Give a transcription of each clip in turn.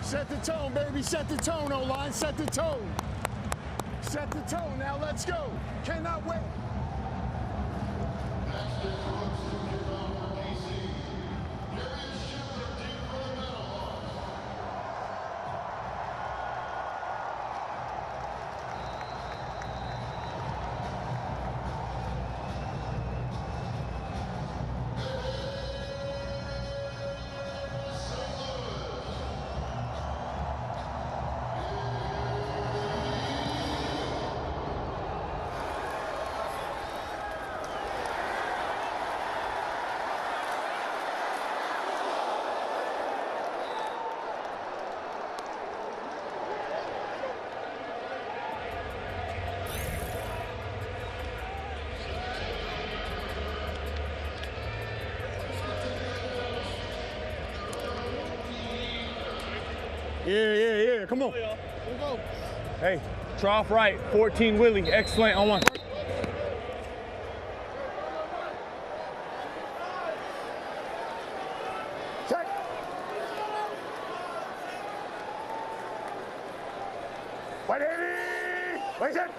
Set the tone, baby. Set the tone, O-line. Set the tone. Set the tone. Now let's go. Cannot wait. Yeah. Come on. Hey, trough right, 14 Willie. Excellent on one. Check. Wait, Eddie. Wait, check.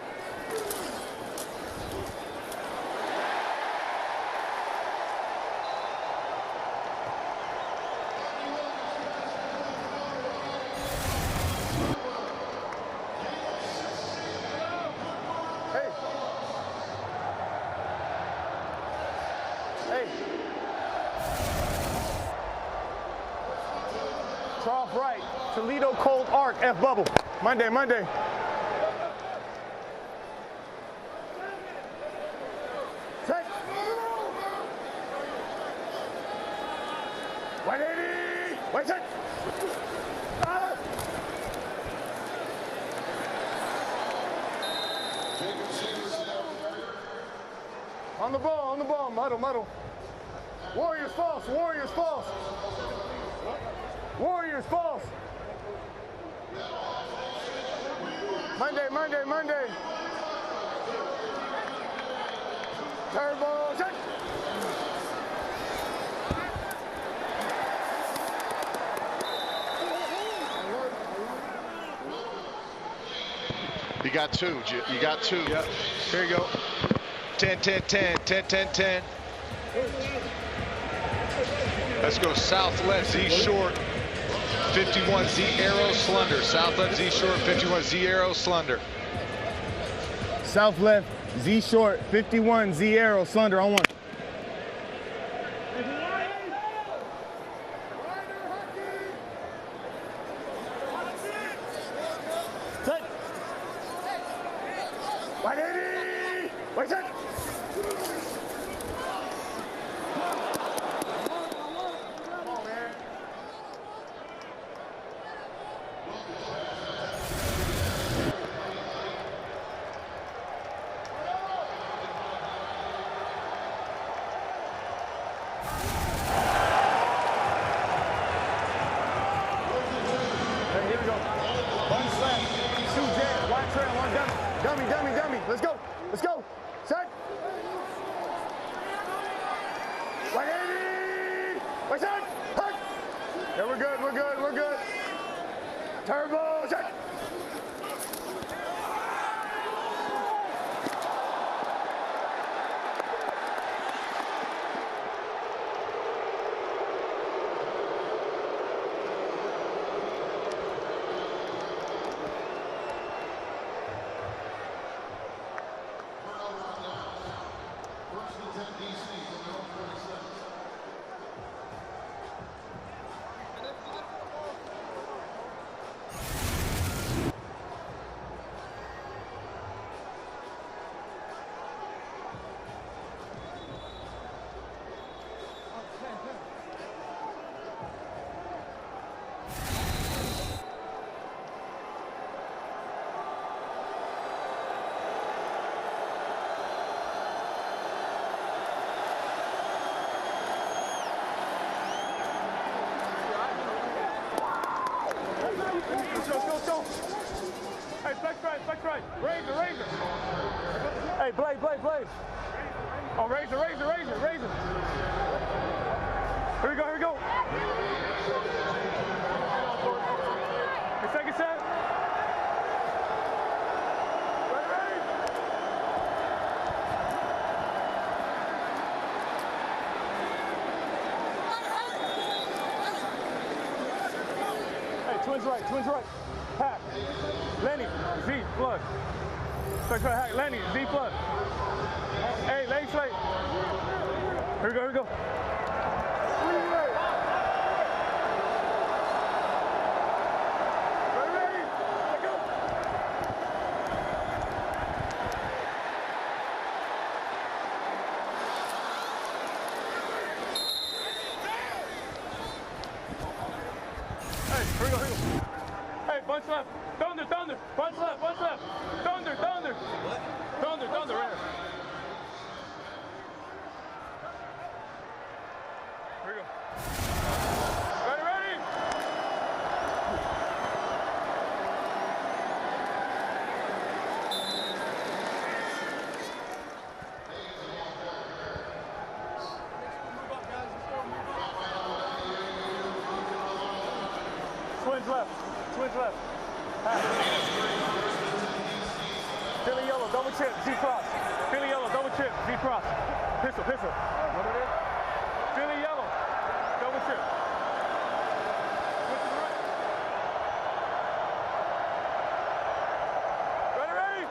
Hey. Trough right, Toledo Cold Arc, F bubble. Monday. Check. 180. Wait, check. On the ball, muddle. Warriors false. Monday. Turbo, check. You got two. Yep. Here you go. 10. Let's go south left Z short. 51 Z arrow slunder. South left Z short. 51 Z arrow slunder. South left, Z short, 51 Z arrow slunder on one. Set. 180. Wait, set. Dummy. Let's go. Set. 180. Wait, set. Hut. Yeah, we're good. Turbo, set. Go. Hey, flex right. Razor. Hey, Blade. Oh, razor. Here we go. Twins right. Hack. Lenny, Z, flood. Straight hack. Lenny, Z, flood. Hey, leg straight. Here we go. Here we go. Hey, bunch left. Thunder. Bunch left. Thunder. Thunder, right. Here we go. Ready? Twins left. Philly yellow, double chip, Z cross. Philly yellow, double chip, Z cross. Pistol. What it is? Philly yellow, double chip. Switch to the right. Ready?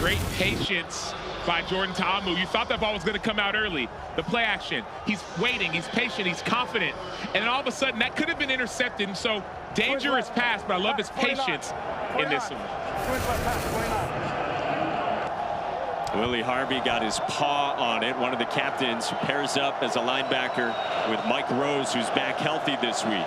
Great patience by Jordan Ta'amu. You thought that ball was going to come out early. The play action, he's waiting, he's patient, he's confident. And then all of a sudden, that could have been intercepted. And so, dangerous pass, but I love his patience in this one. Willie Harvey got his paw on it. One of the captains who pairs up as a linebacker with Mike Rose, who's back healthy this week.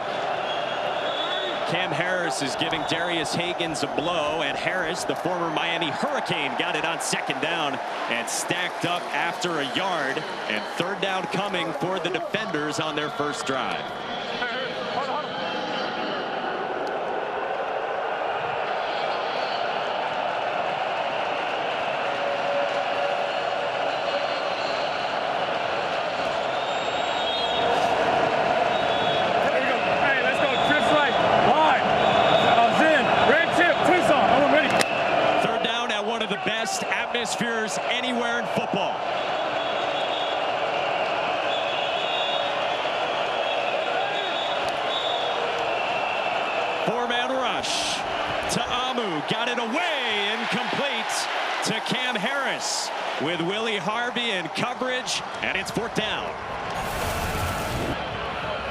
Cam Harris is giving Darius Hagans a blow, and Harris, the former Miami Hurricane, got it on second down and stacked up after a yard, and third down coming for the defenders on their first drive. Atmospheres anywhere in football. Four-man rush. Ta'amu got it away, incomplete to Cam Harris with Willie Harvey in coverage, and it's fourth down.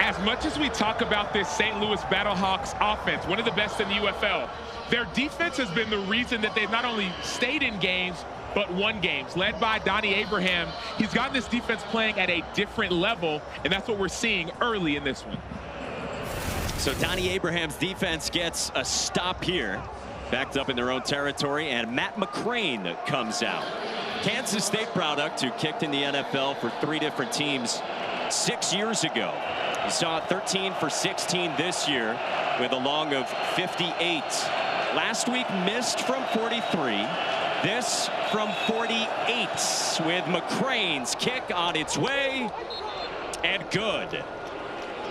As much as we talk about this St. Louis Battlehawks offense, one of the best in the UFL, their defense has been the reason that they've not only stayed in games, but won games. Led by Donnie Abraham, he's gotten this defense playing at a different level, and that's what we're seeing early in this one. So Donnie Abraham's defense gets a stop here, backed up in their own territory, and Matt McCrane comes out. Kansas State product who kicked in the NFL for 3 different teams 6 years ago. He saw 13 for 16 this year with a long of 58. Last week missed from 43. This from 48 with McCrane's kick on its way and good.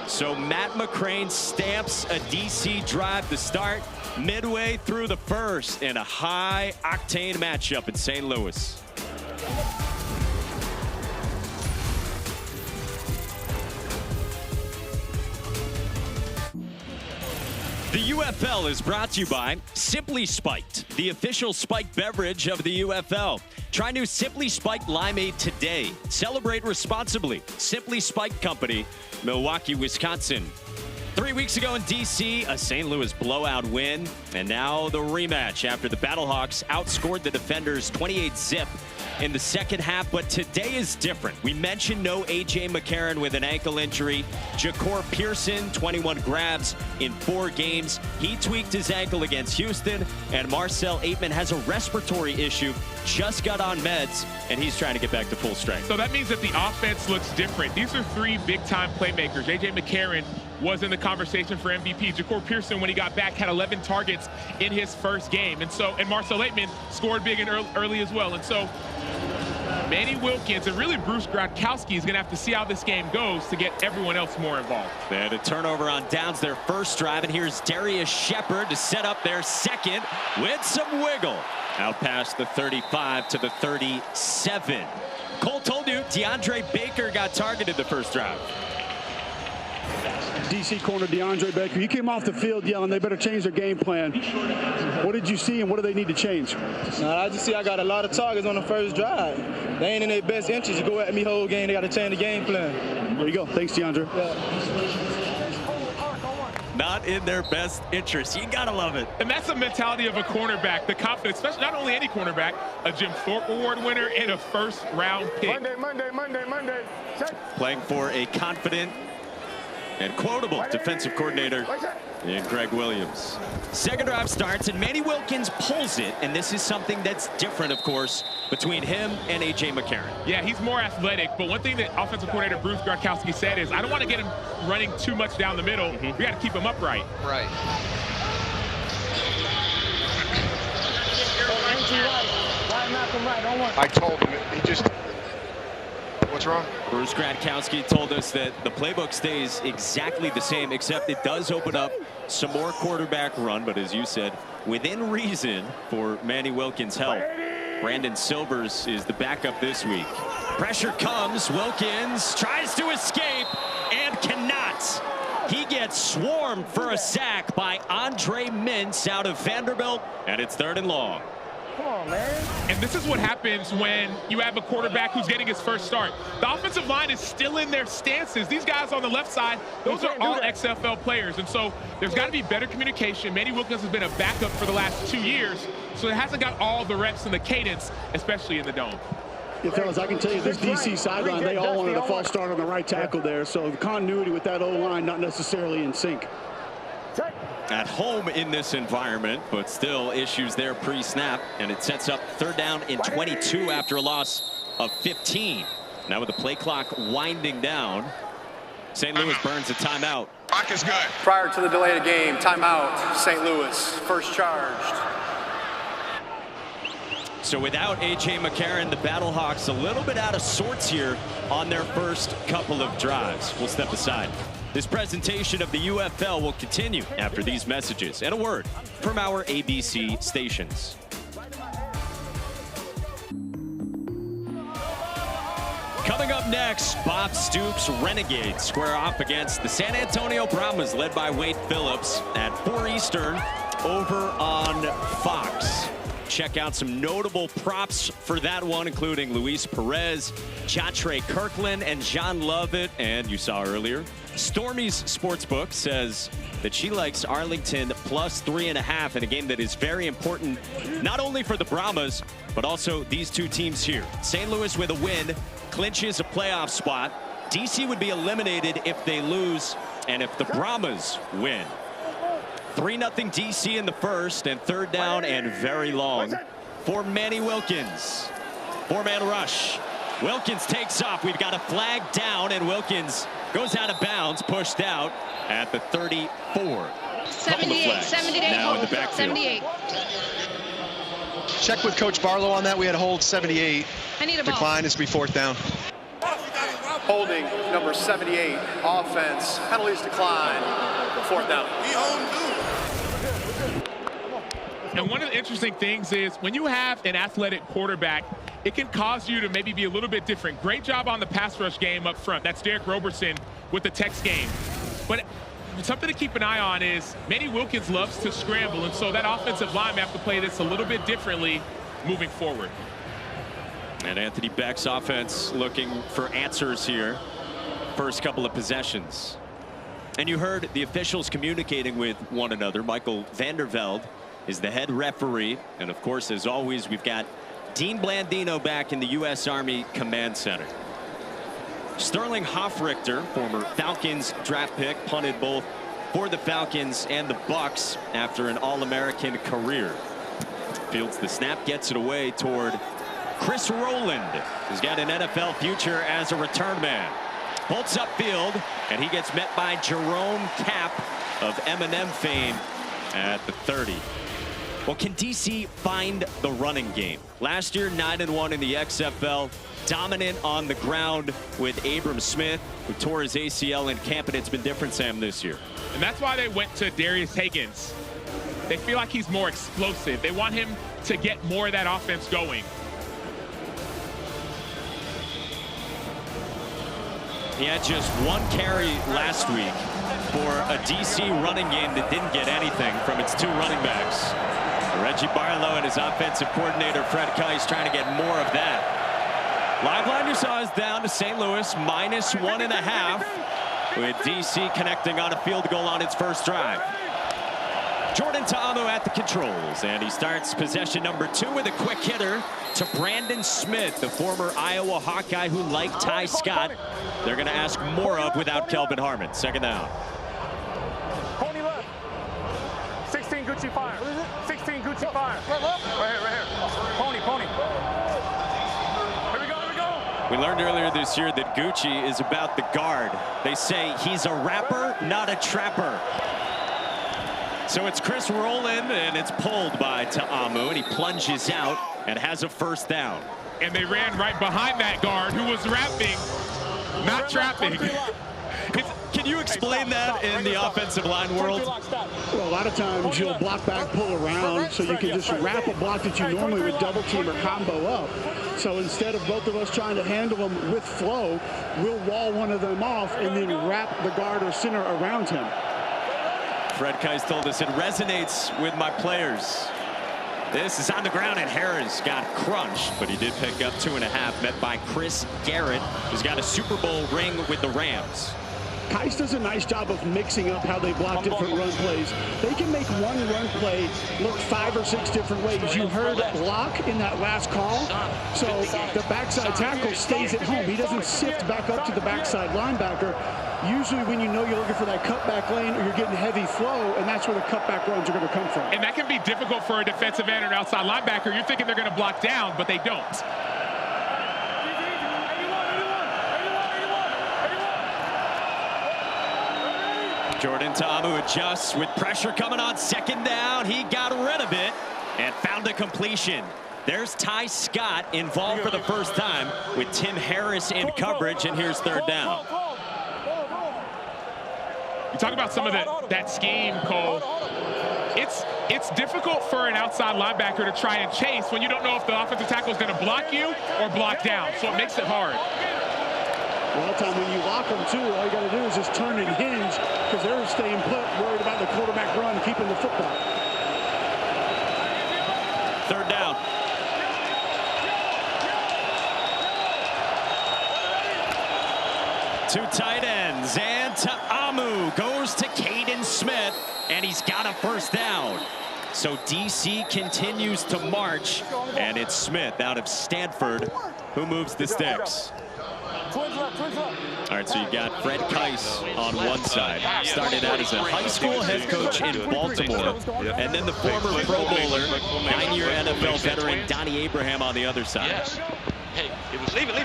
So Matt McCrane stamps a DC drive to start midway through the first in a high octane matchup in St. Louis. The UFL is brought to you by Simply Spiked, the official spiked beverage of the UFL. Try new Simply Spiked Limeade today. Celebrate responsibly. Simply Spiked Company, Milwaukee, Wisconsin. 3 weeks ago in D.C., a St. Louis blowout win, and now the rematch after the Battlehawks outscored the defenders 28-zip in the second half, but today is different. We mentioned no A.J. McCarron with an ankle injury. Ja'Cour Pearson, 21 grabs in 4 games. He tweaked his ankle against Houston, and Marcel Aitman has a respiratory issue, just got on meds, and he's trying to get back to full strength. So that means that the offense looks different. These are 3 big-time playmakers. A.J. McCarron was in the conversation for MVP. Ja'Cour Pearson, when he got back, had 11 targets in his first game. And Marcel Aitman scored big and early as well. And so Manny Wilkins and really Bruce Gradkowski is going to have to see how this game goes to get everyone else more involved. They had a turnover on downs their first drive, and here's Darius Shepard to set up their second with some wiggle. Out past the 35 to the 37. Cole told you DeAndre Baker got targeted the first drive. DC corner DeAndre Baker, he came off the field yelling they better change their game plan. What did you see and what do they need to change? I just see I got a lot of targets on the first drive. They ain't in their best interest to go at me whole game. They got to change the game plan. There you go. Thanks, DeAndre. Yeah. Not in their best interest. You gotta love it. And that's the mentality of a cornerback, the confidence, especially not only any cornerback, a Jim Thorpe Award winner and a first-round pick. Monday. Check. Playing for a confident and quotable defensive coordinator in Greg Williams. Second drive starts, and Manny Wilkins pulls it, and this is something that's different, of course, between him and A.J. McCarron. Yeah, he's more athletic, but one thing that offensive coordinator Bruce Gradkowski said is, I don't want to get him running too much down the middle. We got to keep him upright. Right. I told him, he just... What's wrong? Bruce Gradkowski told us that the playbook stays exactly the same, except it does open up some more quarterback run, but as you said, within reason for Manny Wilkins' help. Brandon Silvers is the backup this week. Pressure comes, Wilkins tries to escape and cannot. He gets swarmed for a sack by Andre Mintz out of Vanderbilt, and it's 3rd and long. Come on, man. And this is what happens when you have a quarterback who's getting his first start. The offensive line is still in their stances. These guys on the left side, those are all XFL players. And so there's got to be better communication. Manny Wilkins has been a backup for the last 2 years, so it hasn't got all the reps and the cadence, especially in the dome. Yeah, fellas, I can tell you this DC sideline, they all wanted a false start on the right tackle there. So the continuity with that O-line not necessarily in sync. At home in this environment, but still issues there pre-snap, and it sets up 3rd down and 22 after a loss of 15. Now with the play clock winding down, St. Louis burns a timeout. Clock is good. Prior to the delay of the game, timeout, St. Louis, first charged. So without A.J. McCarron, the Battlehawks a little bit out of sorts here on their first couple of drives. We'll step aside. This presentation of the UFL will continue after these messages and a word from our ABC stations. Coming up next, Bob Stoops' Renegades square off against the San Antonio Brahmas, led by Wade Phillips at 4 Eastern over on Fox. Check out some notable props for that one, including Luis Perez, Jatre Kirkland, and John Lovett. And you saw earlier, Stormy's Sportsbook says that she likes Arlington plus 3.5 in a game that is very important, not only for the Brahmas, but also these two teams here. St. Louis with a win clinches a playoff spot. DC would be eliminated if they lose, and if the Brahmas win. 3-0 DC in the first, and 3rd down and very long for Manny Wilkins. 4-man rush. Wilkins takes off. We've got a flag down, and Wilkins goes out of bounds, pushed out at the 34. 78 now in the backfield. 78. Check with Coach Barlow on that. We had a hold 78. I need a ball. Decline. This will be 4th down. Holding, number 78, offense, penalties decline, 4th down. And one of the interesting things is when you have an athletic quarterback, it can cause you to maybe be a little bit different. Great job on the pass rush game up front. That's Derek Roberson with the Tex game. But something to keep an eye on is Manny Wilkins loves to scramble, and so that offensive line may have to play this a little bit differently moving forward. And Anthony Beck's offense looking for answers here. First couple of possessions. And you heard the officials communicating with one another. Michael Vandervelde is the head referee. And of course, as always, we've got Dean Blandino back in the U.S. Army Command Center. Sterling Hoffrichter, former Falcons draft pick, punted both for the Falcons and the Bucks after an All-American career. Fields the snap, gets it away toward Chris Rowland, who's got an NFL future as a return man. Bolts upfield, and he gets met by Jerome Kapp of Eminem fame at the 30. Well, can DC find the running game? Last year, 9-1 in the XFL, dominant on the ground with Abram Smith, who tore his ACL in camp, and it's been different, Sam, this year. And that's why they went to Darius Higgins. They feel like he's more explosive. They want him to get more of that offense going. He had just one carry last week for a DC running game that didn't get anything from its two running backs. Reggie Barlow and his offensive coordinator, Fred Keiss, trying to get more of that. Liveline you saw is down to St. Louis, -1.5, with DC connecting on a field goal on its first drive. Jordan Ta'amu at the controls, and he starts possession number 2 with a quick hitter to Brandon Smith, the former Iowa Hawkeye who, like Ty Scott, they're going to ask more of without Kelvin Harmon. Second down. Pony left. 16 Gucci fire. 16 Gucci fire. Right here. Pony. Here we go. We learned earlier this year that Gucci is about the guard. They say he's a rapper, not a trapper. So it's Chris Rowland, and it's pulled by Ta'amu, and he plunges out and has a first down. And they ran right behind that guard who was rapping, not trapping. Can you explain that in the offensive line world? Well, a lot of times you'll block back, pull around, so you can just wrap a block that you normally would double team or combo up. So instead of both of us trying to handle them with flow, we'll wall one of them off and then wrap the guard or center around him. Fred Keiss told us it resonates with my players. This is on the ground, and Harris got crunched, but he did pick up 2.5, met by Chris Garrett, who's got a Super Bowl ring with the Rams. Keiss does a nice job of mixing up how they block different run plays. They can make one run play look 5 or 6 different ways. You heard block in that last call, so the backside tackle stays at home. He doesn't sift back up to the backside linebacker. Usually when you know you're looking for that cutback lane or you're getting heavy flow, and that's where the cutback runs are going to come from. And that can be difficult for a defensive end or an outside linebacker. You're thinking they're going to block down, but they don't. Jordan Ta'amu adjusts with pressure coming on second down. He got rid of it and found a completion. There's Ty Scott involved for the first time with Tim Harris in coverage, and here's third down. You talk about some of that scheme, Cole. It's difficult for an outside linebacker to try and chase when you don't know if the offensive tackle is going to block you or block down, so it makes it hard. A lot of time when you lock them too, all you got to do is just turn and hinge because they're staying put, worried about the quarterback run, keeping the football. Third down. Two tight ends, and Ta'amu goes to Caden Smith, and he's got a first down. So DC continues to march, and it's Smith out of Stanford who moves the sticks. All right, so you got Fred Keiss on one side. Started out as a high school head coach in Baltimore, and then the former Pro Bowler, 9-year NFL veteran Donnie Abraham on the other side. Yes. Hey, it was leave it.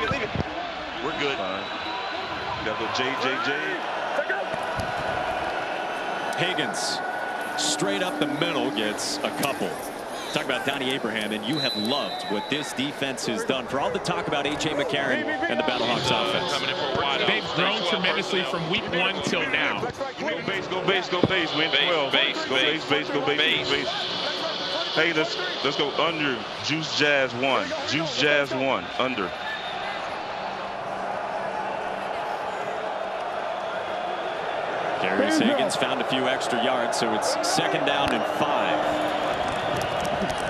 We're good. Got the JJJ. Higgins, straight up the middle, gets a couple. Talk about Donnie Abraham, and you have loved what this defense has done for all the talk about A.J. McCarron and the Battlehawks offense. They've grown tremendously from week 1 till now. Go base. Win 12. Go base. Hey, let's go under. Juice Jazz 1. Under. Darius Higgins found a few extra yards, so it's second down and 5.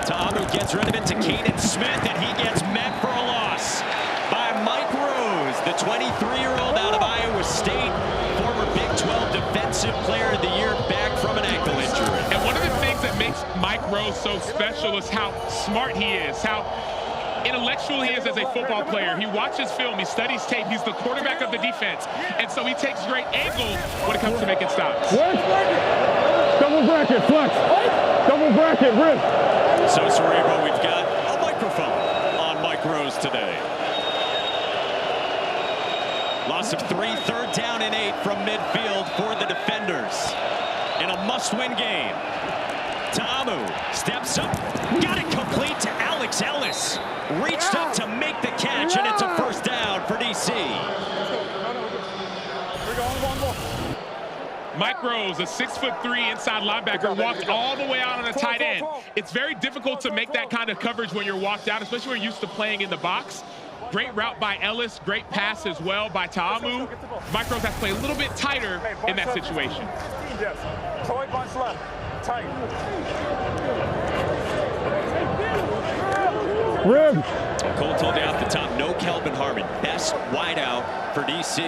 Ta'amu gets rid of it to Caden Smith, and he gets met for a loss by Mike Rose, the 23-year-old out of Iowa State, former Big 12 Defensive Player of the Year, back from an ankle injury. And one of the things that makes Mike Rose so special is how smart he is, how intellectual he is as a football player. He watches film, he studies tape, he's the quarterback of the defense, and so he takes great angles when it comes to making stops. Double bracket, flex. Double bracket, rip. So, Cerebro, we've got a microphone on Mike Rose today. Loss of 3, third down and 8 from midfield for the defenders in a must-win game. Ta'amu steps up, got it complete to Alex Ellis. Reached up to make the catch, and it's a first down for DC. Mike Rose, a 6'3" inside linebacker, walked all the way out on a tight end. It's very difficult to make that kind of coverage when you're walked out, especially when you're used to playing in the box. Great route by Ellis, great pass as well by Ta'amu. Mike Rose has to play a little bit tighter in that situation. Yes. Troy bunch left. Tight. Rib. Cole told you off the top, no Kelvin Harmon. Best wideout for DC.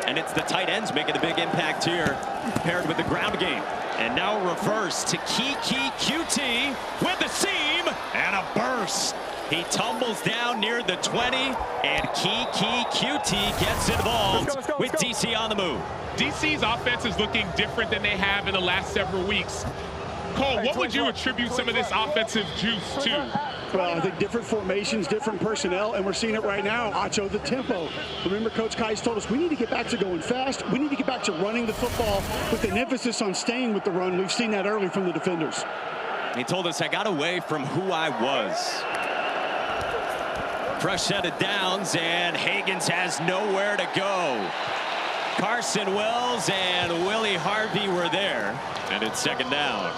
And it's the tight ends making a big impact here, paired with the ground game. And now reverse to Kiki QT with the seam and a burst. He tumbles down near the 20, and Kiki QT gets involved with DC on the move. DC's offense is looking different than they have in the last several weeks. Cole, what would you attribute some of this offensive juice to? Well, I think different formations, different personnel, and we're seeing it right now. Acho, the tempo. Remember, Coach Kais told us we need to get back to going fast. We need to get back to running the football with an emphasis on staying with the run. We've seen that early from the defenders. He told us, I got away from who I was. Fresh set of downs, and Higgins has nowhere to go. Carson Wells and Willie Harvey were there, and it's second down.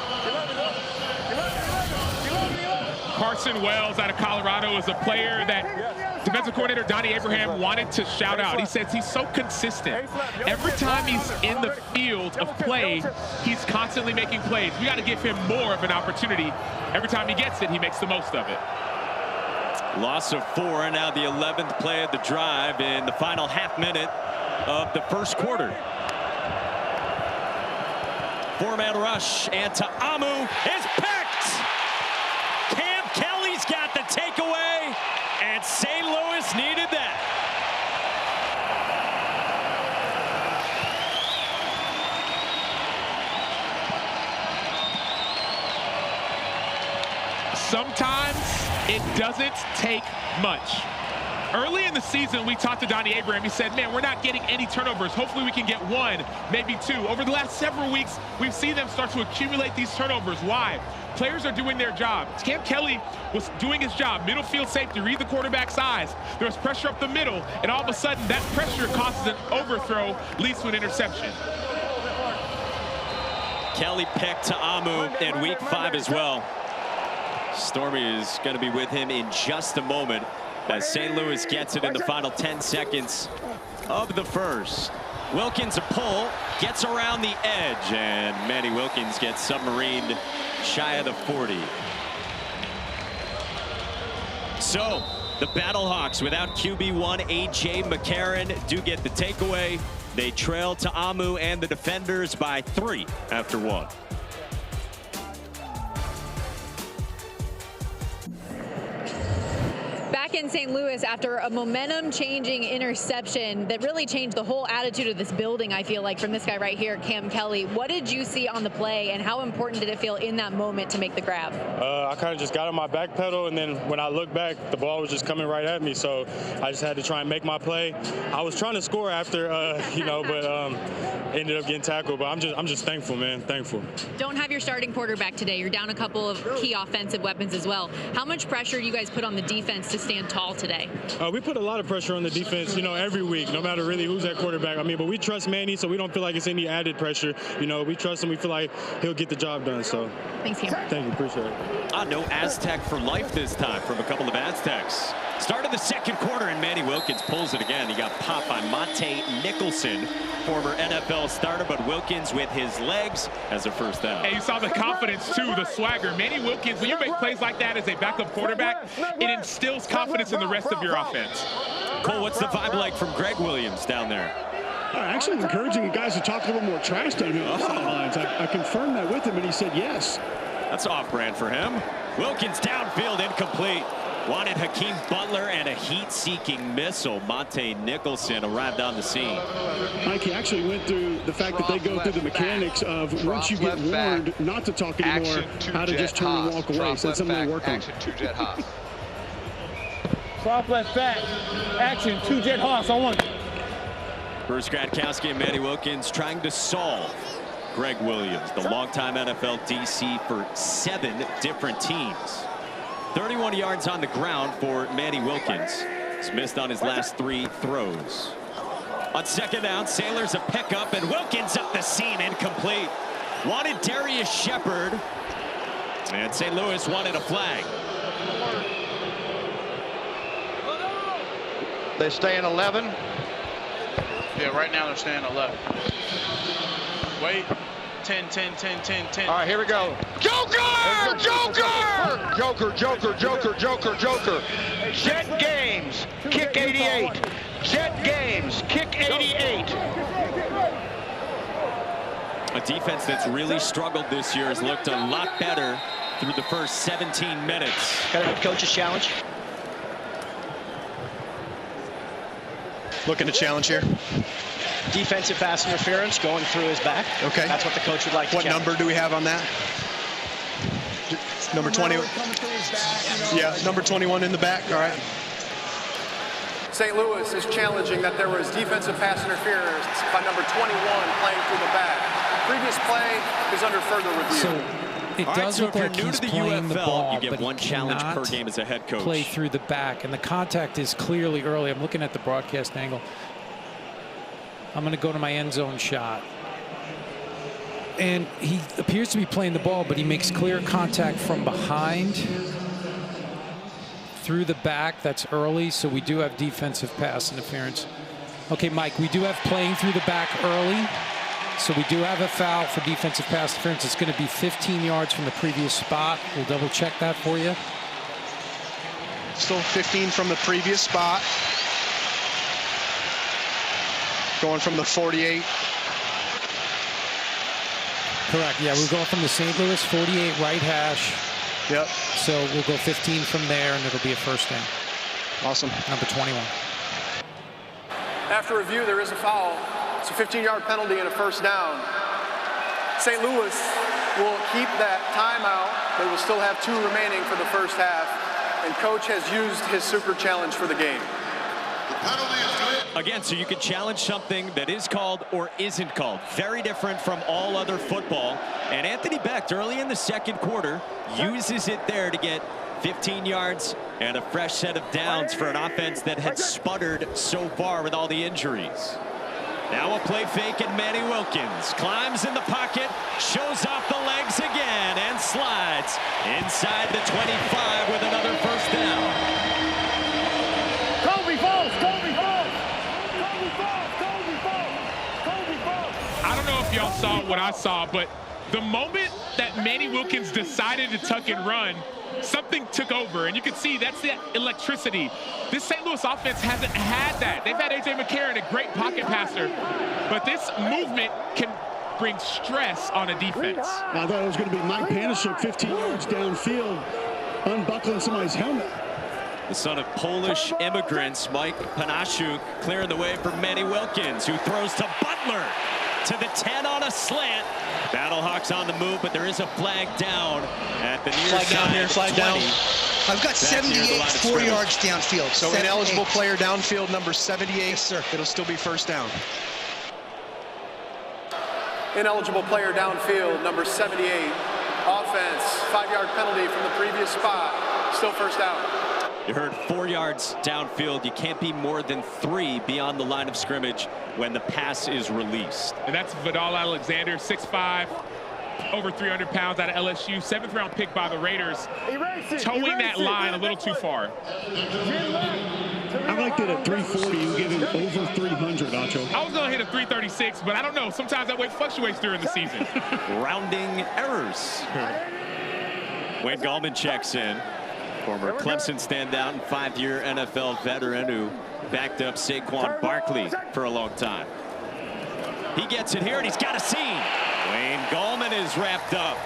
Carson Wells out of Colorado is a player that defensive coordinator Donnie Abraham wanted to shout out. He says he's so consistent. Every time he's in the field of play, he's constantly making plays. We got to give him more of an opportunity. Every time he gets it, he makes the most of it. Loss of 4, and now the 11th play of the drive in the final half minute of the first quarter. 4-man rush, and Ta'amu is picked. Cam Kelly's got the takeaway, and St. Louis needed that. Sometimes it doesn't take much. Early in the season, we talked to Donnie Abraham. He said, man, we're not getting any turnovers. Hopefully we can get 1, maybe 2. Over the last several weeks, we've seen them start to accumulate these turnovers. Why? Players are doing their job. Cam Kelly was doing his job. Middle field safety, read the quarterback's eyes. There was pressure up the middle, and all of a sudden, that pressure causes an overthrow, leads to an interception. Kelly picked Ta'amu in week 5 as well. Stormy is going to be with him in just a moment as St. Louis gets it in the final 10 seconds of the first. Wilkins a pull, gets around the edge, and Manny Wilkins gets submarined shy of the 40. So the Battlehawks without QB1 A.J. McCarron do get the takeaway. They trail Ta'amu and the defenders by 3 after 1. Back in St. Louis after a momentum-changing interception that really changed the whole attitude of this building, I feel like, from this guy right here, Cam Kelly. What did you see on the play, and how important did it feel in that moment to make the grab? I kind of just got on my back pedal, and then when I looked back, the ball was just coming right at me, so I just had to try and make my play. I was trying to score after, but ended up getting tackled, but I'm just thankful, man, thankful. Don't have your starting quarterback today. You're down a couple of key offensive weapons as well. How much pressure do you guys put on the defense to stand tall today? We put a lot of pressure on the defense, every week, no matter really who's at quarterback. But we trust Manny, so we don't feel like it's any added pressure. We trust him. We feel like he'll get the job done. So thanks, Cam. Thank you. Appreciate it. No Aztec for life this time from a couple of Aztecs. Start of the second quarter, and Manny Wilkins pulls it again. He got popped by Monte Nicholson, former NFL starter, but Wilkins with his legs as a first down. And you saw the confidence, too, the swagger. Manny Wilkins, when you make plays like that as a backup quarterback, it instills confidence in the rest of your offense. Cole, what's the vibe like from Greg Williams down there? Actually encouraging you guys to talk a little more trash down here on the sidelines. I confirmed that with him, and he said yes. That's off-brand for him. Wilkins downfield, incomplete. Wanted Hakeem Butler, and a heat-seeking missile. Monte Nicholson arrived on the scene. Mike, he actually went through the fact that they go through the mechanics of once you get warned not to talk anymore, how to just turn and walk away. So that's something they work on. Two-jet hops. Soft left back. Action, two-jet hops on 1. Bruce Gradkowski and Manny Wilkins trying to solve Greg Williams, the longtime NFL DC for 7 different teams. 31 yards on the ground for Manny Wilkins. He's missed on his last 3 throws. On second down, Sailors a pickup, and Wilkins up the seam, incomplete. Wanted Darius Shepard, and St. Louis wanted a flag. They stay in 11. Yeah, right now they're staying 11. Wait. 10. All right, here we go. Joker! Jet Games, kick 88. Jet Games, kick 88. A defense that's really struggled this year has looked a lot better through the first 17 minutes. Got a head coach's challenge. Looking to challenge here. Defensive pass interference going through his back. Okay. That's what the coach would like to What challenge. number do we have on that? Number 20. Yeah, number 21 in the back. All right. St. Louis is challenging that there was defensive pass interference by number 21 playing through the back. Previous play is under further review. So it does look like he's playing the ball, you get but one challenge per game as a head coach. Play through the back, and the contact is clearly early. I'm looking at the broadcast angle. I'm going to go to my end zone shot. And he appears to be playing the ball, but he makes clear contact from behind through the back. That's early, so we do have defensive pass interference. Okay, Mike, we do have playing through the back early, so we do have a foul for defensive pass interference. It's going to be 15 yards from the previous spot. We'll double check that for you. Still 15 from the previous spot. Going from the 48. Correct. Yeah, we're going from the St. Louis 48 right hash. Yep. So we'll go 15 from there, and it'll be a first down. Awesome. Number 21. After review, there is a foul. It's a 15-yard penalty and a first down. St. Louis will keep that timeout. They will still have 2 remaining for the first half, and coach has used his super challenge for the game. Again, so you can challenge something that is called or isn't called. Very different from all other football. And Anthony Becht, early in the second quarter, uses it there to get 15 yards and a fresh set of downs for an offense that had sputtered so far with all the injuries. Now a play fake, and Manny Wilkins climbs in the pocket, shows off the legs again, and slides inside the 25 with another first down. I don't know if y'all saw what I saw, but the moment that Manny Wilkins decided to tuck and run, something took over, and you can see that's the electricity. This St. Louis offense hasn't had that. They've had A.J. McCarron, a great pocket passer, but this movement can bring stress on a defense. I thought it was going to be Mike Panasiuk 15 yards downfield, unbuckling somebody's helmet. The son of Polish immigrants, Mike Panasiuk, clearing the way for Manny Wilkins, who throws to Butler to the 10 on a slant. Battlehawks on the move, but there is a flag down at the near Flag side. down here, flag down. I've got 78, 4 yards downfield. So ineligible player downfield, number 78. Yes, sir. It'll still be first down. Ineligible player downfield, number 78. Offense, 5-yard penalty from the previous spot. Still first down. You heard 4 yards downfield. You can't be more than 3 beyond the line of scrimmage when the pass is released. And that's Vidal Alexander, 6'5", over 300 pounds out of LSU, 7th round pick by the Raiders, towing that line a little too far. I like that at 340, you give him over 300, Acho. I was going to hit a 336, but I don't know. Sometimes that weight fluctuates during the season. Rounding errors. Wayne Gallman checks in. Former Clemson standout and 5-year NFL veteran who backed up Saquon Barkley for a long time. He gets it here, and he's got a seam. Wayne Gallman is wrapped up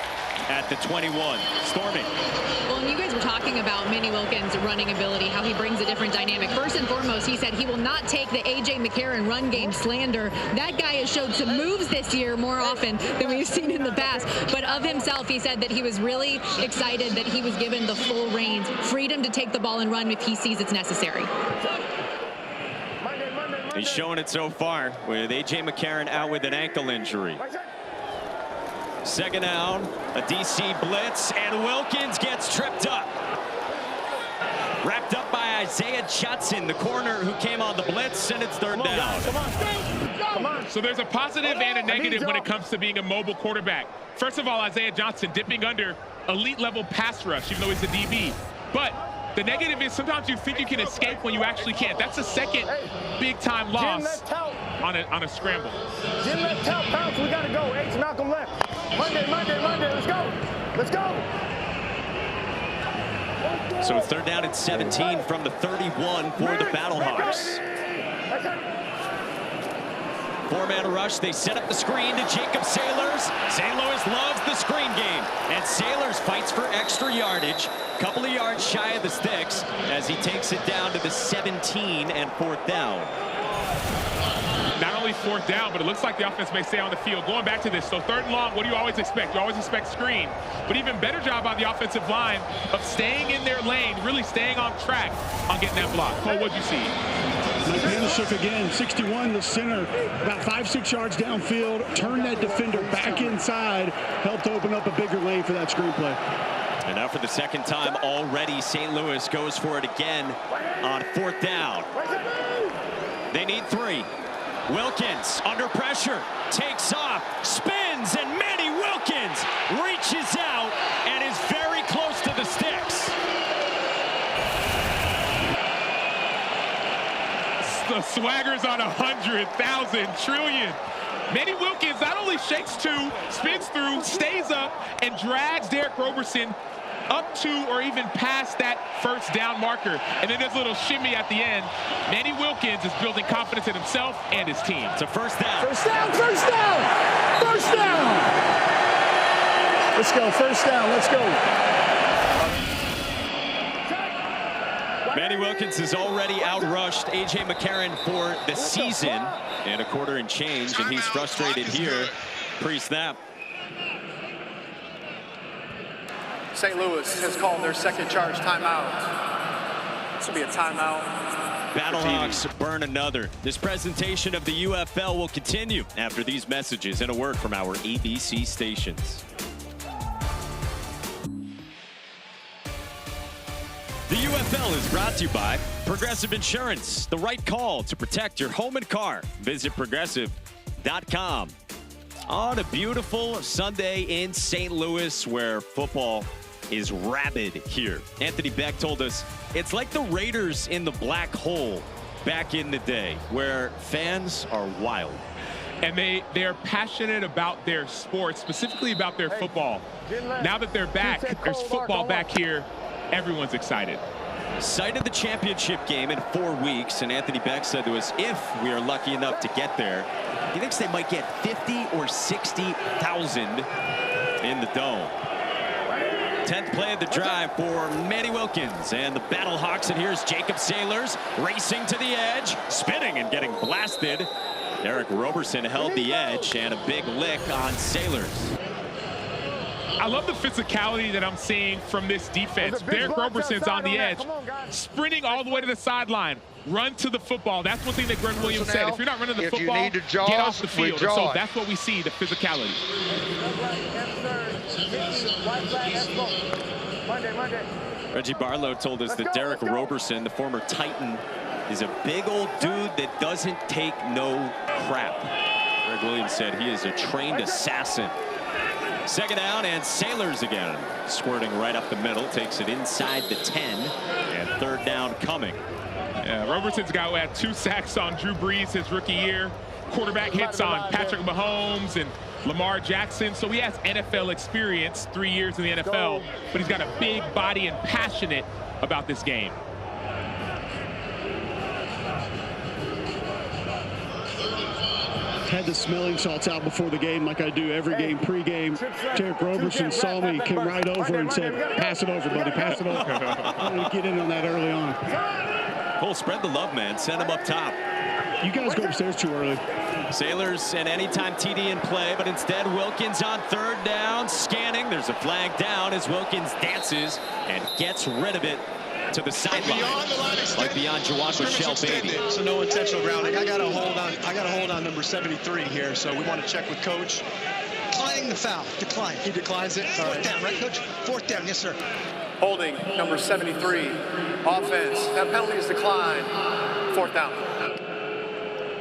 at the 21. Stormy. Well, and you guys were talking about Manny Wilkins' running ability, how he brings a different dynamic. First and foremost, he said he will not take the A.J. McCarron run game slander. That guy has showed some moves this year more often than we've seen in the past. But of himself, he said that he was really excited that he was given the full reins, freedom to take the ball and run if he sees it's necessary. He's showing it so far with A.J. McCarron out with an ankle injury. Second down, a DC blitz, and Wilkins gets tripped up. Wrapped up by Isaiah Judson, the corner who came on the blitz, and it's third down. Come on. So there's a positive and a negative when it comes to being a mobile quarterback. First of all, Isaiah Johnson dipping under elite level pass rush, even though he's a DB. But the negative is sometimes you think you can escape when you actually can't. That's the second big time loss on a scramble. Jim, let's tell Pounce we gotta go. H Malcolm left. Monday, let's go. Let's go. So it's third down and 17 from the 31 for the Battlehawks. Four-man rush, they set up the screen to Jacob Sailors. St. Louis loves the screen game, and Sailors fights for extra yardage. Couple of yards shy of the sticks as he takes it down to the 17 and fourth down. Not only fourth down, but it looks like the offense may stay on the field. Going back to this, so third and long, what do you always expect? You always expect screen. But even better job by the offensive line of staying in their lane, really staying on track on getting that block. Cole, what'd you see? Mike again, 61, the center, about 5-6 yards downfield, turned that defender back inside, helped open up a bigger lane for that screenplay. And now for the second time already, St. Louis goes for it again on fourth down. They need 3. Wilkins under pressure, takes off, spins, and Manny Wilkins reaches out and is very close to the sticks. The swagger's on 100,000 trillion. Manny Wilkins not only shakes 2, spins through, stays up, and drags Derek Roberson up to or even past that first down marker. And then there's a little shimmy at the end. Manny Wilkins is building confidence in himself and his team. It's a first down. First down, first down, first down. Let's go, first down, let's go. Manny Wilkins has already outrushed A.J. McCarron for the season and a quarter and change, and he's frustrated here pre-snap. St. Louis has called their second charge timeout. This will be a timeout. Battlehawks burn another. This presentation of the UFL will continue after these messages and a word from our ABC stations. The UFL is brought to you by Progressive Insurance, the right call to protect your home and car. Visit progressive.com. On a beautiful Sunday in St. Louis where football is rabid here. Anthony Beck told us it's like the Raiders in the black hole back in the day where fans are wild. And they're passionate about their sport, specifically about their football. Now that they're back, there's football back here. Everyone's excited. Cited the championship game in 4 weeks, and Anthony Beck said to us, if we are lucky enough to get there, he thinks they might get 50 or 60,000 in the dome. 10th play of the drive for Manny Wilkins and the Battlehawks, and here's Jacob Sailors racing to the edge, spinning and getting blasted. Derek Roberson held the edge, and a big lick on Sailors. I love the physicality that I'm seeing from this defense. Derek Roberson's on the edge, sprinting all the way to the sideline. Run to the football. That's one thing that Greg Williams said. If you're not running the football, get off the field. So that's what we see, the physicality. Reggie Barlow told us that Derek Roberson, the former Titan, is a big old dude that doesn't take no crap. Greg Williams said he is a trained assassin. Second down and Sailors again. Squirting right up the middle, takes it inside the 10, and third down coming. Yeah, Roberson's guy who had 2 sacks on Drew Brees his rookie year. Quarterback hits on Patrick Mahomes and Lamar Jackson. So he has NFL experience, 3 years in the NFL, but he's got a big body and passionate about this game. Had the smelling salts out before the game like I do every game pregame. Derek Roberson saw me, came right over and said, pass it over, buddy, pass it over. I wanted to get in on that early on. Cole, spread the love, man. Send him up top. You guys go upstairs too early. Sailors and anytime TD in play, but instead Wilkins on third down, scanning. There's a flag down as Wilkins dances and gets rid of it to the sideline, like beyond Jawan Michelle Baby. So no intentional grounding. I got to hold on number 73 here. So we want to check with coach. declining the foul. Decline. He declines it. Fourth down, right, Coach? Fourth down, yes, sir. Holding, number 73. Offense. That penalty is declined. Fourth down.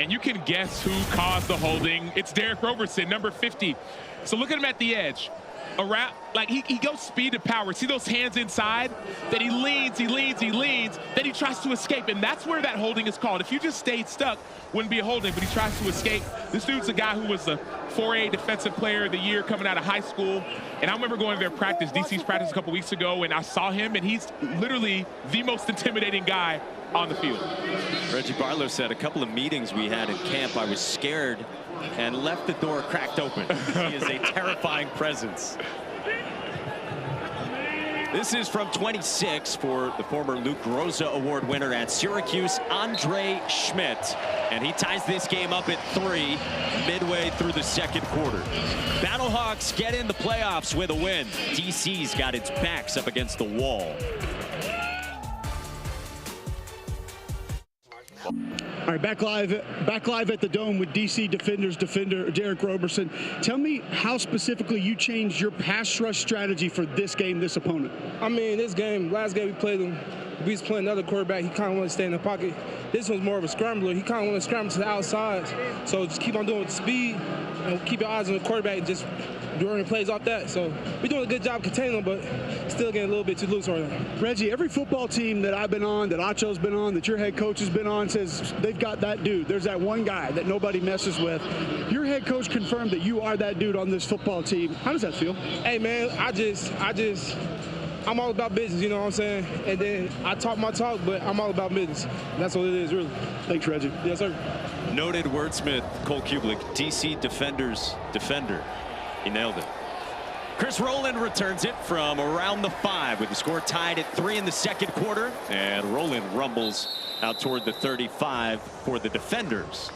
And you can guess who caused the holding. It's Derek Roberson, number 50. So look at him at the edge. Around, like he goes speed to power. See those hands inside? Then he leans, then he tries to escape, and that's where that holding is called. If you just stayed stuck, wouldn't be a holding, but he tries to escape. This dude's a guy who was the 4A Defensive Player of the Year coming out of high school, and I remember going to their practice, DC's practice a couple weeks ago, and I saw him, and he's literally the most intimidating guy on the field. Reggie Barlow said a couple of meetings we had at camp, I was scared and left the door cracked open. He is a terrifying presence. This is from 26 for the former Luke Rosa Award winner at Syracuse, Andre Schmidt. And he ties this game up at 3 midway through the second quarter. Battlehawks get in the playoffs with a win. DC's got its backs up against the wall. All right, back live at the Dome with DC defender Derek Roberson. Tell me how specifically you changed your pass rush strategy for this game, this opponent. I mean, this game, last game we played him, we was playing another quarterback. He kind of wanted to stay in the pocket. This one's more of a scrambler. He kind of wanted to scramble to the outside. So just keep on doing it with speed and keep your eyes on the quarterback and just running plays off that. So we're doing a good job containing him, but still getting a little bit too loose right now. Reggie, every football team that I've been on, that Acho's been on, that your head coach has been on, says they've got that dude. There's that one guy that nobody messes with. Your head coach confirmed that you are that dude on this football team. How does that feel? Hey, man, I'm all about business, you know what I'm saying? And then I talk my talk, but I'm all about business. That's what it is, really. Thanks, Reggie. Yes, sir. Noted wordsmith Cole Kublik, DC Defenders defender. He nailed it. Chris Rowland returns it from around the 5 with the score tied at 3 in the second quarter. And Rowland rumbles out toward the 35 for the Defenders.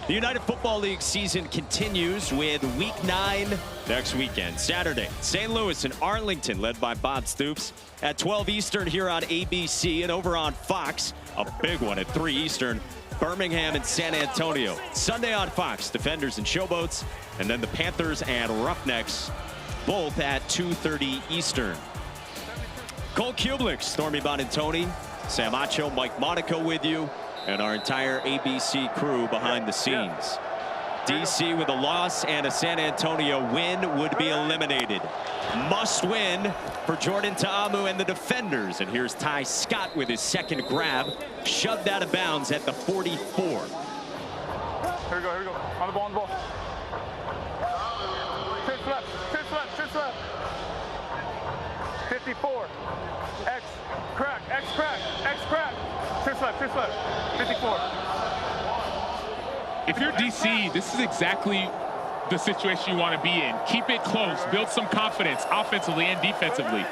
The United Football League season continues with Week 9 next weekend. Saturday, St. Louis and Arlington, led by Bob Stoops, at 12 Eastern here on ABC, and over on Fox, a big one at 3 Eastern, Birmingham and San Antonio. Sunday on Fox, Defenders and Showboats, and then the Panthers and Roughnecks, both at 2:30 Eastern. Cole Kublik, Stormy Bonantoni, Sam Acho, Mike Monaco with you, and our entire ABC crew behind the scenes. DC with a loss and a San Antonio win would be eliminated. Must win for Jordan Ta'amu and the Defenders. And here's Ty Scott with his second grab. Shoved out of bounds at the 44. Here we go. On the ball. Six left. 54. X crack. Six left. 54. If you're DC, this is exactly the situation you want to be in. Keep it close, build some confidence offensively and defensively.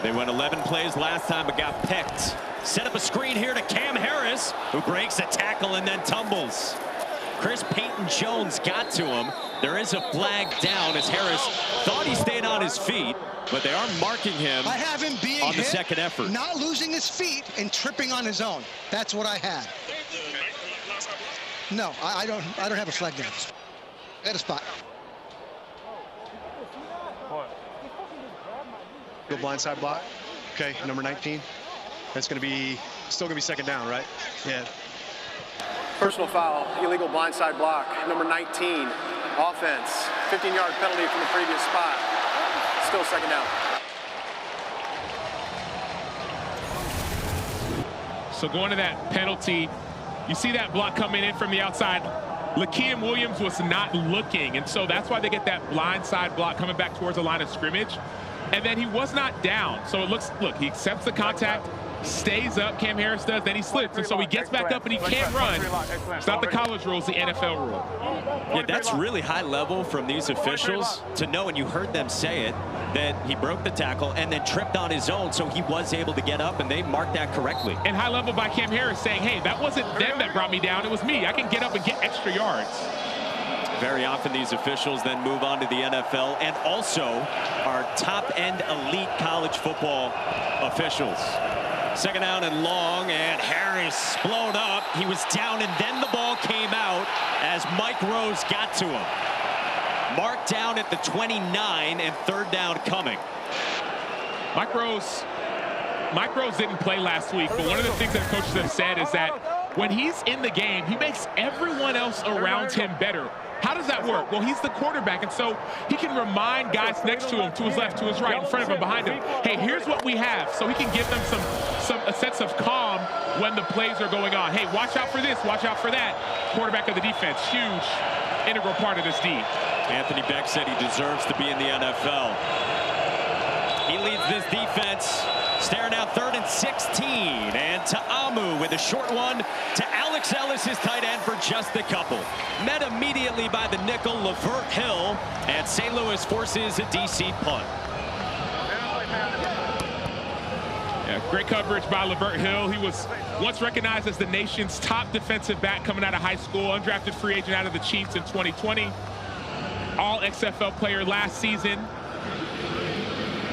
They went 11 plays last time but got picked. Set up a screen here to Cam Harris, who breaks a tackle and then tumbles. Chris Payton-Jones got to him. There is a flag down as Harris thought he stayed on his feet, but they are marking him I have him being on the hit, second effort. Not losing his feet and tripping on his own. That's what I had. No, I don't have a flag down. At a spot. Go blindside block. Okay, number 19. That's still gonna be second down, right? Yeah. Personal foul, illegal blindside block, number 19. Offense, 15-yard penalty from the previous spot. Still second down. So going to that penalty, you see that block coming in from the outside. Lakeem Williams was not looking, and so that's why they get that blindside block coming back towards the line of scrimmage. And then he was not down, so it looks, look, he accepts the contact, stays up, Cam Harris does, then he slips, and so he gets back up and he can't run. It's not the college rule, it's the NFL rule. Yeah, that's really high level from these officials to know, and you heard them say it, that he broke the tackle and then tripped on his own, so he was able to get up, and they marked that correctly. And high level by Cam Harris saying, hey, that wasn't them that brought me down, it was me. I can get up and get extra yards. Very often these officials then move on to the NFL and also our top-end elite college football officials. Second down and long, and Harris blown up. He was down, and then the ball came out as Mike Rose got to him. Marked down at the 29 and 3rd down coming. Mike Rose didn't play last week, but one of the things that coaches have said is that when he's in the game, he makes everyone else around him better. How does that work? Well, he's the quarterback, and so he can remind guys next to him, to his left, to his right, in front of him, behind him, hey, here's what we have. So he can give them a sense of calm when the plays are going on. Hey, watch out for this, watch out for that. Quarterback of the defense, huge, integral part of this D. Anthony Beck said he deserves to be in the NFL. He leads this defense. Staring out 3rd and 16, and Ta'amu with a short one to Alex Ellis, his tight end, for just a couple. Met immediately by the nickel, Lavert Hill, and St. Louis forces a DC punt. Yeah, great coverage by Lavert Hill. He was once recognized as the nation's top defensive back coming out of high school, undrafted free agent out of the Chiefs in 2020. All XFL player last season.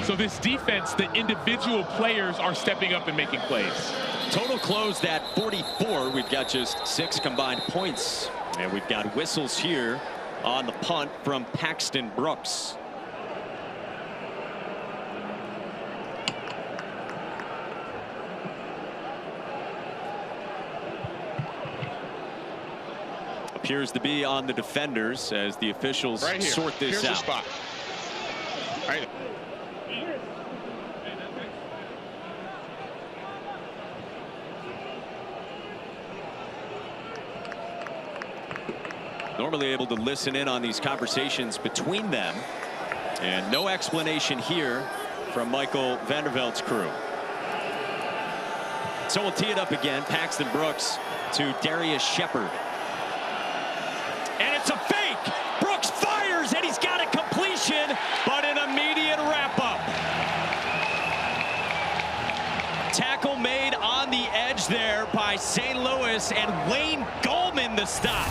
So this defense, the individual players are stepping up and making plays. Total closed at 44. We've got just 6 combined points. And we've got whistles here on the punt from Paxton Brooks. Appears to be on the defenders as the officials sort this out. The spot. Right. Normally able to listen in on these conversations between them. And no explanation here from Michael Vandervelt's crew. So we'll tee it up again. Paxton Brooks to Darius Shepard. And it's a fake. Brooks fires, and he's got a completion, but an immediate wrap-up. Tackle made on the edge there by St. Louis, and Wayne Gallman the stop.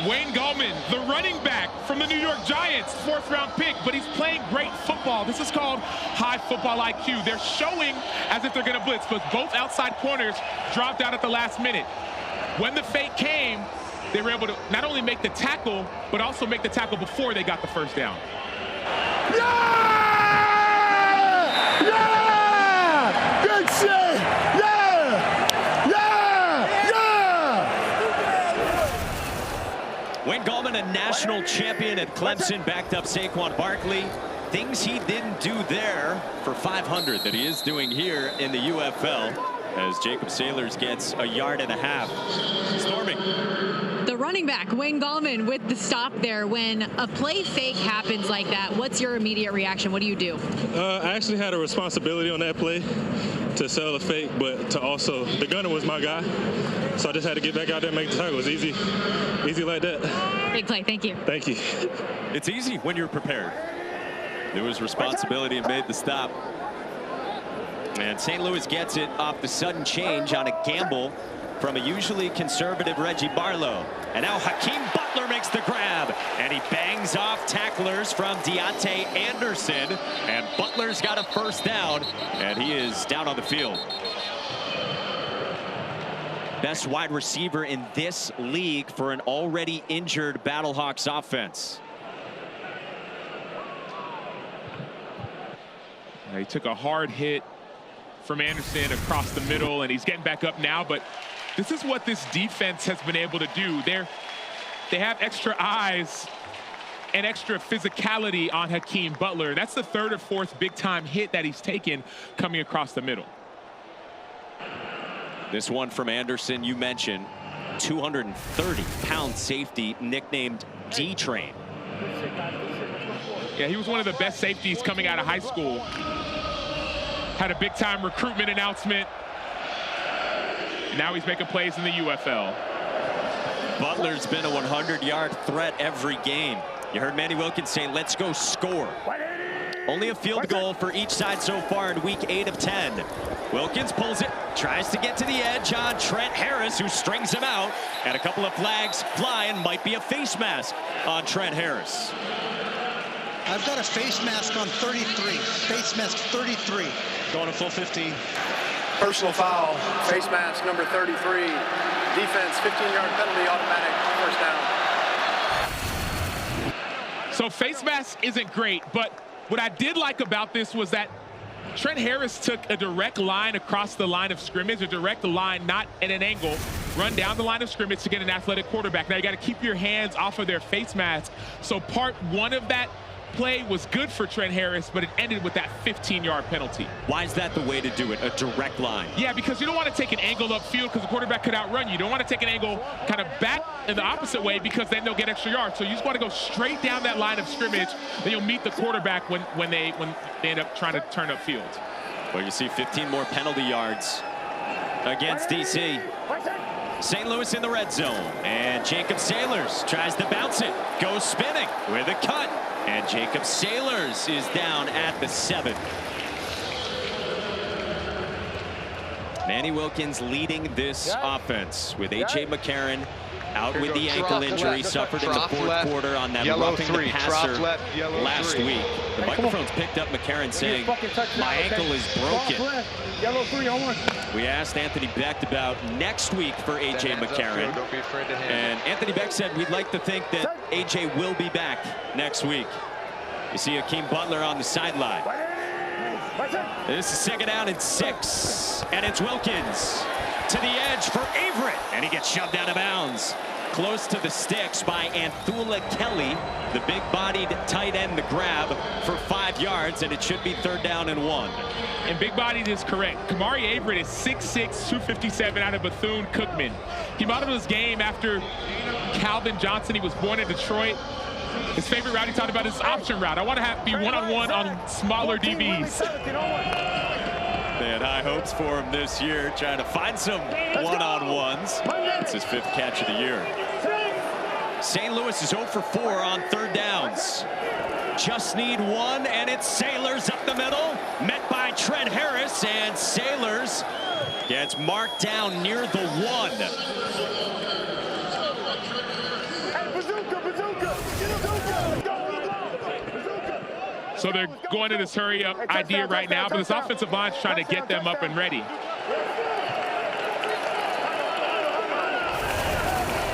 Wayne Gallman, the running back from the New York Giants, 4th-round pick, but he's playing great football. This is called high football IQ. They're showing as if they're going to blitz, but both outside corners dropped out at the last minute. When the fake came, they were able to not only make the tackle, but also make the tackle before they got the 1st down. Yeah! Yeah! Good shit! Yeah! Yeah! Yeah! Wayne Gallman, a national champion at Clemson, backed up Saquon Barkley. Things he didn't do there for 500 that he is doing here in the UFL, as Jacob Sailors gets a 1.5 yards. Stormy. The running back, Wayne Gallman, with the stop there. When a play fake happens like that, what's your immediate reaction? What do you do? I actually had a responsibility on that play to sell a fake, but to also, the gunner was my guy. So I just had to get back out there and make the tackle. It was easy like that. Big play, thank you. Thank you. It's easy when you're prepared. There was responsibility and made the stop. And St. Louis gets it off the sudden change on a gamble from a usually conservative Reggie Barlow. And now Hakeem Butler makes the grab, and he bangs off tacklers from Deontay Anderson, and Butler's got a 1st down, and he is down on the field. Best wide receiver in this league for an already injured Battlehawks offense. He took a hard hit from Anderson across the middle, and he's getting back up now, but this is what this defense has been able to do. They have extra eyes and extra physicality on Hakeem Butler. That's the 3rd or 4th big-time hit that he's taken coming across the middle. This one from Anderson, you mentioned, 230-pound safety nicknamed D-Train. Yeah, he was one of the best safeties coming out of high school. Had a big-time recruitment announcement. Now he's making plays in the UFL. Butler's been a 100-yard threat every game. You heard Manny Wilkins say, let's go score. Only a field goal for each side so far in week 8 of 10. Wilkins pulls it, tries to get to the edge on Trent Harris, who strings him out. And a couple of flags fly, and might be a face mask on Trent Harris. I've got a face mask on 33. Face mask 33. Going to full 15. Personal foul, face mask number 33. Defense, 15-yard penalty, automatic, 1st down. So face mask isn't great, but what I did like about this was that Trent Harris took a direct line across the line of scrimmage, a direct line, not at an angle, run down the line of scrimmage to get an athletic quarterback. Now you got to keep your hands off of their face mask. So part one of that play was good for Trent Harris, but it ended with that 15-yard penalty. Why is that the way to do it, a direct line? Yeah, because you don't want to take an angle upfield because the quarterback could outrun you. You don't want to take an angle kind of back in the opposite way because then they'll get extra yards. So you just want to go straight down that line of scrimmage, then you'll meet the quarterback when they end up trying to turn upfield. Well, you see 15 more penalty yards against DC. St. Louis in the red zone, and Jacob Sailors tries to bounce it, goes spinning with a cut. And Jacob Sailors is down at the 7. Manny Wilkins leading this offense with A.J. McCarron out with the ankle injury suffered in the fourth quarter on that roughing the passer last week. The microphone's picked up McCarron saying, my ankle is broken. We asked Anthony Becht about next week for A.J. McCarron. And Anthony Becht said, we'd like to think that A.J. will be back next week. You see Akeem Butler on the sideline. This is 2nd down and 6. And it's Wilkins to the edge for Averett. And he gets shoved out of bounds. Close to the sticks by Anthula Kelly, the big-bodied tight end, the grab for 5 yards, and it should be 3rd down and 1. And big-bodied is correct. Kamari Averett is 6'6", 257 out of Bethune-Cookman. He modeled his game after Calvin Johnson. He was born in Detroit. His favorite route he talked about is option route. I want to be one-on-one on smaller DBs. They had high hopes for him this year, trying to find some one-on-ones. It's his 5th catch of the year. St. Louis is 0 for 4 on 3rd downs. Just need one, and it's Sailors up the middle, met by Trent Harris, and Sailors gets marked down near the 1. So they're going to this hurry-up idea right now, but this offensive line's trying to get them up and ready.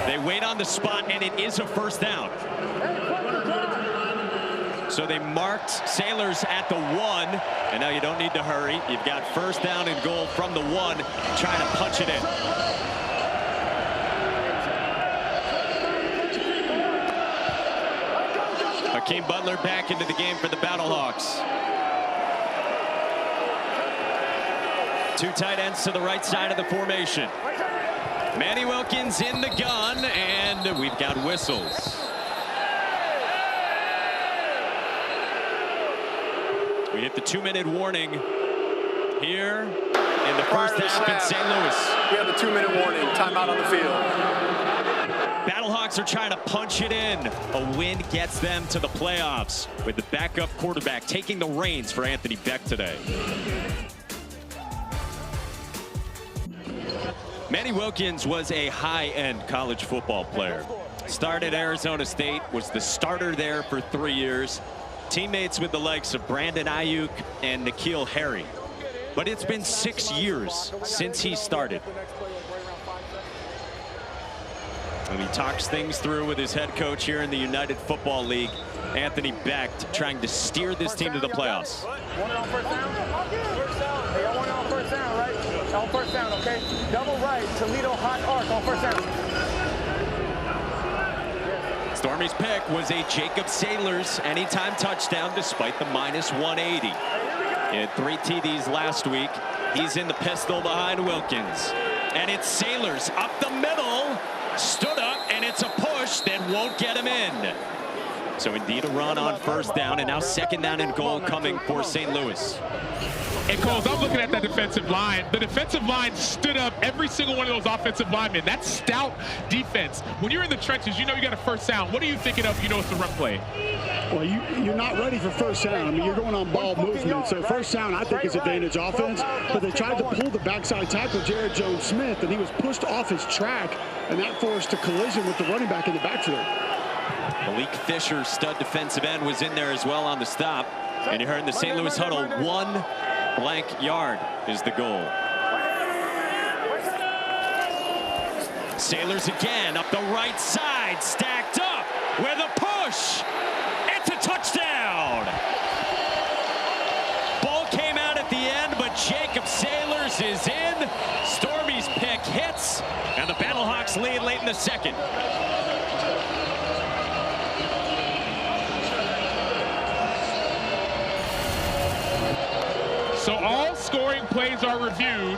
They wait on the spot, and it is a 1st down. So they marked Sailors at the 1, and now you don't need to hurry. You've got 1st down and goal from the 1, trying to punch it in. Akeem Butler back into the game for the Battlehawks. 2 tight ends to the right side of the formation. Manny Wilkins in the gun, and we've got whistles. We hit the 2-minute warning here in the first half in St. Louis. We have the 2-minute warning, timeout on the field. Battlehawks are trying to punch it in. A win gets them to the playoffs with the backup quarterback taking the reins for Anthony Becht today. Manny Wilkins was a high-end college football player. Started at Arizona State, was the starter there for 3 years. Teammates with the likes of Brandon Ayuk and N'Keal Harry. But it's been 6 years since he started. And he talks things through with his head coach here in the United Football League, Anthony Becht, trying to steer this team to the playoffs. Want it on 1st down? Hey, I want it on 1st down, right? On 1st down, okay? Double right, Toledo hot arc on 1st down. Stormy's pick was a Jacob Sailors anytime touchdown despite the -180. He had 3 TDs last week. He's in the pistol behind Wilkins. And it's Sailors up the middle. Stood up, and it's a push that won't get him in. So indeed a run on 1st down, and now 2nd down and goal coming for St. Louis. And Coles, I'm looking at that defensive line. The defensive line stood up every single one of those offensive linemen. That's stout defense. When you're in the trenches, you know you got a 1st down. What are you thinking of? You know it's a run play. Well, you're not ready for 1st down. I mean, you're going on ball movement. So 1st down, I think, is advantage offense. But they tried to pull the backside tackle, Jared Jones-Smith, and he was pushed off his track, and that forced a collision with the running back in the backfield. Malik Fisher, stud defensive end, was in there as well on the stop. And you heard in the St. Louis huddle, 1 blank yard is the goal. Sailors again up the right side, stacked up with a push. Lewis is in. Stormy's pick hits, and the Battlehawks lead late in the second. So all scoring plays are reviewed,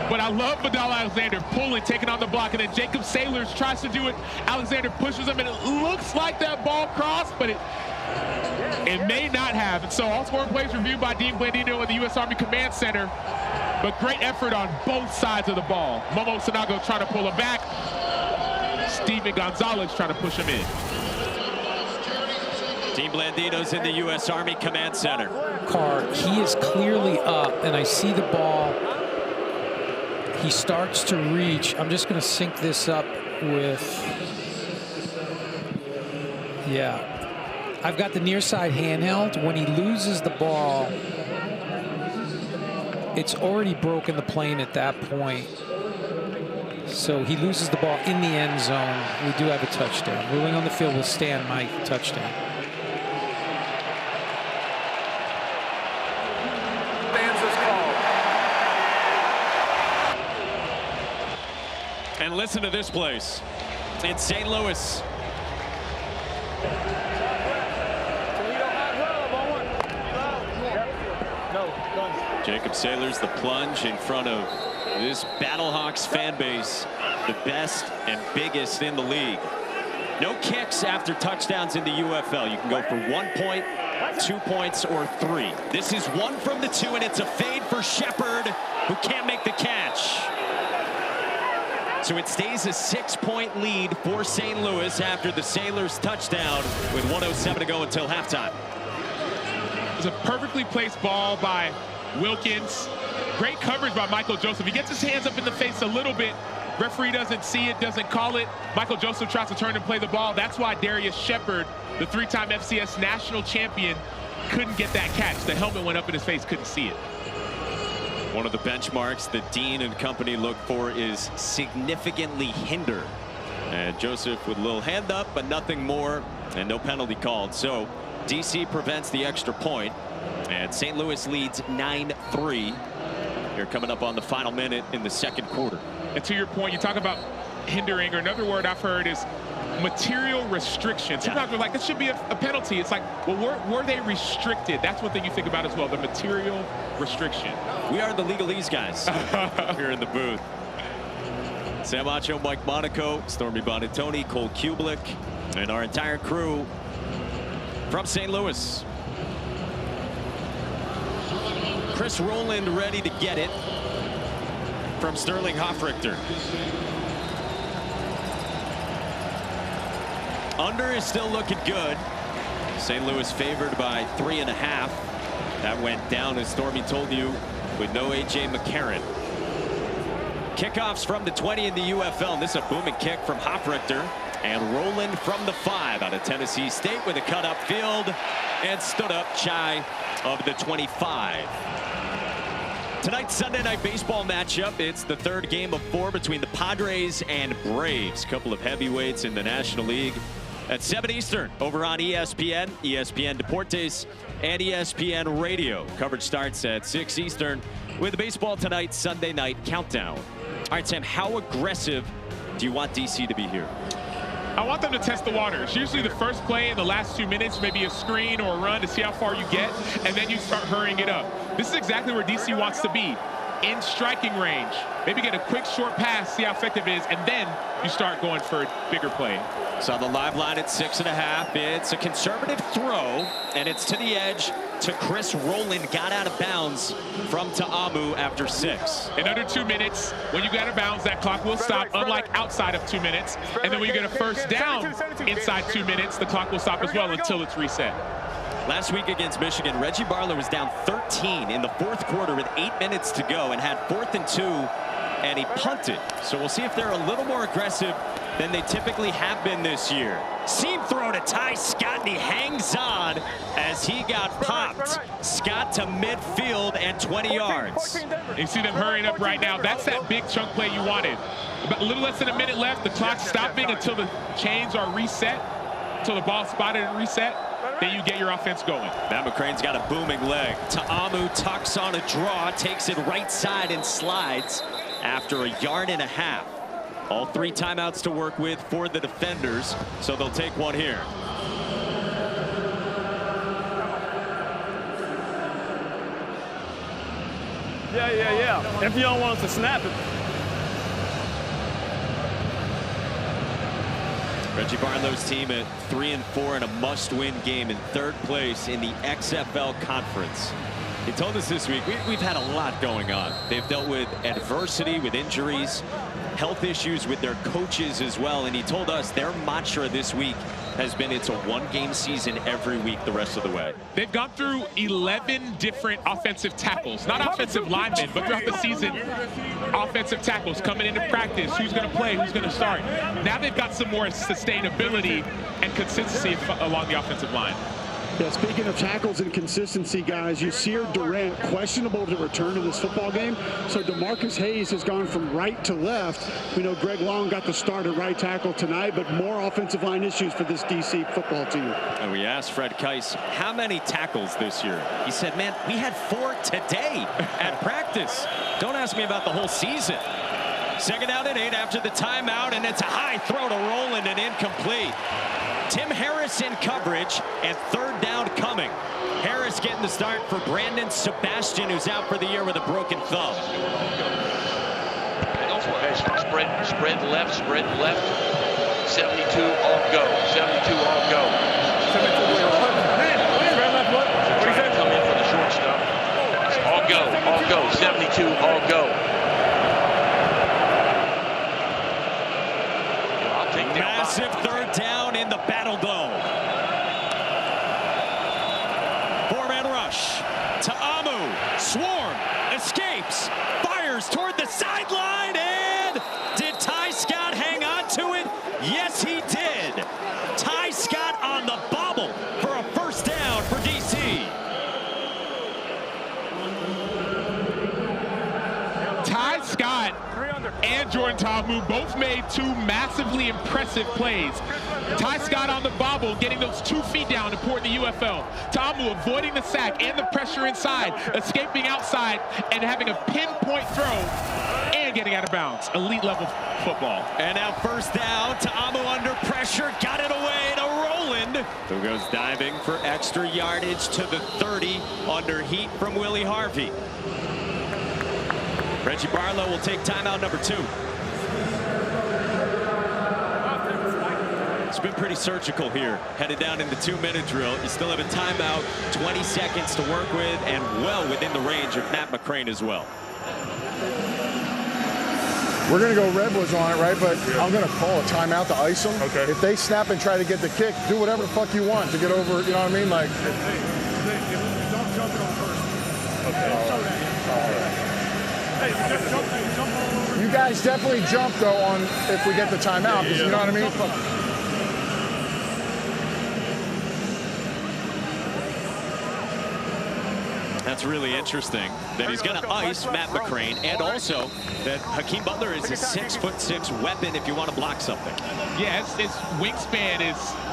but I love Vidal Alexander pulling, taking on the block, and then Jacob Sailors tries to do it. Alexander pushes him, and it looks like that ball crossed, but it may not have. And so all scoring plays reviewed by Dean Blandino at the U.S. Army Command Center, but great effort on both sides of the ball. Momo Sanago trying to pull him back. Steven Gonzalez trying to push him in. Dean Blandino's in the U.S. Army Command Center. Carr, he is clearly up, and I see the ball. He starts to reach. I'm just going to sync this up with, yeah. I've got the near side handheld. When he loses the ball, it's already broken the plane at that point. So he loses the ball in the end zone. We do have a touchdown. Ruling on the field will stand, Mike. Touchdown. And listen to this place. It's St. Louis. Jacob Sailors, the plunge in front of this Battlehawks fan base, the best and biggest in the league. No kicks after touchdowns in the UFL. You can go for 1 point, 2 points, or 3. This is 1 from the 2, and it's a fade for Shepard, who can't make the catch. So it stays a 6-point lead for St. Louis after the Sailors touchdown with 1:07 to go until halftime. It's a perfectly placed ball by Wilkins. Great coverage by Michael Joseph. He gets his hands up in the face a little bit. Referee doesn't see it, doesn't call it. Michael Joseph tries to turn and play the ball. That's why Darius Shepard, the 3-time FCS national champion, couldn't get that catch. The helmet went up in his face, couldn't see it. One of the benchmarks that Dean and company look for is significantly hinder. And Joseph with a little hand up, but nothing more, and no penalty called. So DC prevents the extra point, and St. Louis leads 9-3. Here coming up on the final minute in the second quarter. And to your point, you talk about hindering, or another word I've heard is material restriction. Sometimes we're like, this should be a penalty. It's like, well, were they restricted? That's one thing you think about as well, the material restriction. We are the legalese guys here in the booth. Sam Acho, Mike Monaco, Stormy Bonatoni, Cole Kublik, and our entire crew from St. Louis. Chris Rowland ready to get it from Sterling Hoffrichter. Under is still looking good. St. Louis favored by 3.5. That went down, as Stormy told you, with no A.J. McCarron. Kickoffs from the 20 in the UFL, and this is a booming kick from Hoffrichter. And Rowland from the 5 out of Tennessee State with a cut up field and stood up shy of the 25. Tonight's Sunday Night Baseball matchup. It's the third game of 4 between the Padres and Braves. Couple of heavyweights in the National League. At 7 Eastern over on ESPN, ESPN Deportes, and ESPN Radio. Coverage starts at 6 Eastern with the Baseball Tonight Sunday Night Countdown. All right, Sam, how aggressive do you want DC to be here? I want them to test the waters. Usually the first play in the last 2 minutes, maybe a screen or a run to see how far you get, and then you start hurrying it up. This is exactly where DC wants to be, in striking range. Maybe get a quick short pass, see how effective it is, and then you start going for a bigger play. So on the live line at 6.5, it's a conservative throw, and it's to the edge to Chris Rowland. Got out of bounds from Ta'amu after 6. In under 2 minutes, when you get out of bounds, that clock will stop, unlike outside of 2 minutes. And then when you get a first down inside 2 minutes, the clock will stop as well until it's reset. Last week against Michigan, Reggie Barlow was down 13 in the 4th quarter with 8 minutes to go and had 4th and 2, and he punted. So we'll see if they're a little more aggressive than they typically have been this year. Seam throw to Ty Scott, and he hangs on as he got popped. Scott to midfield and 20 yards. You see them hurrying up right now. That's that big chunk play you wanted. About a little less than a minute left. The clock's stopping until the chains are reset, until the ball's spotted and reset. then you get your offense going. Matt McCrane's got a booming leg. Ta'amu tucks on a draw, takes it right side and slides after a yard and a half. All 3 timeouts to work with for the defenders, so they'll take one here. Yeah. If you don't want us to snap it. Reggie Barlow's team at 3-4 in a must-win game in 3rd place in the XFL Conference. He told us this week, we've had a lot going on. They've dealt with adversity, with injuries, health issues with their coaches as well. And he told us their mantra this week has been it's a 1-game season every week the rest of the way. They've gone through 11 different offensive tackles, not offensive linemen, but throughout the season, offensive tackles coming into practice. Who's going to play? Who's going to start? Now they've got some more sustainability and consistency along the offensive line. Yeah, speaking of tackles and consistency, guys, Yasir Durant questionable to return to this football game. So DeMarcus Hayes has gone from right to left. We know Greg Long got the start at right tackle tonight, but more offensive line issues for this DC football team. And we asked Fred Keiss how many tackles this year. He said, man, we had 4 today at practice. Don't ask me about the whole season. 2nd down and 8 after the timeout, and it's a high throw to Roland and incomplete. Tim Harris in coverage, and 3rd down coming. Harris getting the start for Brandon Sebastian, who's out for the year with a broken thumb. Spread left. 72 all go. 72 all go. Come in for the short stuff. All go. 72 all go. I'll take that. Massive 3rd down in the Battle Dome. 4-man rush. Ta'amu, swarm, escapes, fires toward the sideline, and did Ty Scott hang on to it? Yes, he did. Ty Scott on the bobble for a 1st down for DC. Ty Scott and Jordan Ta'amu both made 2 massively impressive plays. Ty Scott on the bobble, getting those 2 feet down, important in the UFL. Ta'amu avoiding the sack and the pressure inside, escaping outside, and having a pinpoint throw and getting out of bounds. Elite level football. And now 1st down, Ta'amu under pressure, got it away to Roland, who goes diving for extra yardage to the 30 under heat from Willie Harvey. Reggie Barlow will take timeout number 2. It's been pretty surgical here. Headed down in the 2-minute drill. You still have a timeout, 20 seconds to work with, and well within the range of Matt McCrane as well. We're going to go Redwoods on it, right? But I'm going to call a timeout to ice them. Okay. If they snap and try to get the kick, do whatever the fuck you want to get over, you know what I mean? Like, don't jump it on first. Okay. All right. Hey, jump all over. You guys definitely jump, though, on if we get the timeout, because you know what I mean? That's really interesting that he's going to ice Matt McCrane, and also that Hakeem Butler is a 6'6" weapon if you want to block something. Yeah, his wingspan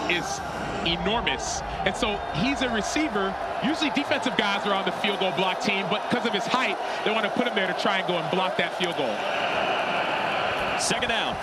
is enormous, and so he's a receiver. Usually defensive guys are on the field goal block team, but because of his height, they want to put him there to try and go and block that field goal. 2nd down.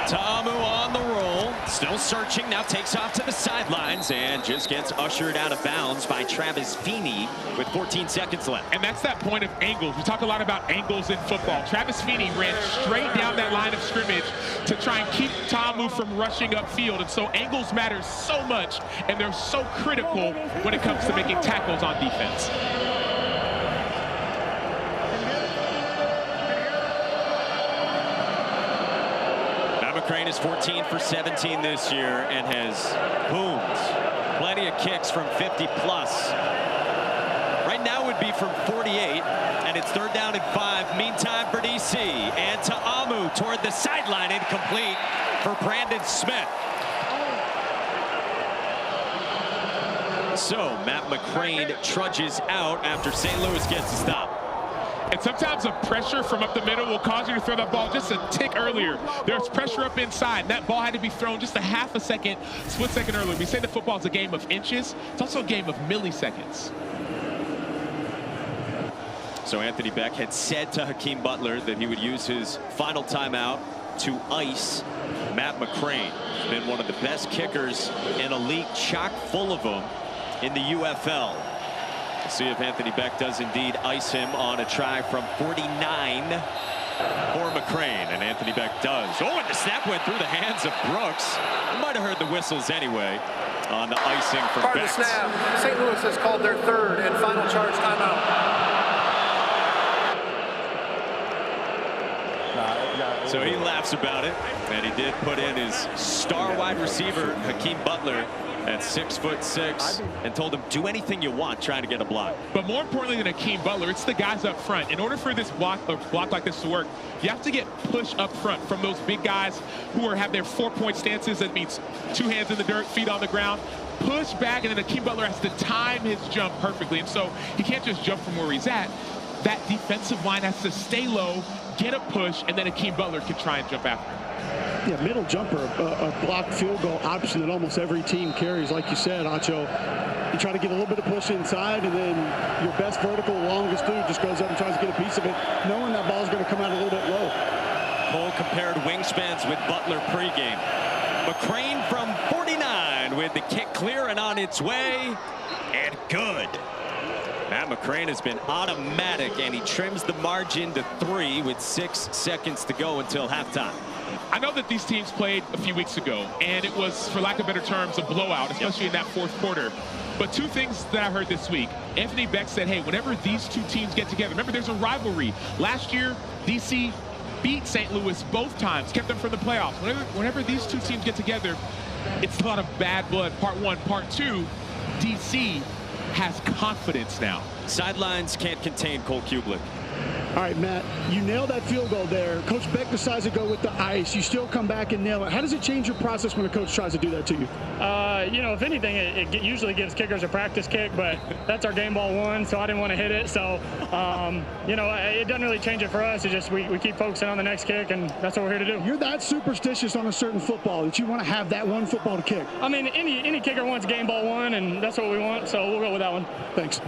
Ta'amu on the roll, still searching, now takes off to the sidelines and just gets ushered out of bounds by Travis Feeney with 14 seconds left. And that's that point of angles. We talk a lot about angles in football. Travis Feeney ran straight down that line of scrimmage to try and keep Ta'amu from rushing upfield. And so angles matter so much, and they're so critical when it comes to making tackles on defense. McCrane is 14 for 17 this year and has boomed plenty of kicks from 50 plus. Right now would be from 48, and it's 3rd down and 5. Meantime for DC, and Ta'amu toward the sideline, incomplete for Brandon Smith. So Matt McCrane trudges out after St. Louis gets a stop. And sometimes the pressure from up the middle will cause you to throw that ball just a tick earlier. There's pressure up inside. That ball had to be thrown just a half a second, split second earlier. We say the football is a game of inches. It's also a game of milliseconds. So Anthony Beck had said to Hakeem Butler that he would use his final timeout to ice Matt McCrane. He's been one of the best kickers in a league chock full of them in the UFL. We'll see if Anthony Beck does indeed ice him on a try from 49 for McCrane, and Anthony Beck does. Oh, and the snap went through the hands of Brooks. You might have heard the whistles anyway on the icing from Beck. Part of the snap, St. Louis has called their third and final charge timeout. So he laughs about it, and he did put in his star wide receiver, Hakeem Butler, at 6'6", and told him, do anything you want trying to get a block. But more importantly than Hakeem Butler, it's the guys up front. In order for this block like this to work, you have to get push up front from those big guys who have their 4-point stances. That means 2 hands in the dirt, feet on the ground. Push back, and then Hakeem Butler has to time his jump perfectly. And so he can't just jump from where he's at. That defensive line has to stay low, get a push, and then Hakeem Butler can try and jump after him. Yeah, middle jumper, a blocked field goal option that almost every team carries. Like you said, Acho, you try to get a little bit of push inside, and then your best vertical, longest dude just goes up and tries to get a piece of it, knowing that ball's going to come out a little bit low. Cole compared wingspans with Butler pregame. McCrane from 49 with the kick clear and on its way, and good. Matt McCrane has been automatic, and he trims the margin to 3 with 6 seconds to go until halftime. I know that these teams played a few weeks ago, and it was, for lack of better terms, a blowout, especially in that fourth quarter. But 2 things that I heard this week. Anthony Beck said, hey, whenever these 2 teams get together, remember there's a rivalry. Last year, DC beat St. Louis both times, kept them from the playoffs. Whenever these 2 teams get together, it's a lot of bad blood, part 1. Part 2, DC has confidence now. Sidelines can't contain Cole Kublik. All right, Matt, you nailed that field goal there. Coach Beck decides to go with the ice. You still come back and nail it. How does it change your process when a coach tries to do that to you? You know, if anything, it usually gives kickers a practice kick, but that's our game ball 1, so I didn't want to hit it. So, you know, it doesn't really change it for us. It's just we keep focusing on the next kick, and that's what we're here to do. You're that superstitious on a certain football that you want to have that one football to kick. I mean, any kicker wants game ball 1, and that's what we want, so we'll go with that one. Thanks.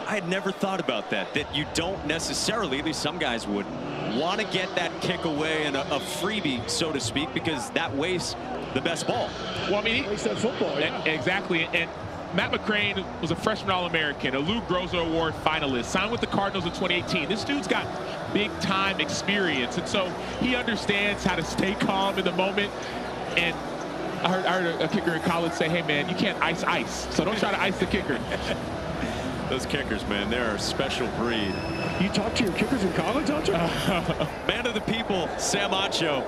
I had never thought about that you don't necessarily, at least some guys would, want to get that kick away and a freebie, so to speak, because that wastes the best ball. Well, I mean, wastes that football. Yeah. Exactly. And Matt McCrane was a freshman All-American, a Lou Groza Award finalist, signed with the Cardinals in 2018. This dude's got big-time experience, and so he understands how to stay calm in the moment. And I heard a kicker in college say, hey, man, you can't ice, so don't try to ice the kicker. Those kickers, man, they're a special breed. You talk to your kickers in college, Acho? Man of the people, Sam Acho.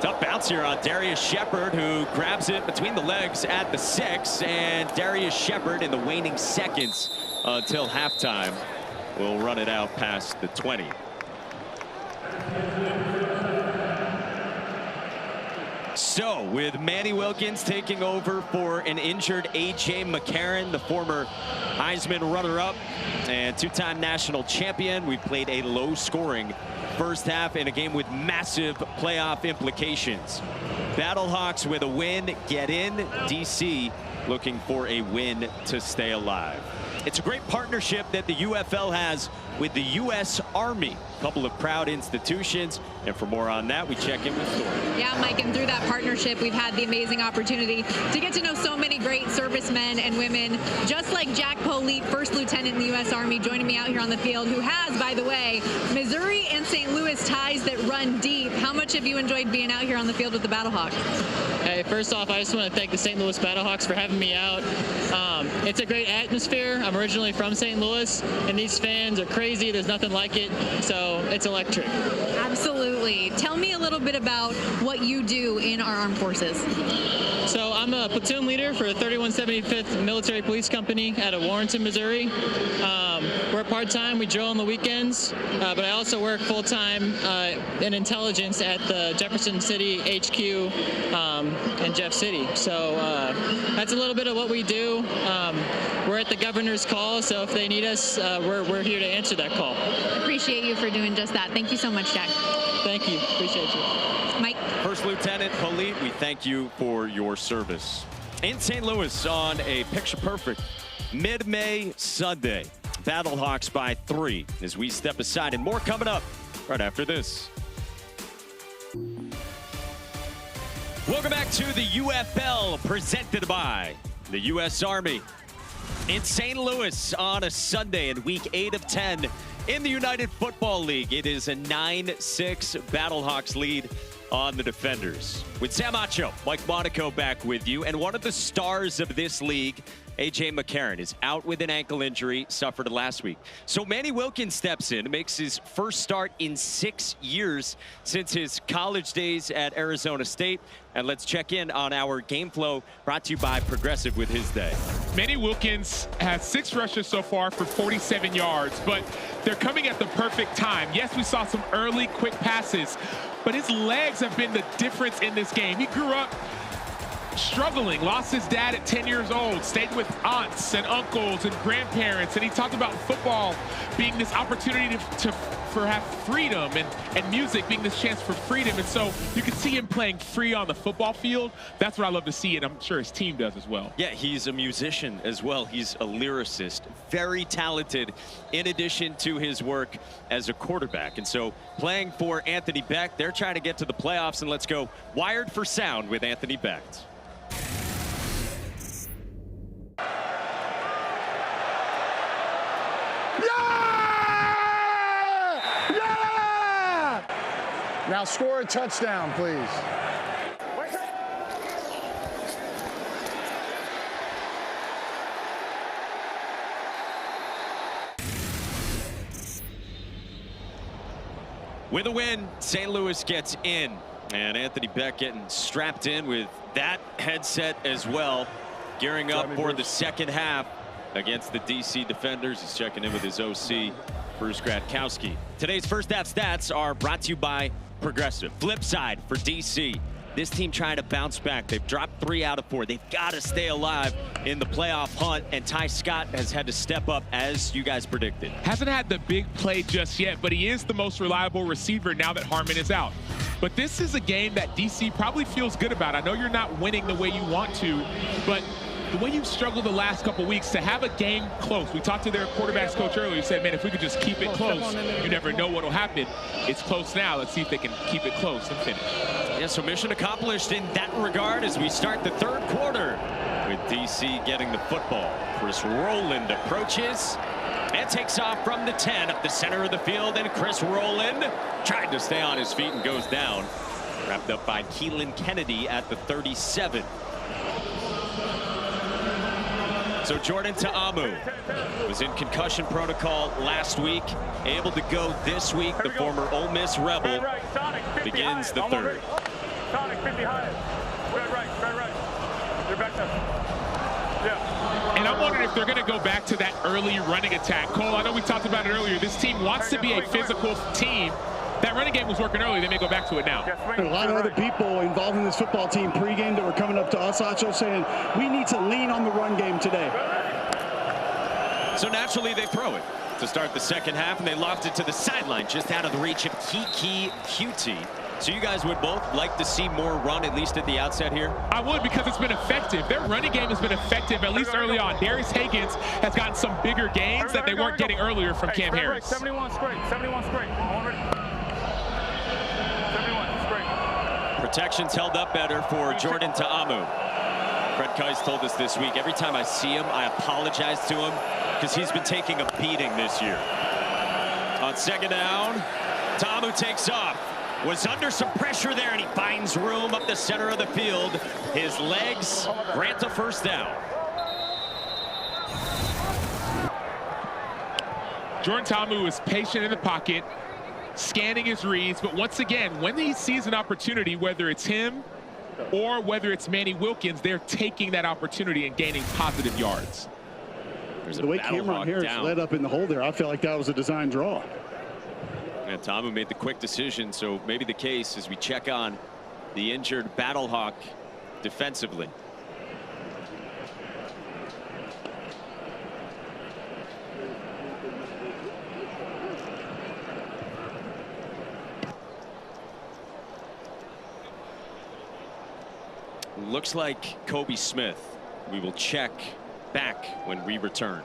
Tough bounce here on Darius Shepard, who grabs it between the legs at the 6, and Darius Shepard in the waning seconds until halftime will run it out past the 20. So, with Manny Wilkins taking over for an injured A.J. McCarron, the former Heisman runner-up and 2-time national champion, we played a low-scoring first half in a game with massive playoff implications. Battlehawks with a win, get in. DC looking for a win to stay alive. It's a great partnership that the UFL has with the U.S. Army. A couple of proud institutions. And for more on that, we check in with Thor. Yeah, Mike, and through that partnership, we've had the amazing opportunity to get to know so many great servicemen and women, just like Jack Polite, first lieutenant in the U.S. Army, joining me out here on the field, who has, by the way, Missouri and St. Louis ties that run deep. How much have you enjoyed being out here on the field with the Battlehawks? Hey, first off, I just want to thank the St. Louis Battlehawks for having me out. It's a great atmosphere. I'm originally from St. Louis, and these fans are crazy. There's nothing like it, so it's electric. Absolutely. Tell me a little bit about what you do in our armed forces. So I'm a platoon leader for the 3175th Military Police Company out of Warrenton, Missouri. We're part-time. We drill on the weekends, but I also work full-time in intelligence at the Jefferson City HQ in Jeff City. So that's a little bit of what we do. we're at the governor's call, so if they need us, we're here to answer that call. Appreciate you for doing just that. Thank you so much, Jack. Thank you. Appreciate you. Mike. First Lieutenant Polite, we thank you for your service. In St. Louis on a picture-perfect mid-May Sunday. Battlehawks by 3 as we step aside, and more coming up right after this. Welcome back to the UFL, presented by the U.S. Army. In St. Louis on a Sunday in week 8 of 10 in the United Football League. It is a 9-6 Battlehawks lead on the Defenders. With Sam Acho, Mike Monaco back with you, and one of the stars of this league, A.J. McCarron, is out with an ankle injury suffered last week. So Manny Wilkins steps in, makes his first start in 6 years since his college days at Arizona State. And let's check in on our game flow, brought to you by Progressive with his day. Manny Wilkins has 6 rushes so far for 47 yards, but they're coming at the perfect time. Yes, we saw some early quick passes, but his legs have been the difference in this game. He grew up struggling, lost his dad at 10 years old, stayed with aunts and uncles and grandparents, and he talked about football being this opportunity for have freedom, and music being this chance for freedom. And so you can see him playing free on the football field. That's what I love to see, and I'm sure his team does as well. Yeah, he's a musician as well. He's a lyricist, very talented in addition to his work as a quarterback. And so playing for Anthony Becht, they're trying to get to the playoffs, and let's go Wired for Sound with Anthony Becht. Now score a touchdown, please. With a win, St. Louis gets in, and Anthony Becht getting strapped in with that headset as well, gearing up for the second half against the DC Defenders. He's checking in with his OC, Bruce Gradkowski. Today's first half stats are brought to you by Progressive. Flip side for DC. This team trying to bounce back. They've dropped 3 out of 4. They've got to stay alive in the playoff hunt, and Ty Scott has had to step up as you guys predicted. Hasn't had the big play just yet, but he is the most reliable receiver now that Harmon is out. But this is a game that DC probably feels good about. I know you're not winning the way you want to, but the way you've struggled the last couple weeks, to have a game close. We talked to their quarterbacks coach earlier. He said, man, if we could just keep it close, you never know what will happen. It's close now. Let's see if they can keep it close and finish. Yeah, so mission accomplished in that regard as we start the third quarter with DC getting the football. Chris Rowland approaches and takes off from the 10 up the center of the field, and Chris Rowland tried to stay on his feet and goes down. Wrapped up by Keelan Kennedy at the 37. So Jordan Ta'amu was in concussion protocol last week, able to go this week. The former Ole Miss Rebel begins the third. Sonic, 50 high. Right. You're back there. Yeah. And I'm wondering if they're going to go back to that early running attack. Cole, I know we talked about it earlier. This team wants to be a physical team. That running game was working early. They may go back to it now. A lot of other people involved in this football team pregame that were coming up to us, Acho, saying we need to lean on the run game today. So naturally they throw it to start the second half, and they loft it to the sideline just out of the reach of Kiki Cutie. So you guys would both like to see more run, at least at the outset here? I would, because it's been effective. Their running game has been effective, at least early on. Darius Higgins has gotten some bigger gains that they weren't getting earlier from Cam Harris. 71 straight. 71 straight. Protection's held up better for Jordan Ta'amu. Fred Kais told us this week, every time I see him, I apologize to him because he's been taking a beating this year. On second down, Ta'amu takes off. Was under some pressure there, and he finds room up the center of the field. His legs grant a first down. Jordan Ta'amu is patient in the pocket, scanning his reads, but once again, when he sees an opportunity, whether it's him or whether it's Manny Wilkins, they're taking that opportunity and gaining positive yards. The way Cameron Harris led up in the hole there, I feel like that was a design draw. And Ta'amu made the quick decision, so maybe the case as we check on the injured Battlehawk defensively. looks like Kobe Smith. We will check back when we return.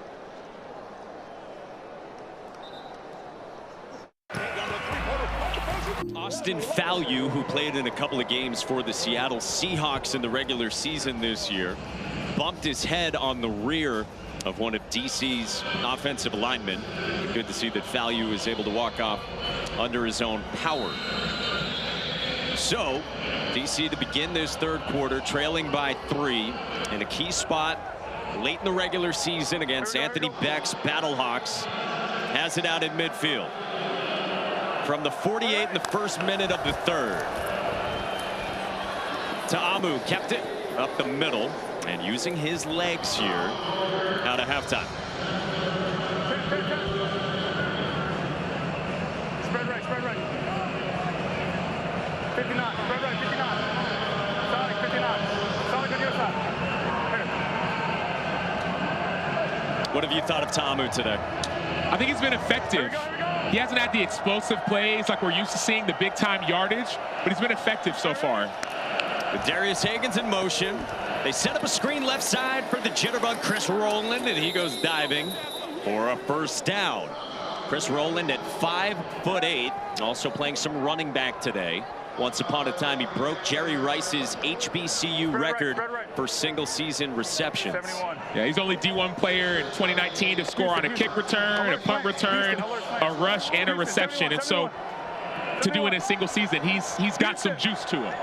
Austin Fallu, who played in a couple of games for the Seattle Seahawks in the regular season this year, bumped his head on the rear of one of DC's offensive linemen. Good to see that Fallu is able to walk off under his own power. So DC to begin this third quarter, trailing by 3 in a key spot late in the regular season against Anthony Beck's Battlehawks. Has it out in midfield. From the 48 in the first minute of the third. Ta'amu kept it up the middle and using his legs here out of halftime. Spread right, spread right. 59, spread right, 59. Sonic, 59. Sonic on your side. What have you thought of Ta'amu today? I think he's been effective. He hasn't had the explosive plays like we're used to seeing, the big-time yardage, but he's been effective so far. With Darius Hagan's in motion, they set up a screen left side for the jitterbug Chris Rowland, and he goes diving for a first down. Chris Rowland at 5'8", also playing some running back today. Once upon a time, he broke Jerry Rice's HBCU record for single-season receptions. Yeah, he's only D1 player in 2019 to score on a kick return, a punt return, a rush, and a reception. And so to do it in a single season, he's got some juice to him.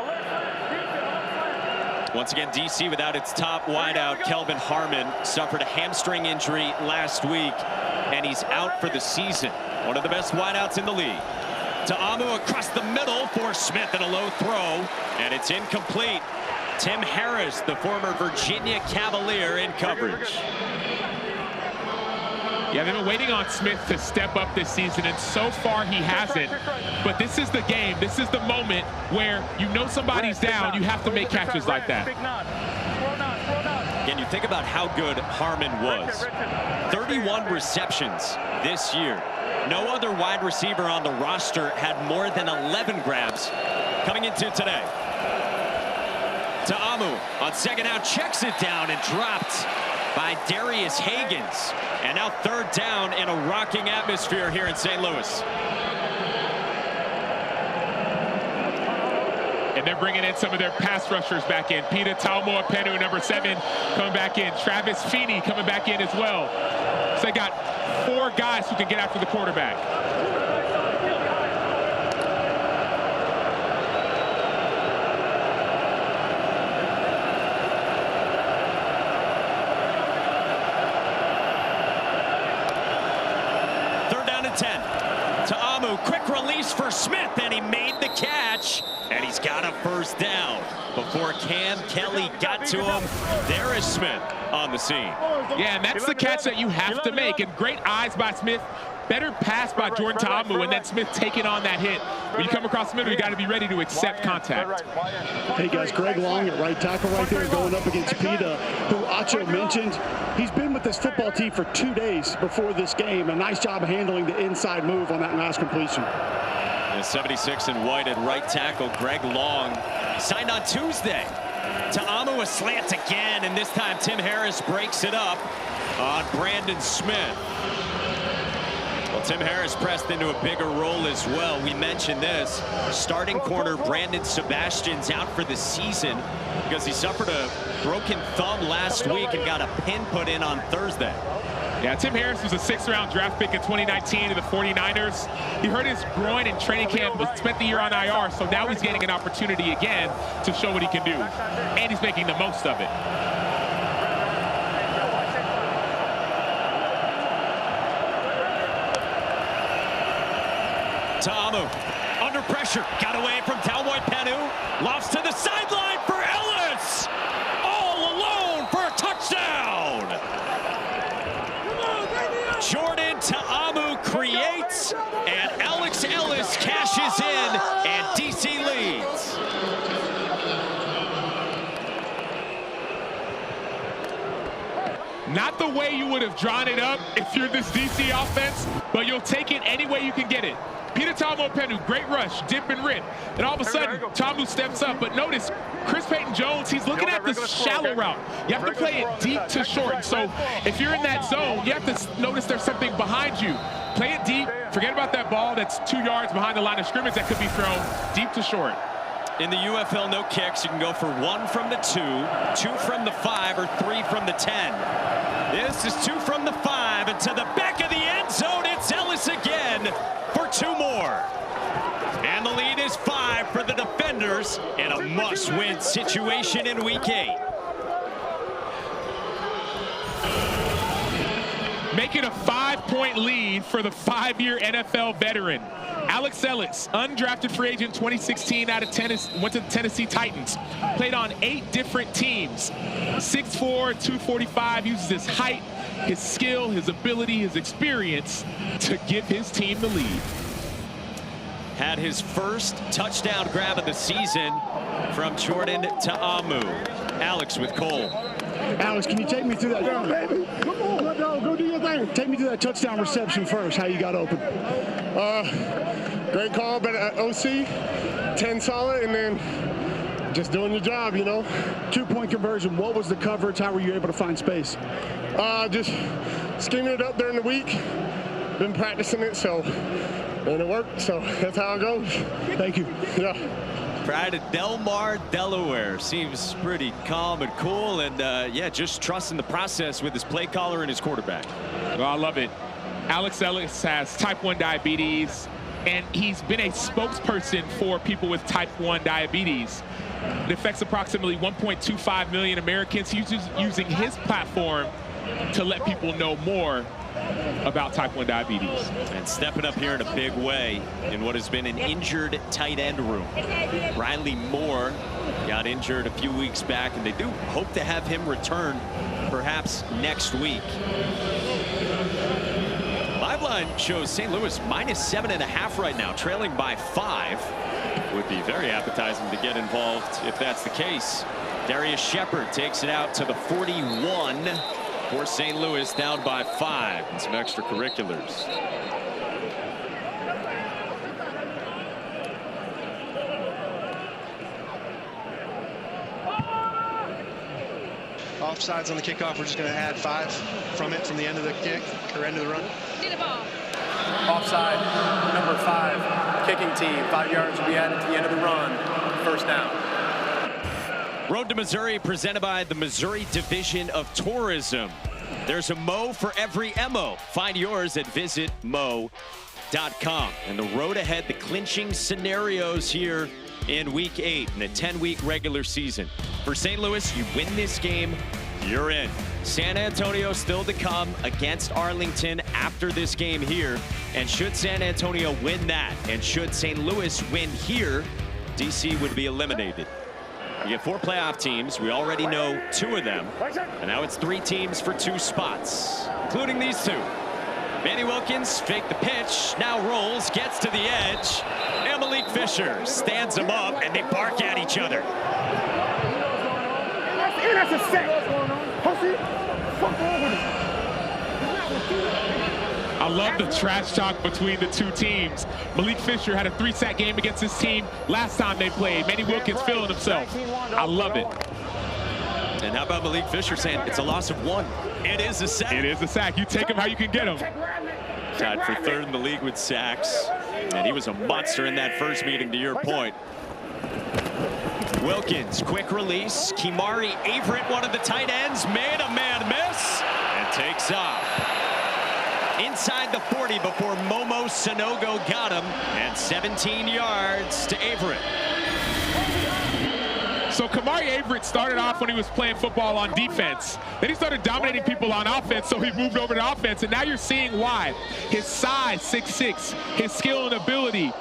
Once again, DC without its top wideout. Kelvin Harmon suffered a hamstring injury last week, and he's out for the season. One of the best wideouts in the league. Ta'amu across the middle for Smith and a low throw, and it's incomplete. Tim Harris, the former Virginia Cavalier, in coverage. Yeah, they've been waiting on Smith to step up this season, and so far he hasn't. But this is the game. This is the moment where you know somebody's down. You have to make catches like that. Again, you think about how good Harmon was. 31 receptions this year. No other wide receiver on the roster had more than 11 grabs coming into today. Ta'amu on second out checks it down and dropped by Darius Hagens. And now third down in a rocking atmosphere here in St. Louis. And they're bringing in some of their pass rushers back in. Peter Talmoa-Penu, number 7, coming back in. Travis Feeney coming back in as well. So they got 4 guys who can get after the quarterback. Third down and 10. Ta'amu, quick release for Smith, and he made the catch. And he's got a first down. Before Cam Kelly got to him, there is Smith on the scene. Yeah, and that's the catch that you have to make. And great eyes by Smith. Better pass by Jordan Ta'amu, and then Smith taking on that hit. When you come across the middle, you got to be ready to accept contact. Hey guys, Greg Long at right tackle right there going up against Pita, who Acho mentioned. He's been with this football team for 2 days before this game. A nice job handling the inside move on that last completion. The 76 in white at right tackle, Greg Long, signed on Tuesday. Ta'amu a slant again, and this time Tim Harris breaks it up on Brandon Smith. Well, Tim Harris pressed into a bigger role as well. We mentioned this. Starting corner Brandon Sebastian's out for the season because he suffered a broken thumb last week and got a pin put in on Thursday. Yeah, Tim Harris was a 6th-round draft pick in 2019 to the 49ers. He hurt his groin in training camp, but spent the year on IR, so now he's getting an opportunity again to show what he can do. And he's making the most of it. Ta'amu under pressure, got away from Talmoa-Penu, lofts to the sideline for Ellis. All alone for a touchdown. Jordan Ta'amu creates, and Alex Ellis cashes in, and DC leads. Not the way you would have drawn it up if you're this DC offense, but you'll take it any way you can get it. Peter Talmo-Penu, great rush, dip and rip. And all of a sudden, Tamu steps up. But notice, Chris Payton-Jones, he's looking at this shallow route. You have to play it deep to short. So if you're in that zone, you have to notice there's something behind you. Play it deep. Forget about that ball that's 2 yards behind the line of scrimmage that could be thrown deep to short. In the UFL, no kicks. You can go for 1 from the 2, 2 from the 5, or 3 from the 10. This is 2 from the 5, and to the back of the end zone, it's Ellis again for 2 more. And the lead is 5 for the defenders in a must-win situation in Week 8. Making a 5-point lead for the 5-year NFL veteran. Alex Ellis, undrafted free agent 2016 out of Tennessee, went to the Tennessee Titans. Played on 8 different teams. 6'4", 245, uses his height, his skill, his ability, his experience to give his team the lead. Had his first touchdown grab of the season from Jordan to Amu. Alex with Cole. Alex, can you take me through that? Go, baby. Come on, let's go do your thing. Take me through that touchdown reception first, how you got open. Great call, but OC, 10 solid, and then just doing your job, you know. 2-point conversion. What was the coverage? How were you able to find space? Just scheming it up during the week. Been practicing it, so, and it worked, so that's how it goes. Thank you. Yeah. Pride of Del Mar, Delaware. Seems pretty calm and cool, and yeah, just trusting the process with his play caller and his quarterback. Well, I love it. Alex Ellis has type 1 diabetes, and he's been a spokesperson for people with type 1 diabetes. It affects approximately 1.25 million Americans. He's using his platform to let people know more about type 1 diabetes. And stepping up here in a big way in what has been an injured tight end room. Riley Moore got injured a few weeks back, and they do hope to have him return perhaps next week. Liveline shows St. Louis -7.5 right now, trailing by 5. Would be very appetizing to get involved if that's the case. Darius Shepard takes it out to the 41 for St. Louis, down by 5 and some extracurriculars. Offsides on the kickoff. We're just going to add 5 from the end of the kick or end of the run. Offside, number 5, kicking team. 5 yards will be added to the end of the run. First down. Road to Missouri presented by the Missouri Division of Tourism. There's a Mo for every MO. Find yours at visitmo.com. And the road ahead, the clinching scenarios here in Week 8 in a 10-week regular season. For St. Louis, you win this game, you're in. San Antonio still to come against Arlington after this game here. And should San Antonio win that, and should St. Louis win here, DC would be eliminated. You get 4 playoff teams. We already know 2 of them. And now it's 3 teams for 2 spots, including these 2. Manny Wilkins faked the pitch, now rolls, gets to the edge. And Malik Fisher stands him up, and they bark at each other. That's a sack. I love the trash talk between the 2 teams. Malik Fisher had a 3-sack game against his team last time they played. Manny Wilkins feeling himself. I love it. And how about Malik Fisher saying it's a loss of 1? It is a sack. It is a sack. You take him how you can get him. Tied for 3rd in the league with sacks. And he was a monster in that first meeting, to your point. Wilkins, quick release. Kimari Averett, one of the tight ends, made a man miss and takes off. Inside the 40 before Momo Sanogo got him, and 17 yards to Averett. So Kimari Averett started off when he was playing football on defense. Then he started dominating people on offense, so he moved over to offense, and now you're seeing why. His size, 6'6", his skill and ability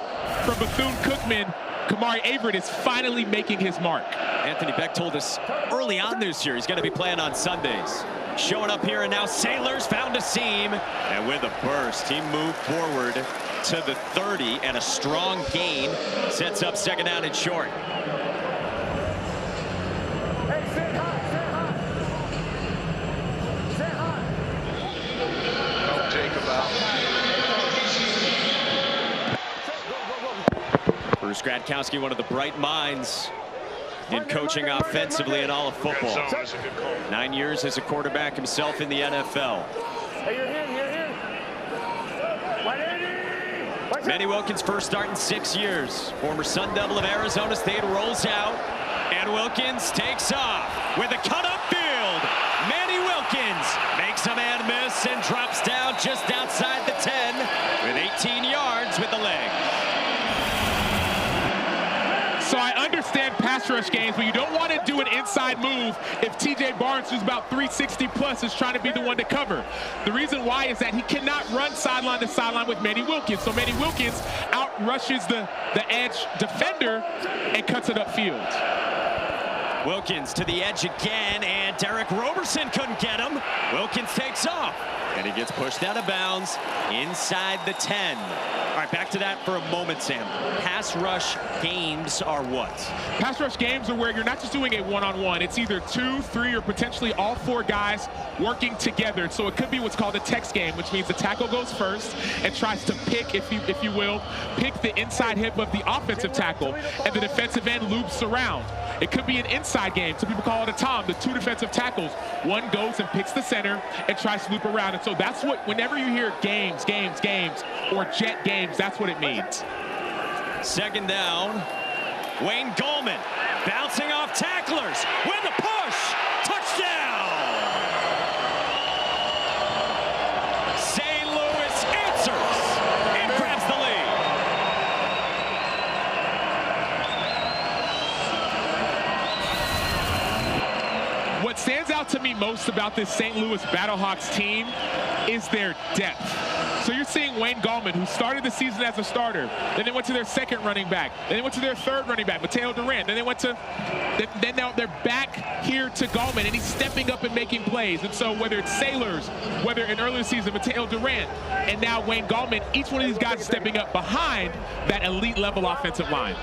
from Bethune-Cookman, Kimari Averett is finally making his mark. Anthony Beck told us early on this year he's going to be playing on Sundays. Showing up here, and now Sailors found a seam, and with a burst, he moved forward to the 30, and a strong gain sets up 2nd down and short. Bruce Gradkowski, one of the bright minds in coaching offensively in all of football. 9 years as a quarterback himself in the NFL. Hey, you're here, you're here. Manny Wilkins' first start in 6 years. Former Sun Devil of Arizona State rolls out, and Wilkins takes off with a cut upfield. Manny Wilkins makes a man miss and drops down just outside the 10 with 18 yards with the leg. So I understand pass rush games, but you don't want to do an inside move if TJ Barnes, who's about 360 plus, is trying to be the one to cover. The reason why is that he cannot run sideline to sideline with Manny Wilkins. So Manny Wilkins outrushes the edge defender and cuts it upfield. Wilkins to the edge again, and Derek Roberson couldn't get him. Wilkins takes off, and he gets pushed out of bounds inside the 10. All right, back to that for a moment, Sam. Pass rush games are what? Pass rush games are where you're not just doing a one-on-one. It's either 2, 3, or potentially all 4 guys working together. So it could be what's called a text game, which means the tackle goes first and tries to pick, if you will, pick the inside hip of the offensive tackle, and the defensive end loops around. It could be an inside game. Some people call it a tom. The 2 defensive tackles, one goes and picks the center and tries to loop around. And so that's what, whenever you hear games, or jet games, that's what it means. Second down, Wayne Gallman bouncing off tacklers with a push, touchdown! St. Louis answers and grabs the lead. What stands out to me most about this St. Louis Battlehawks team is their depth. So you're seeing Wayne Gallman, who started the season as a starter. Then they went to their second running back. Then they went to their third running back, Mateo Durant. Then they went to, then now they're back here to Gallman, and he's stepping up and making plays. And so whether it's Sailors, whether in earlier season, Mateo Durant, and now Wayne Gallman, each one of these guys is stepping up behind that elite level offensive line.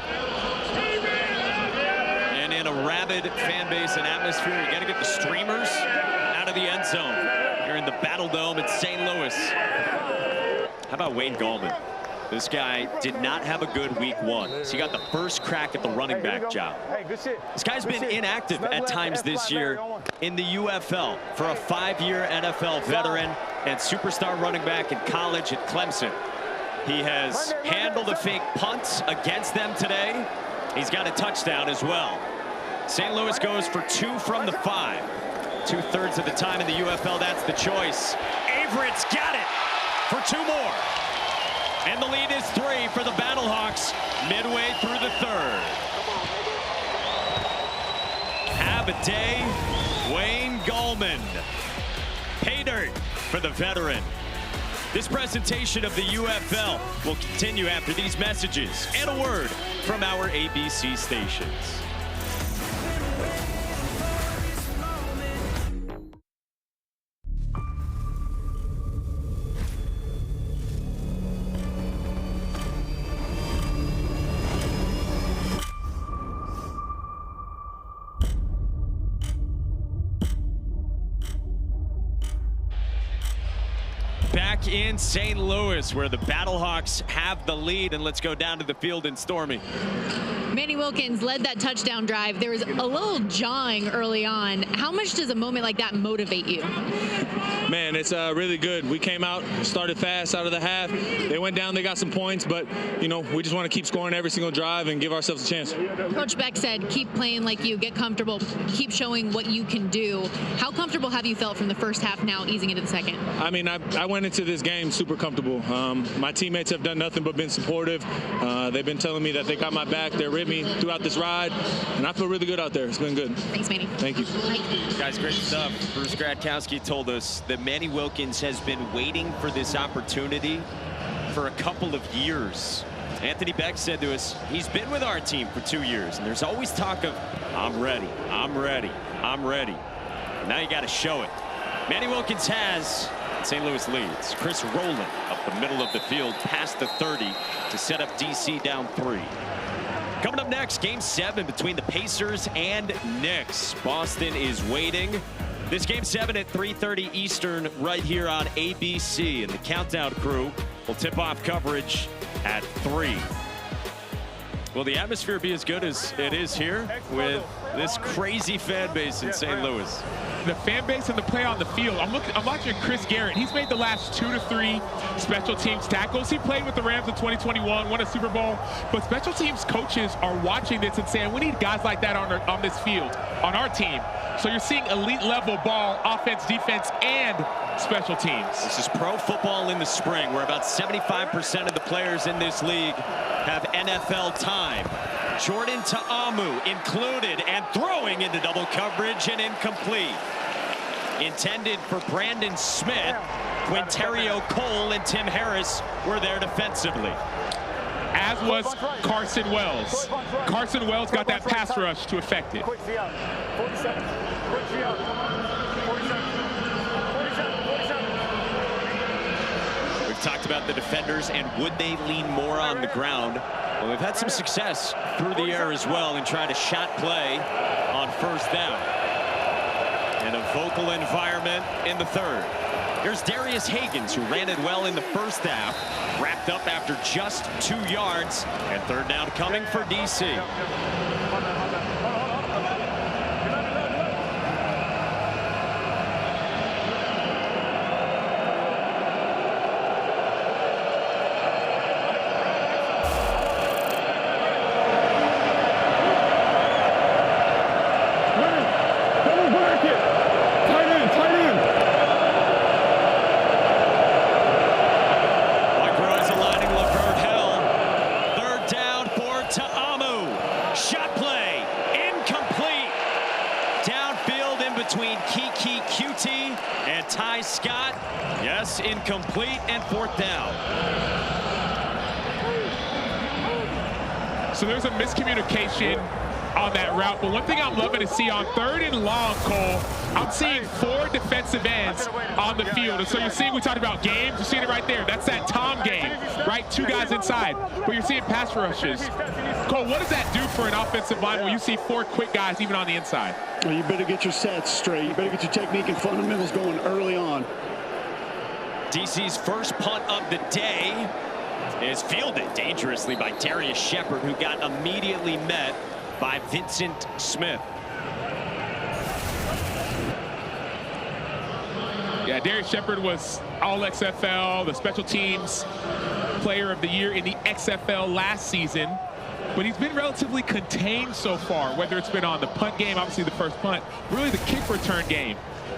And in a rabid fan base and atmosphere, you got to get the streamers out of the end zone. You're in the Battle Dome in St. Louis. How about Wayne Gallman? This guy did not have a good week 1. So he got the first crack at the running back job. This guy's been inactive at times this year in the UFL for a 5-year NFL veteran and superstar running back in college at Clemson. He has handled a fake punt against them today. He's got a touchdown as well. St. Louis goes for 2 from the 5. 2/3 of the time in the UFL, that's the choice. Averett's got it for 2 more. And the lead is 3 for the Battlehawks midway through the 3rd. Have a day, Wayne Gallman. Pay dirt for the veteran. This presentation of the UFL will continue after these messages and a word from our ABC stations. Back in St. Louis, where the Battlehawks have the lead, and let's go down to the field in Stormy. Manny Wilkins led that touchdown drive. There was a little jawing early on. How much does a moment like that motivate you? Man, it's really good. We came out, started fast out of the half. They went down, they got some points, but, you know, we just want to keep scoring every single drive and give ourselves a chance. Coach Beck said, keep playing like you, get comfortable, keep showing what you can do. How comfortable have you felt from the first half now easing into the second? I mean, I went into this game super comfortable. My teammates have done nothing but been supportive. They've been telling me that they got my back. They're with me throughout this ride, and I feel really good out there. It's been good. Thanks, Manny. Thank you. Guys, great stuff. Bruce Gradkowski told us that Manny Wilkins has been waiting for this opportunity for a couple of years. Anthony Beck said to us, he's been with our team for 2 years, and there's always talk of, I'm ready, I'm ready, I'm ready. And now you got to show it. Manny Wilkins has. St. Louis leads. Chris Rowland up the middle of the field past the 30 to set up DC down 3. Coming up next, Game 7 between the Pacers and Knicks. Boston is waiting. This Game 7 at 3:30 Eastern right here on ABC. And the Countdown crew will tip off coverage at 3. Will the atmosphere be as good as it is here with this crazy fan base in St. Louis? The fan base and the play on the field. I'm watching Chris Garrett. He's made the last 2 to 3 special teams tackles. He played with the Rams in 2021, won a Super Bowl. But special teams coaches are watching this and saying, we need guys like that on this field, on our team. So you're seeing elite level ball, offense, defense, and special teams. This is pro football in the spring, where about 75% of the players in this league have NFL time. Jordan Ta'amu included and throwing into double coverage and incomplete. Intended for Brandon Smith. Quinterio Cole and Tim Harris were there defensively. As was Carson Wells. Carson Wells got that pass rush to affect it. We've talked about the defenders and would they lean more on the ground. Well, we've had some success through the air as well in trying to shot play on first down. In a vocal environment in the third. Here's Darius Hagans, who ran it well in the first half, wrapped up after just 2 yards, and third down coming for DC. Incomplete and fourth down. So there's a miscommunication on that route, but one thing I'm loving to see on third and long, Cole, I'm seeing 4 defensive ends on the field. And so you're seeing, we talked about games, you're seeing it right there. That's that Tom game, right? 2 guys inside, but you're seeing pass rushes. Cole, what does that do for an offensive line when you see 4 quick guys even on the inside? Well, you better get your sets straight. You better get your technique and fundamentals going early on. DC's first punt of the day is fielded dangerously by Darius Shepard, who got immediately met by Vincent Smith. Yeah, Darius Shepard was all XFL, the special teams player of the year in the XFL last season. But he's been relatively contained so far, whether it's been on the punt game, obviously the first punt, really the kick return game.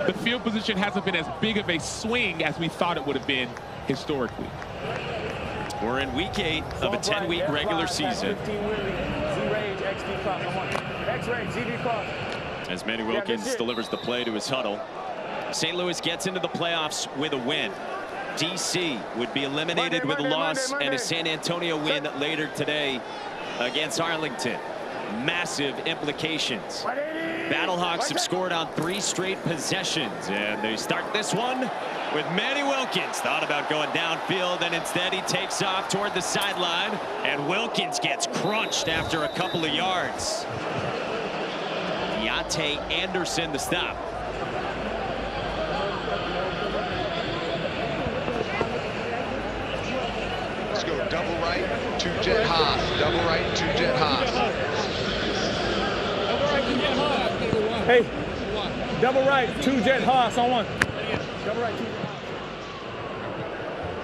The field position hasn't been as big of a swing as we thought it would have been historically. We're in week 8 of a 10-week regular season. As Manny Wilkins delivers the play to his huddle. St. Louis gets into the playoffs with a win. DC would be eliminated with a loss and a San Antonio win later today against Arlington. Massive implications. Battlehawks have scored on 3 straight possessions, and they start this one with Manny Wilkins. Thought about going downfield, and instead he takes off toward the sideline, and Wilkins gets crunched after a couple of yards. Deontay Anderson the stop. Let's go double right, 2 jet Haas. Double right, 2 jet Haas. Hey, double right, 2 jet Haas on 1. Double right,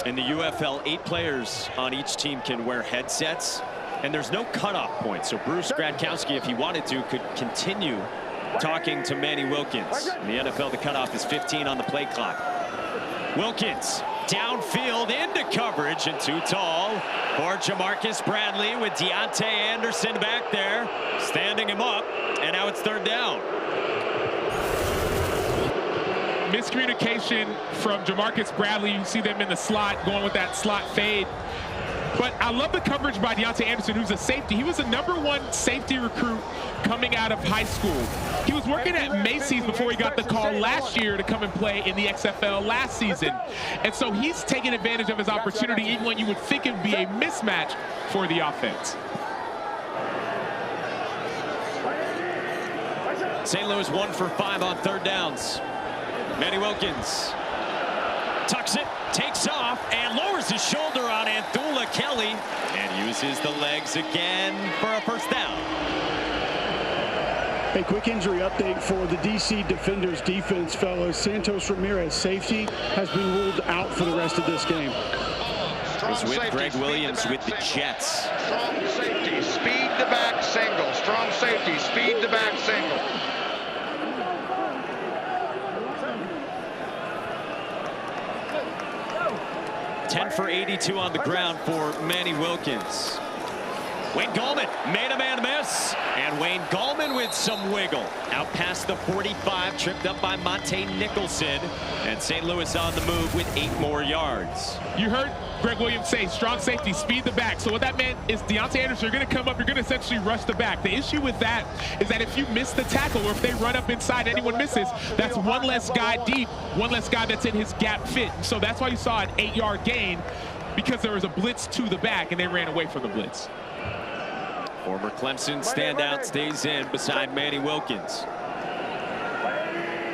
2. In the UFL, 8 players on each team can wear headsets, and there's no cutoff point. So Bruce Gradkowski, if he wanted to, could continue talking to Manny Wilkins. In the NFL, the cutoff is 15 on the play clock. Wilkins downfield into coverage and too tall for Jamarcus Bradley with Deontay Anderson back there, standing him up, and now it's third down. Miscommunication from Jamarcus Bradley. You see them in the slot, going with that slot fade. But I love the coverage by Deontay Anderson, who's a safety. He was a #1 safety recruit coming out of high school. He was working at Macy's before he got the call last year to come and play in the XFL last season. And so he's taking advantage of his opportunity, even when you would think it would be a mismatch for the offense. St. Louis 1 for 5 on third downs. Manny Wilkins tucks it takes off and lowers his shoulder on Anthula Kelly and uses the legs again for a first down. A quick injury update for the DC Defenders defense, fellas. Santos Ramirez, safety, has been ruled out for the rest of this game. Was with Greg Williams with the Jets. Strong safety, speed to back single. Strong safety, speed to back single. Ten for 82 on the ground for Manny Wilkins. Wayne Gallman made a man miss, and Wayne Gallman with some wiggle. Out past the 45, tripped up by Monte Nicholson, and St. Louis on the move with 8 more yards. You heard Greg Williams say strong safety, speed the back. So what that meant is Deontay Anderson, you're going to come up, you're going to essentially rush the back. The issue with that is that if you miss the tackle or if they run up inside, anyone misses, that's one less guy deep, one less guy that's in his gap fit. So that's why you saw an 8-yard gain, because there was a blitz to the back and they ran away from the blitz. Former Clemson standout stays in beside Manny Wilkins.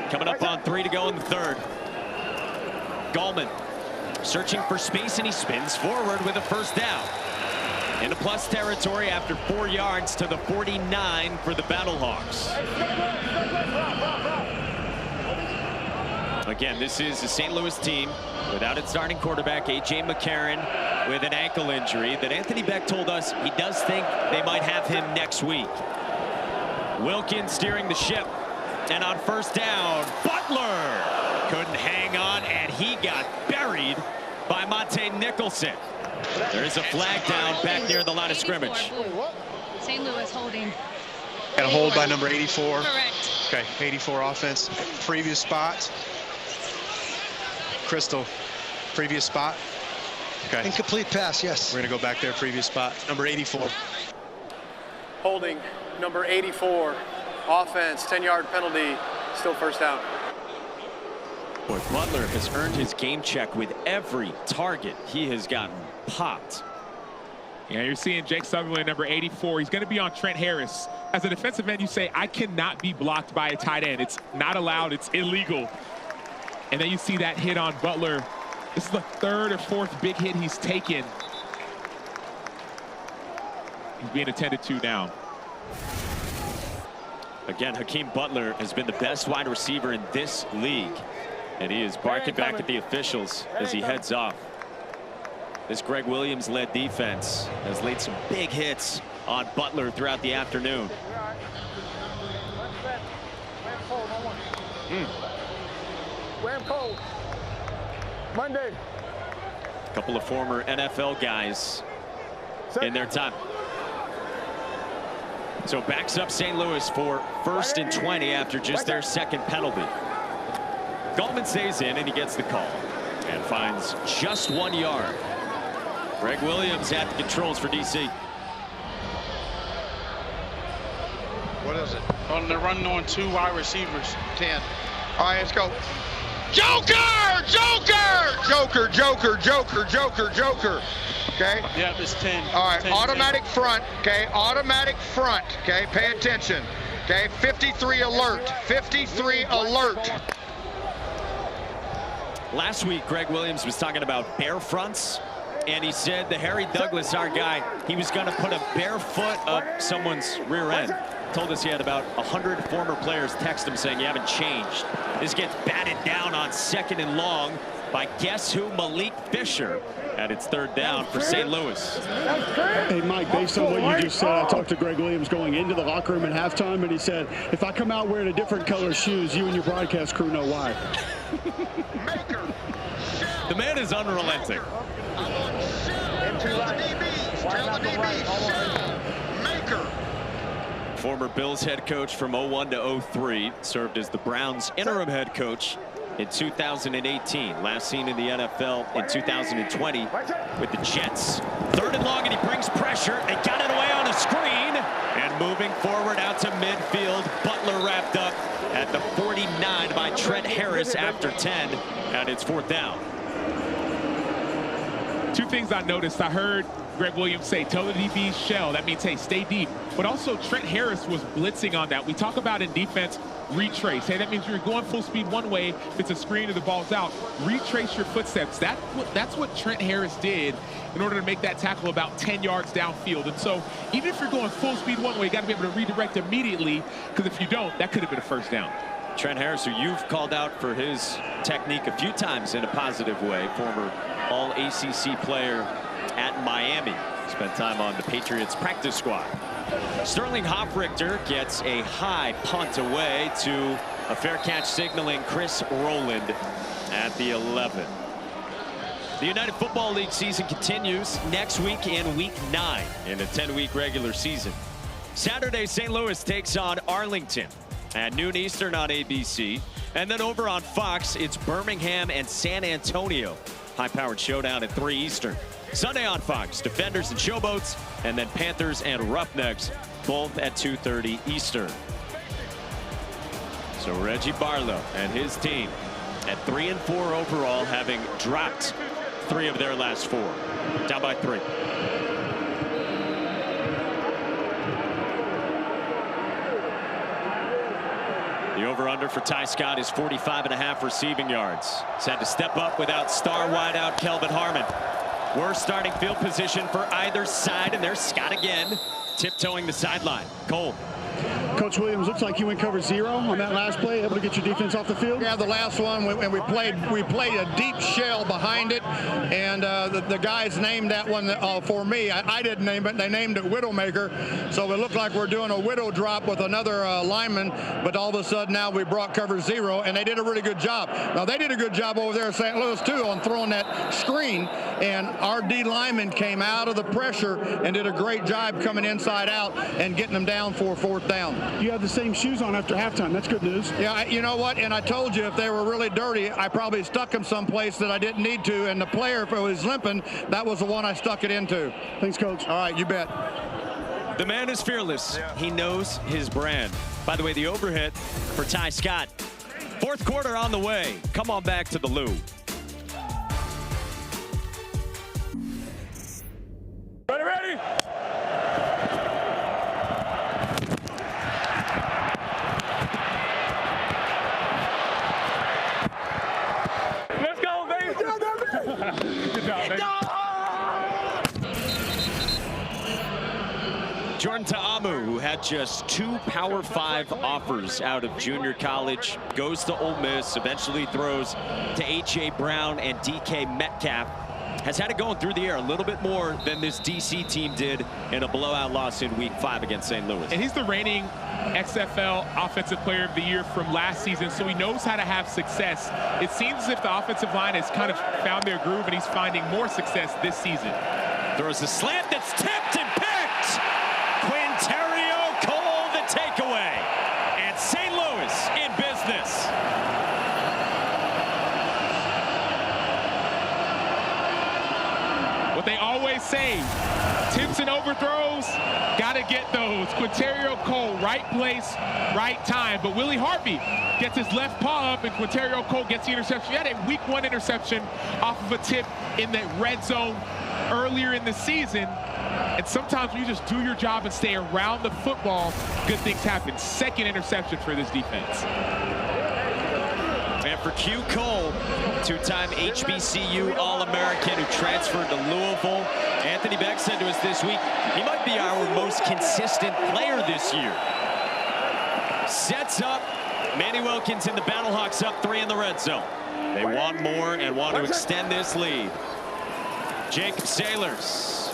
Coming up on 3 to go in the third. Gallman searching for space, and he spins forward with a first down. Into plus territory after 4 yards to the 49 for the Battlehawks. Again, this is a St. Louis team without its starting quarterback, A.J. McCarron, with an ankle injury that Anthony Beck told us he does think they might have him next week. Wilkins steering the ship, and on first down, Butler couldn't hang on, and he got buried by Monte Nicholson. There is a flag down back near the line of scrimmage. St. Louis holding. And a hold by number 84. Correct. Okay, 84 offense. Previous spot. Crystal, previous spot. Okay. Incomplete pass, yes. We're going to go back there, previous spot. Number 84. Holding number 84. Offense, 10-yard penalty, still first down. Boy, Butler has earned his game check with every target he has gotten popped. Yeah, you're seeing Jake Sutherland, number 84. He's going to be on Trent Harris. As a defensive end, you say, I cannot be blocked by a tight end. It's not allowed. It's illegal. And then you see that hit on Butler. This is the 3rd or 4th big hit he's taken. He's being attended to now. Again, Hakeem Butler has been the best wide receiver in this league. And he is barking back at the officials as he heads off. This Greg Williams-led defense has laid some big hits on Butler throughout the afternoon. Wearing cold. Monday. A couple of former NFL guys in their time. So backs up St. Louis for 1st and 20 after just their 2nd penalty. Gallman stays in and he gets the call and finds just 1 yard. Greg Williams at the controls for DC. What is it? Well, they're running on 2 wide receivers. 10. All right, let's go. Joker! Joker! Joker, Joker, Joker, Joker, Joker. Okay? Yep, it's 10. All right, 10, automatic front, okay? Automatic front, okay? Pay attention. Okay, 53 alert. 53 alert. Last week, Greg Williams was talking about bare fronts, and he said the Harry Douglas, our guy, he was going to put a bare foot up someone's rear end. Told us he had about 100 former players text him saying you haven't changed. This gets batted down on 2nd and long by guess who, Malik Fisher, and it's 3rd down for St. Louis. Hey, Mike, based on what you just said, I talked to Greg Williams going into the locker room at halftime, and he said, if I come out wearing a different color shoes, you and your broadcast crew know why. The man is unrelenting. Former Bills head coach from 01 to 03, served as the Browns interim head coach in 2018. Last seen in the NFL in 2020 with the Jets. 3rd and long, and he brings pressure. They got it away on a screen. And moving forward out to midfield, Butler wrapped up at the 49 by Trent Harris after 10, and it's 4th down. 2 things I noticed. I heard Greg Williams say, tell the DB shell. That means, hey, stay deep. But also, Trent Harris was blitzing on that. We talk about in defense, retrace. Hey, that means you're going full speed one way. If it's a screen or the ball's out, retrace your footsteps. That's what Trent Harris did in order to make that tackle about 10 yards downfield. And so even if you're going full speed one way, you got to be able to redirect immediately, because if you don't, that could have been a first down. Trent Harris, who you've called out for his technique a few times in a positive way, former All-ACC player at Miami. Spent time on the Patriots practice squad. Sterling Hofrichter gets a high punt away to a fair catch signaling Chris Rowland at the 11. The United Football League season continues next week in week 9 in a 10-week regular season. Saturday, St. Louis takes on Arlington at noon Eastern on ABC. And then over on Fox, it's Birmingham and San Antonio. High-powered showdown at 3 Eastern. Sunday on Fox, Defenders and Showboats, and then Panthers and Roughnecks, both at 2:30 Eastern. So Reggie Barlow and his team at 3-4 overall, having dropped 3 of their last 4. Down by 3. The over-under for Ty Scott is 45.5 receiving yards. He's had to step up without star wideout Kelvin Harmon. Worst starting field position for either side, and there's Scott again, tiptoeing the sideline. Cole. Coach Williams, looks like you went cover 0 on that last play, able to get your defense off the field. Yeah, the last one, and we played a deep shell behind it, and the guys named that one for me. I didn't name it. They named it Widowmaker, so it looked like we're doing a widow drop with another lineman, but all of a sudden now we brought cover 0, and they did a really good job. Now, they did a good job over there in St. Louis, too, on throwing that screen, and our D lineman came out of the pressure and did a great job coming inside out and getting them down for 4th down. You have the same shoes on after halftime. That's good news. Yeah, you know what? And I told you if they were really dirty, I probably stuck them someplace that I didn't need to. And the player, if it was limping, that was the one I stuck it into. Thanks, Coach. All right, you bet. The man is fearless. He knows his brand. By the way, the overhit for Ty Scott. 4th quarter on the way. Come on back to the Lou. Ready? Good job, baby. Jordan Ta'amu, who had just 2 Power 5 offers out of junior college, goes to Ole Miss, eventually throws to H.A. Brown and D.K. Metcalf. Has had it going through the air a little bit more than this D.C. team did in a blowout loss in Week 5 against St. Louis. And he's the reigning XFL Offensive Player of the Year from last season, so he knows how to have success. It seems as if the offensive line has kind of found their groove, and he's finding more success this season. Throws a slant that's tipped and picked. Quinterio Cole the takeaway. And St. Louis in business. What they always say, tips and overthrows, got to get those. Quinterio Cole, right place, right time. But Willie Harvey gets his left paw up, and Quinterio Cole gets the interception. He had a Week 1 interception off of a tip in the red zone earlier in the season. And sometimes when you just do your job and stay around the football, good things happen. 2nd interception for this defense. And for Q Cole, 2-time HBCU All-American who transferred to Louisville. Anthony Beck said to us this week, he might be our most consistent player this year. Sets up Manny Wilkins and the Battlehawks up 3 in the red zone. They want more and want to extend this lead. Jacob Sailors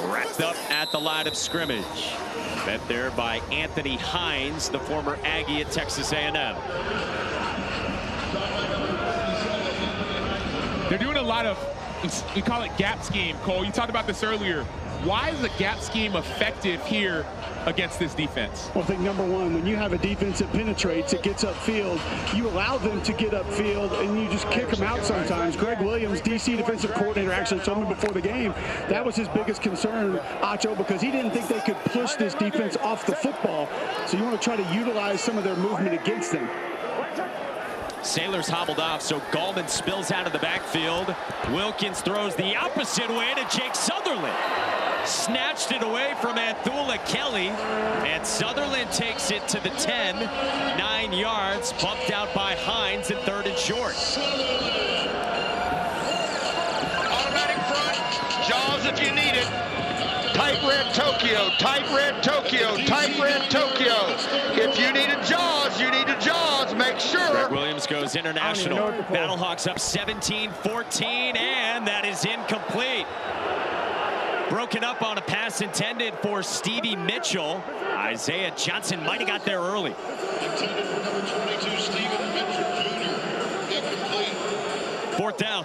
wrapped up at the line of scrimmage. Met there by Anthony Hines, the former Aggie at Texas A&M. They're doing a lot of, we call it gap scheme, Cole. You talked about this earlier. Why is the gap scheme effective here against this defense? Well, I think number one, when you have a defense that penetrates, it gets upfield, you allow them to get upfield and you just kick them out sometimes. Greg Williams, DC defensive coordinator, actually told me before the game that was his biggest concern, Acho, because he didn't think they could push this defense off the football. So you want to try to utilize some of their movement against them. Sailors hobbled off, so Gallman spills out of the backfield. Wilkins throws the opposite way to Jake Sutherland. Snatched it away from Anthulin. Nola Kelly, and Sutherland takes it to the 10, 9 yards, bumped out by Hines in 3rd and short. Automatic front, jaws if you need it. Tight red Tokyo, tight red Tokyo, tight red Tokyo. If you need a jaws, you need a jaws. Make sure. Greg Williams goes international. Battlehawks up 17-14, and that is incomplete. Broken up on a pass intended for Stevie Mitchell. Isaiah Johnson might have got there early. Fourth down.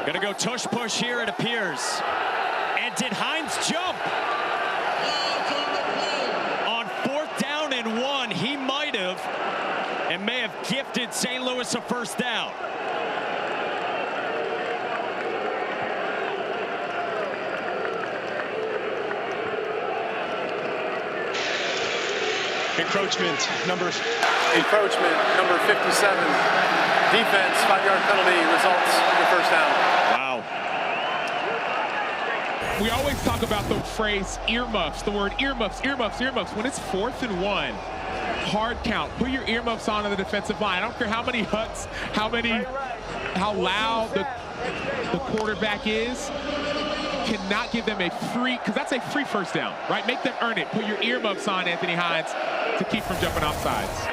Gonna go tush push here, it appears. And did Hines jump? On 4th down and 1, he might have, and may have gifted St. Louis a first down. Encroachment number 57. Defense, 5-yard penalty results in the first down. Wow. We always talk about the phrase earmuffs, the word earmuffs, earmuffs, earmuffs. When it's 4th and 1, hard count. Put your earmuffs on the defensive line. I don't care how many huts, how loud the quarterback is. Cannot give them a free, because that's a free first down, right? Make them earn it. Put your earmuffs on, Anthony Hines, to keep from jumping off sides.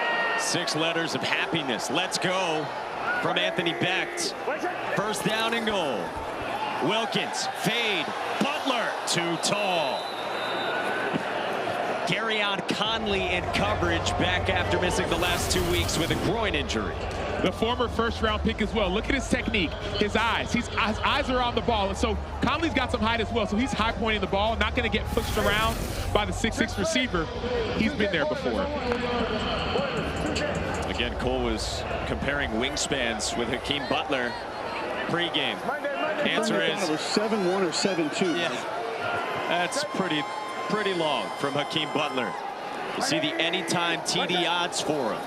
6 letters of happiness. Let's go from Anthony Becht. First down and goal. Wilkins, fade, Butler, too tall. Garyon Conley in coverage, back after missing the last 2 weeks with a groin injury. The former first-round pick as well. Look at his technique, his eyes. His eyes are on the ball, and so Conley's got some height as well, so he's high-pointing the ball, not going to get pushed around by the 6'6" receiver. He's been there before. Again, Cole was comparing wingspans with Hakeem Butler pregame. Answer is it was 7-1 or 7-2. Yeah, that's pretty long from Hakeem Butler. You see the anytime TD odds for him.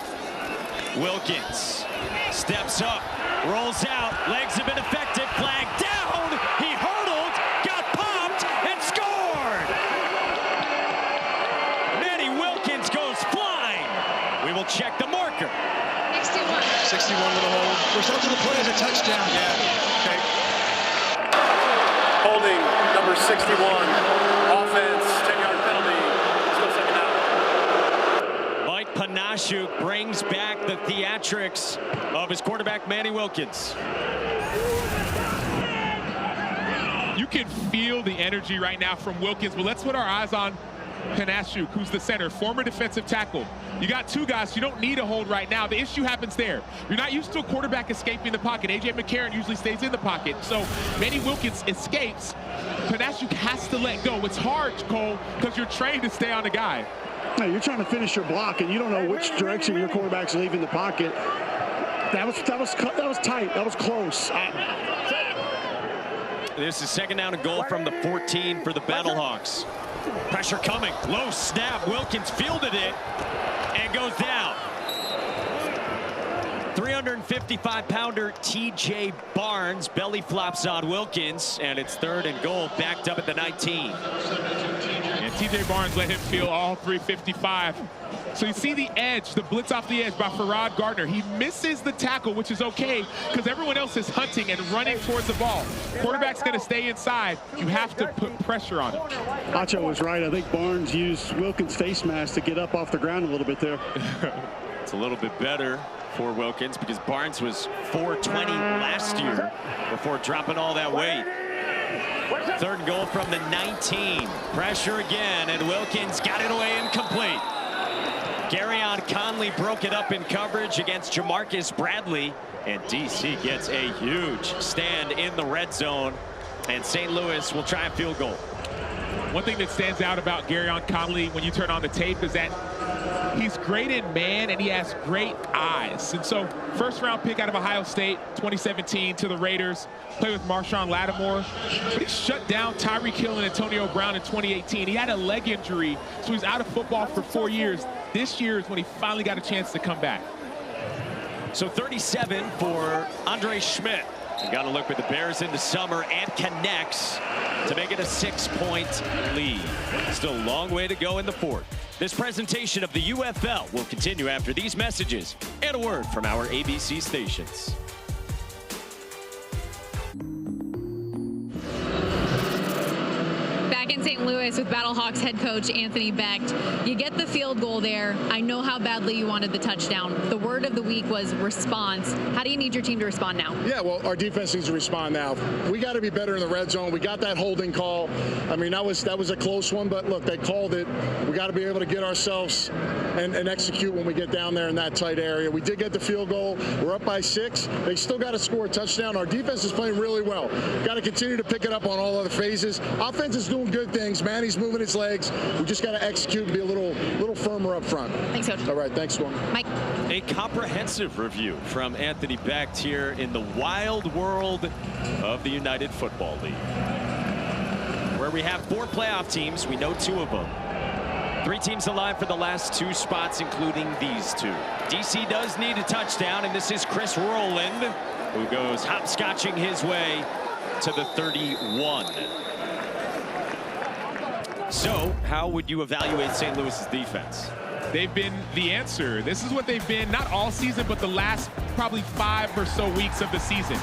Wilkins steps up, rolls out, legs have been effective, flag down, he hurdled, got popped, and scored! Manny Wilkins goes flying. We will check the marker. 61. 61 with a hold. Result of the play is a touchdown. Yeah, okay. Holding number 61. Offense, 10-yard penalty. Still second down. Mike Panashuk brings back the theatrics of his quarterback, Manny Wilkins. You can feel the energy right now from Wilkins, but let's put our eyes on Panashuk, who's the center, former defensive tackle. You got 2 guys, you don't need a hold right now. The issue happens there. You're not used to a quarterback escaping the pocket. A.J. McCarron usually stays in the pocket. So Manny Wilkins escapes. Panashuk has to let go. It's hard, Cole, because you're trained to stay on the guy. No, you're trying to finish your block, and you don't know which direction your quarterback's leaving the pocket. That was tight. That was close. This is second down and goal from the 14 for the Battlehawks. Pressure coming, low snap, Wilkins fielded it and goes down. 355-pounder TJ Barnes belly flops on Wilkins, and it's 3rd and goal, backed up at the 19. And TJ Barnes let him feel all 355. So you see the edge, the blitz off the edge by Farrod Gardner. He misses the tackle, which is okay, because everyone else is hunting and running towards the ball. Quarterback's going to stay inside. You have to put pressure on him. Acho was right. I think Barnes used Wilkins' face mask to get up off the ground a little bit there. It's a little bit better for Wilkins because Barnes was 420 last year before dropping all that weight. 3rd and goal from the 19. Pressure again, and Wilkins got it away incomplete. Garyon Conley broke it up in coverage against Jamarcus Bradley, and DC gets a huge stand in the red zone, and St. Louis will try a field goal. One thing that stands out about Garyon Conley when you turn on the tape is that he's great in man and he has great eyes. And so 1st-round pick out of Ohio State, 2017 to the Raiders, played with Marshawn Lattimore, but he shut down Tyreek Hill and Antonio Brown in 2018. He had a leg injury, so he's out of football for 4 years. This year is when he finally got a chance to come back. So 37 for Andre Schmidt. You got to look with the Bears in the summer and connects to make it a 6-point lead. Still a long way to go in the fourth. This presentation of the UFL will continue after these messages and a word from our ABC stations. Back in St. Louis with Battlehawks head coach Anthony Becht. You get the field goal there. I know how badly you wanted the touchdown. The word of the week was response. How do you need your team to respond now? Yeah, well, our defense needs to respond now. We got to be better in the red zone. We got that holding call. I mean, that was a close one, but look, they called it. We got to be able to get ourselves and execute when we get down there in that tight area. We did get the field goal. We're up by 6. They still got to score a touchdown. Our defense is playing really well. Got to continue to pick it up on all other phases. Offense is doing good things. Manny's moving his legs. We just got to execute and be a little firmer up front. Thanks, Coach. All right, thanks, Storm. Mike. A comprehensive review from Anthony Becht here in the wild world of the United Football League, where we have 4 playoff teams. We know 2 of them. 3 teams alive for the last 2 spots, including these 2. DC does need a touchdown, and this is Chris Rowland, who goes hopscotching his way to the 31. So, how would you evaluate St. Louis's defense? They've been the answer. This is what they've been, not all season, but the last probably 5 or so weeks of the season.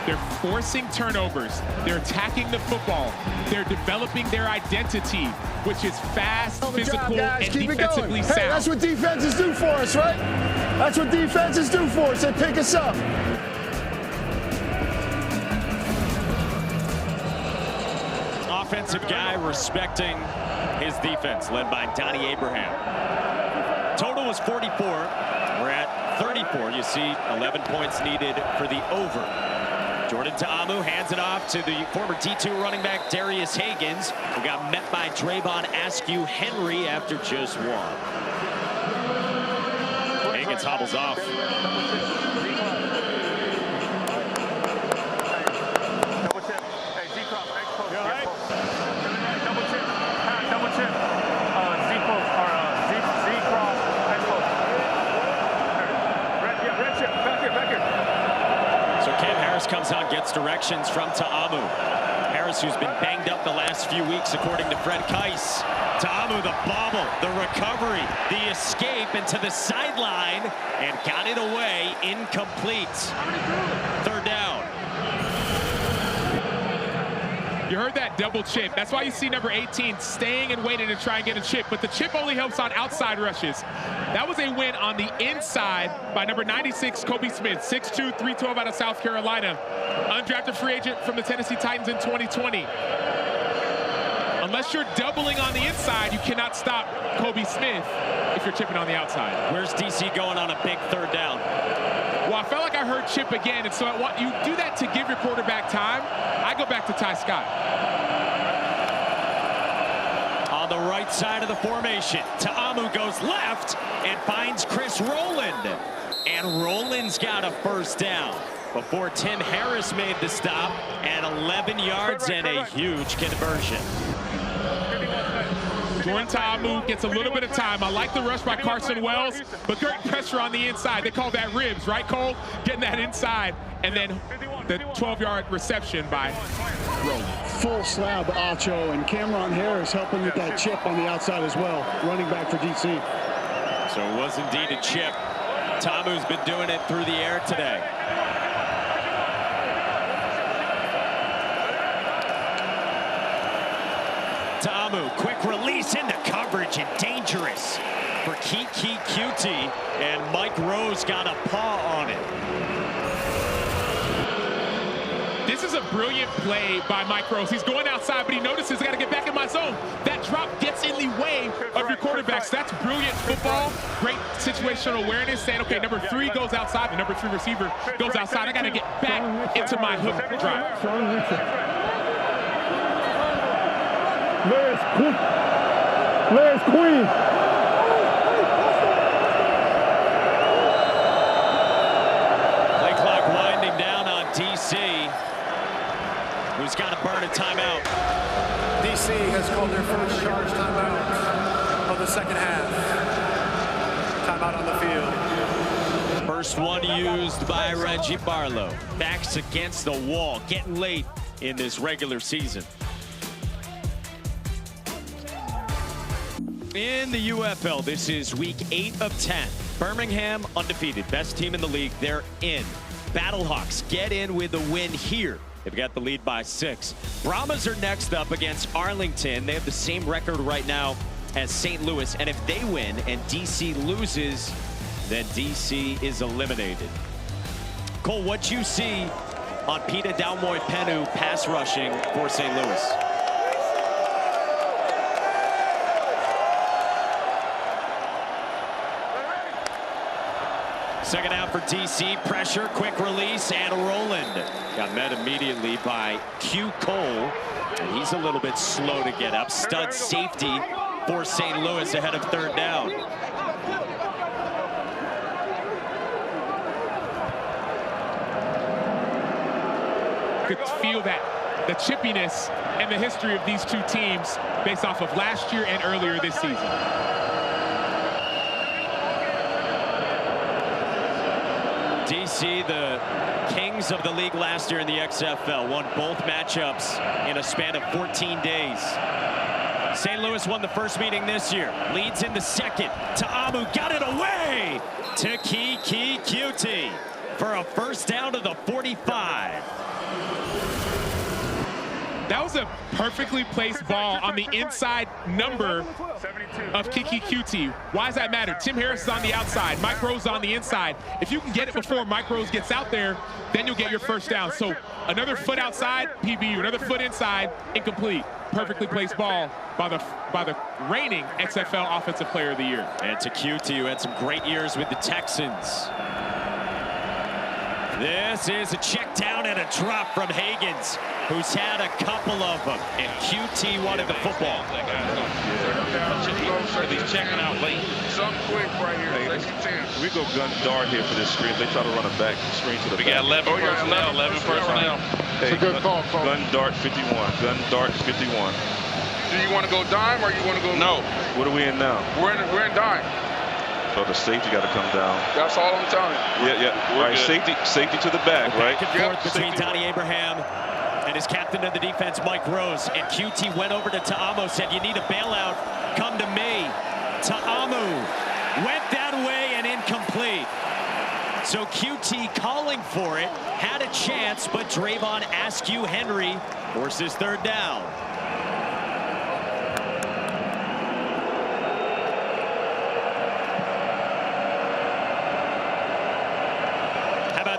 They're forcing turnovers. They're attacking the football. They're developing their identity, which is fast, physical, and defensively sound. Hey, that's what defenses do for us, right? That's what defenses do for us. They pick us up. Offensive guy respecting his defense, led by Donnie Abraham. Total was 44. We're at 34. You see 11 points needed for the over. Jordan Ta'amu hands it off to the former D2 running back Darius Higgins, who got met by Drayvon Askew Henry after just 1. Higgins hobbles off. Comes out, gets directions from Ta'amu. Harris, who's been banged up the last few weeks, according to Fred Keiss. Ta'amu, the bobble, the recovery, the escape into the sideline, and got it away, incomplete. 3rd down. You heard that double chip. That's why you see number 18 staying and waiting to try and get a chip, but the chip only helps on outside rushes. That was a win on the inside by number 96, Kobe Smith, 6'2", 312 out of South Carolina. Undrafted free agent from the Tennessee Titans in 2020. Unless you're doubling on the inside, you cannot stop Kobe Smith if you're chipping on the outside. Where's DC going on a big 3rd down? Well, I felt like I heard chip again, and so you do that to give your quarterback time. I go back to Ty Scott. On the right side of the formation, Ta'amu goes left and finds Chris Rowland. And Rowland's got a 1st down before Tim Harris made the stop, and 11 yards and a huge conversion. Jordan Ta'amu gets a little bit of time. I like the rush by Carson Wells, but great pressure on the inside. They call that ribs, right, Cole? Getting that inside, and then the 12-yard reception by Rowland. Full slab Acho, and Cameron Harris helping with that chip on the outside as well, running back for DC. So it was indeed a chip. Ta'amu's been doing it through the air today. Ta'amu, quick release into coverage and dangerous for Kiki Cutie, and Mike Rose got a paw on it. This is a brilliant play by Mike Rose. He's going outside, but he notices he's got to get back in my zone. That drop gets in the way of your quarterbacks. That's brilliant football. Great situational awareness, saying, okay, number 3 goes outside. The number 3 receiver goes outside. I got to get back into my hook drive. Where's Queen? Play clock winding down on DC, who's got to burn a timeout. DC has called their first charge timeout of the 2nd half. Timeout on the field. First one used by Reggie Barlow. Backs against the wall, getting late in this regular season. In the UFL, this is week 8 of 10. Birmingham undefeated, best team in the league. They're in. Battlehawks get in with a win here. They've got the lead by 6. Brahmas are next up against Arlington. They have the same record right now as St. Louis. And if they win and DC loses, then DC is eliminated. Cole, what you see on Pita Daumoipenu pass rushing for St. Louis? Second out for DC, pressure, quick release, and Roland got met immediately by Q Cole, and he's a little bit slow to get up. Stud safety for St. Louis ahead of third down. Could feel that the chippiness and the history of these two teams based off of last year and earlier this season. DC, the kings of the league last year in the XFL, won both matchups in a span of 14 days. St. Louis won the first meeting this year, leads in the second. Ta'amu got it away to Kiki Cutie for a first down to the 45. That was a perfectly placed ball on the inside number of Kiki Cutie. Why does that matter? Tim Harris is on the outside, Mike Rose on the inside. If you can get it before Mike Rose gets out there, then you'll get your first down. So another foot outside, PBU, another foot inside, incomplete. Perfectly placed ball by the reigning XFL Offensive Player of the Year. And to Cutie, who had some great years with the Texans. This is a check down and a drop from Higgins, who's had a couple of them. And QT wanted the football. He's checking out late. Something quick right here. We go gun dart here for this screen. They try to run a back screen to the back. We got 11 personnel. 11 personnel. Hey, it's a good call, folks. Gun dart 51. Gun dart 51. Do you want to go dime or you want to go? No. What are we in now? We're in dime. So the safety got to come down. That's all I'm telling you. Yeah. All right, safety to the back, right? Back and forth between Donnie Abraham and his captain of the defense, Mike Rose. And QT went over to Ta'amu, said, you need a bailout, come to me. Ta'amu went that way and incomplete. So QT calling for it, had a chance, but Drayvon Askew Henry forces third down.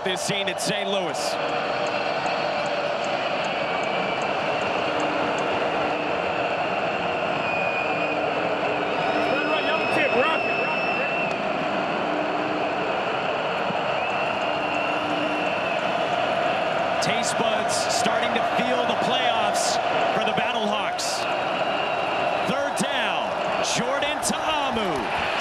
This scene at St. Louis. Taste buds starting to feel the playoffs for the Battlehawks. Third down, Jordan Ta'amu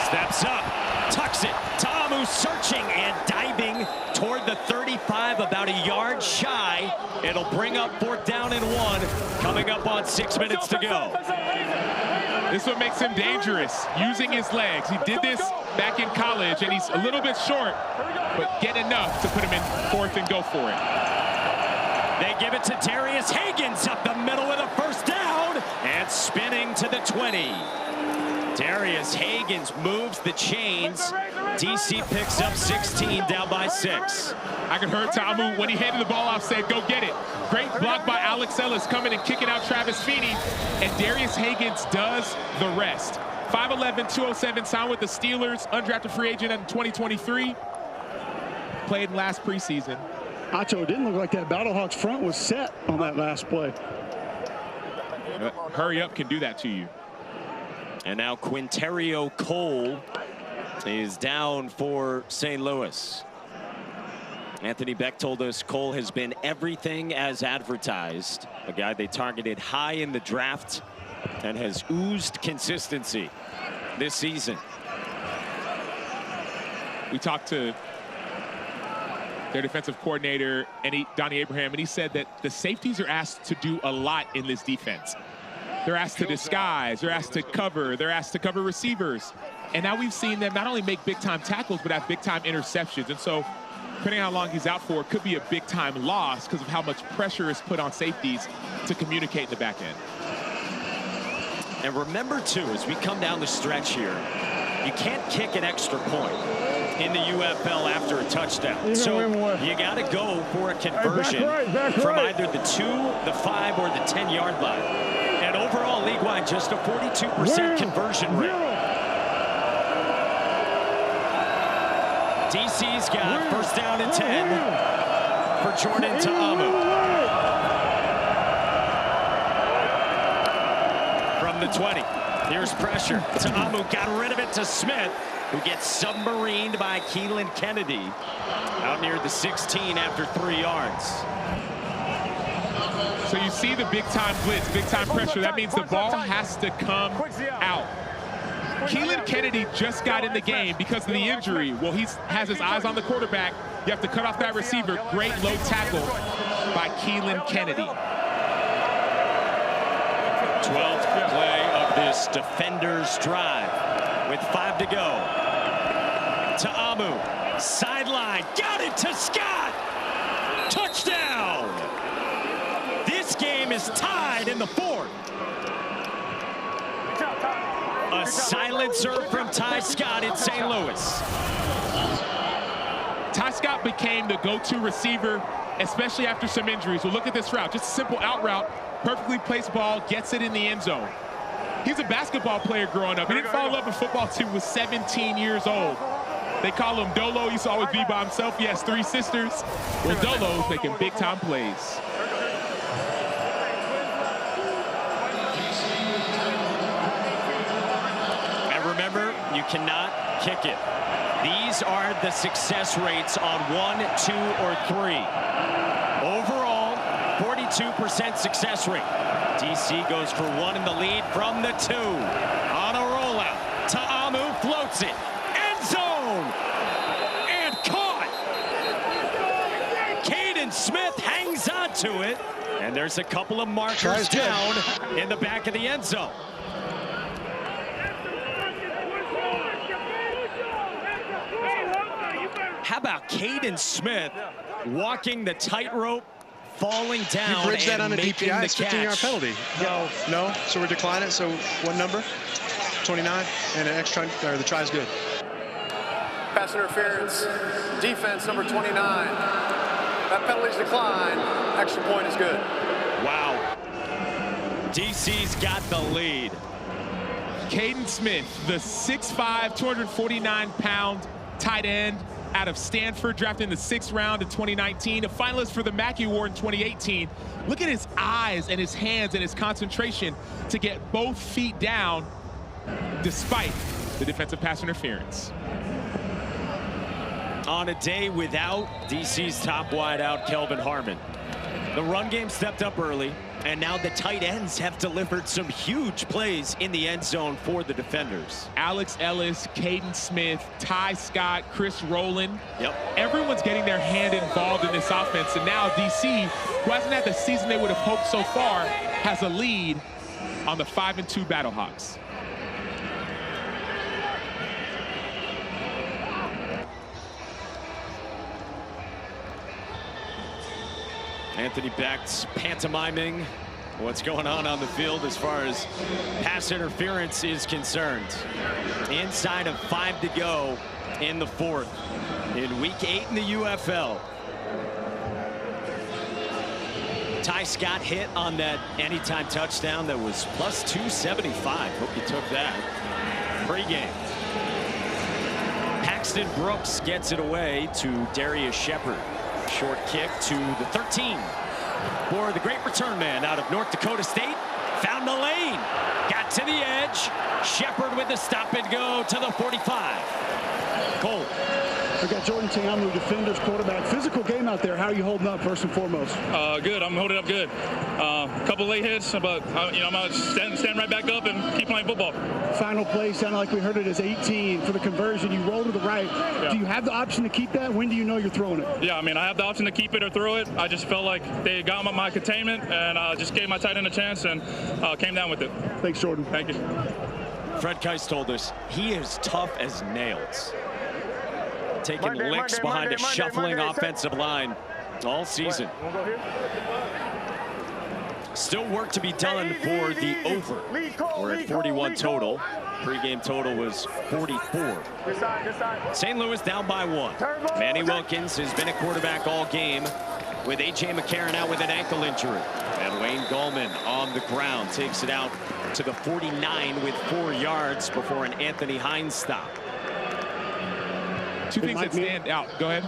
steps up, tucks it. Ta'amu searching and diving toward the 35, about a yard shy. It'll bring up fourth down and 1, coming up on 6 minutes to go. This is what makes him dangerous, using his legs. He did this back in college, and he's a little bit short, but get enough to put him in fourth and go for it. They give it to Darius Higgins up the middle with a first down, and spinning to the 20. Darius Higgins moves the chains. DC picks up 16, down by 6. I could heard Ta'amu when he handed the ball off said, go get it. Great block by Alex Ellis coming and kicking out Travis Feeney. And Darius Higgins does the rest. 5'11", 207, signed with the Steelers, undrafted free agent in 2023. Played last preseason. Acho, it didn't look like that Battlehawks front was set on that last play. Hurry up can do that to you. And now Quinterio Cole is down for St. Louis. Anthony Beck told us Cole has been everything as advertised. A guy they targeted high in the draft and has oozed consistency this season. We talked to their defensive coordinator, Donnie Abraham, and he said that the safeties are asked to do a lot in this defense. They're asked to disguise, they're asked to cover, they're asked to cover receivers. And now we've seen them not only make big-time tackles, but have big-time interceptions. And so, depending on how long he's out for, it could be a big-time loss because of how much pressure is put on safeties to communicate in the back end. And remember, too, as we come down the stretch here, you can't kick an extra point in the UFL after a touchdown. So you got to go for a conversion from either the 2, the 5, or the 10-yard line. And overall, league-wide, just a 42% conversion rate. DC's got first down and 10 for Jordan Ta'amu. From the 20, here's pressure. Ta'amu got rid of it to Smith, who gets submarined by Keelan Kennedy out near the 16 after 3 yards. So you see the big-time blitz, big-time pressure. That means the ball has to come out. Keelan Kennedy just got in the game because of the injury. Well, he has his eyes on the quarterback. You have to cut off that receiver. Great low tackle by Keelan Kennedy. 12th play of this defender's drive with 5 to go. Ta'amu, sideline, got it to Scott. Touchdown. This game is tied in the 4th. A silencer from Ty Scott in St. Louis. Ty Scott became the go-to receiver, especially after some injuries. Well, look at this route. Just a simple out route. Perfectly placed ball, gets it in the end zone. He's a basketball player growing up. He didn't fall in love with football until he was 17 years old. They call him Dolo. He used to always be by himself. He has 3 sisters. Well, Dolo's making big-time plays. Remember, you cannot kick it. These are the success rates on 1, 2, or 3. Overall, 42% success rate. DC goes for 1 in the lead from the 2. On a rollout, Ta'amu floats it. End zone! And caught! Caden Smith hangs on to it. And there's a couple of markers down in the back of the end zone. How about Caden Smith walking the tightrope, falling down, you bridge that on a DPI, it's 15-yard penalty. No. So we're declining. So what number? 29, and an extra, or the try is good. Pass interference, defense number 29. That penalty's declined. Extra point is good. Wow. DC's got the lead. Caden Smith, the 6'5", 249-pound tight end out of Stanford, drafted in the 6th round in 2019, a finalist for the Mackey Award in 2018. Look at his eyes and his hands and his concentration to get both feet down despite the defensive pass interference. On a day without DC's top wideout, Kelvin Harmon. The run game stepped up early, and now the tight ends have delivered some huge plays in the end zone for the defenders. Alex Ellis, Caden Smith, Ty Scott, Chris Rowland. Yep. Everyone's getting their hand involved in this offense, and now DC, who hasn't had the season they would have hoped so far, has a lead on the 5-2 Battlehawks. Anthony Becht's pantomiming what's going on the field as far as pass interference is concerned. Inside of 5 to go in the 4th in week 8 in the UFL. Ty Scott hit on that anytime touchdown that was plus 275. Hope you took that. Pre-game. Paxton Brooks gets it away to Darius Shepard. Short kick to the 13 for the great return man out of North Dakota State. Found the lane, got to the edge. Shepard with the stop and go to the 45. Cole. We've got Jordan Ta'amu, defenders, quarterback. Physical game out there. How are you holding up, first and foremost? Good. I'm holding up good. Couple late hits, but I'm out stand right back up and keep playing football. Final play sounded like we heard it as 18 for the conversion. You roll to the right. Yeah. Do you have the option to keep that? When do you know you're throwing it? Yeah, I mean, I have the option to keep it or throw it. I just felt like they got my containment, and just gave my tight end a chance and came down with it. Thanks, Jordan. Thank you. Fred Keist told us he is tough as nails. Taking licks behind a shuffling offensive line all season. Still work to be done for the over. We're at 41 total. Pre-game total was 44. St. Louis down by 1. Manny Wilkins has been a quarterback all game, with A.J. McCarron out with an ankle injury. And Wayne Gallman on the ground takes it out to the 49 with 4 yards before an Anthony Hines stop. Two things that stand out. Go ahead.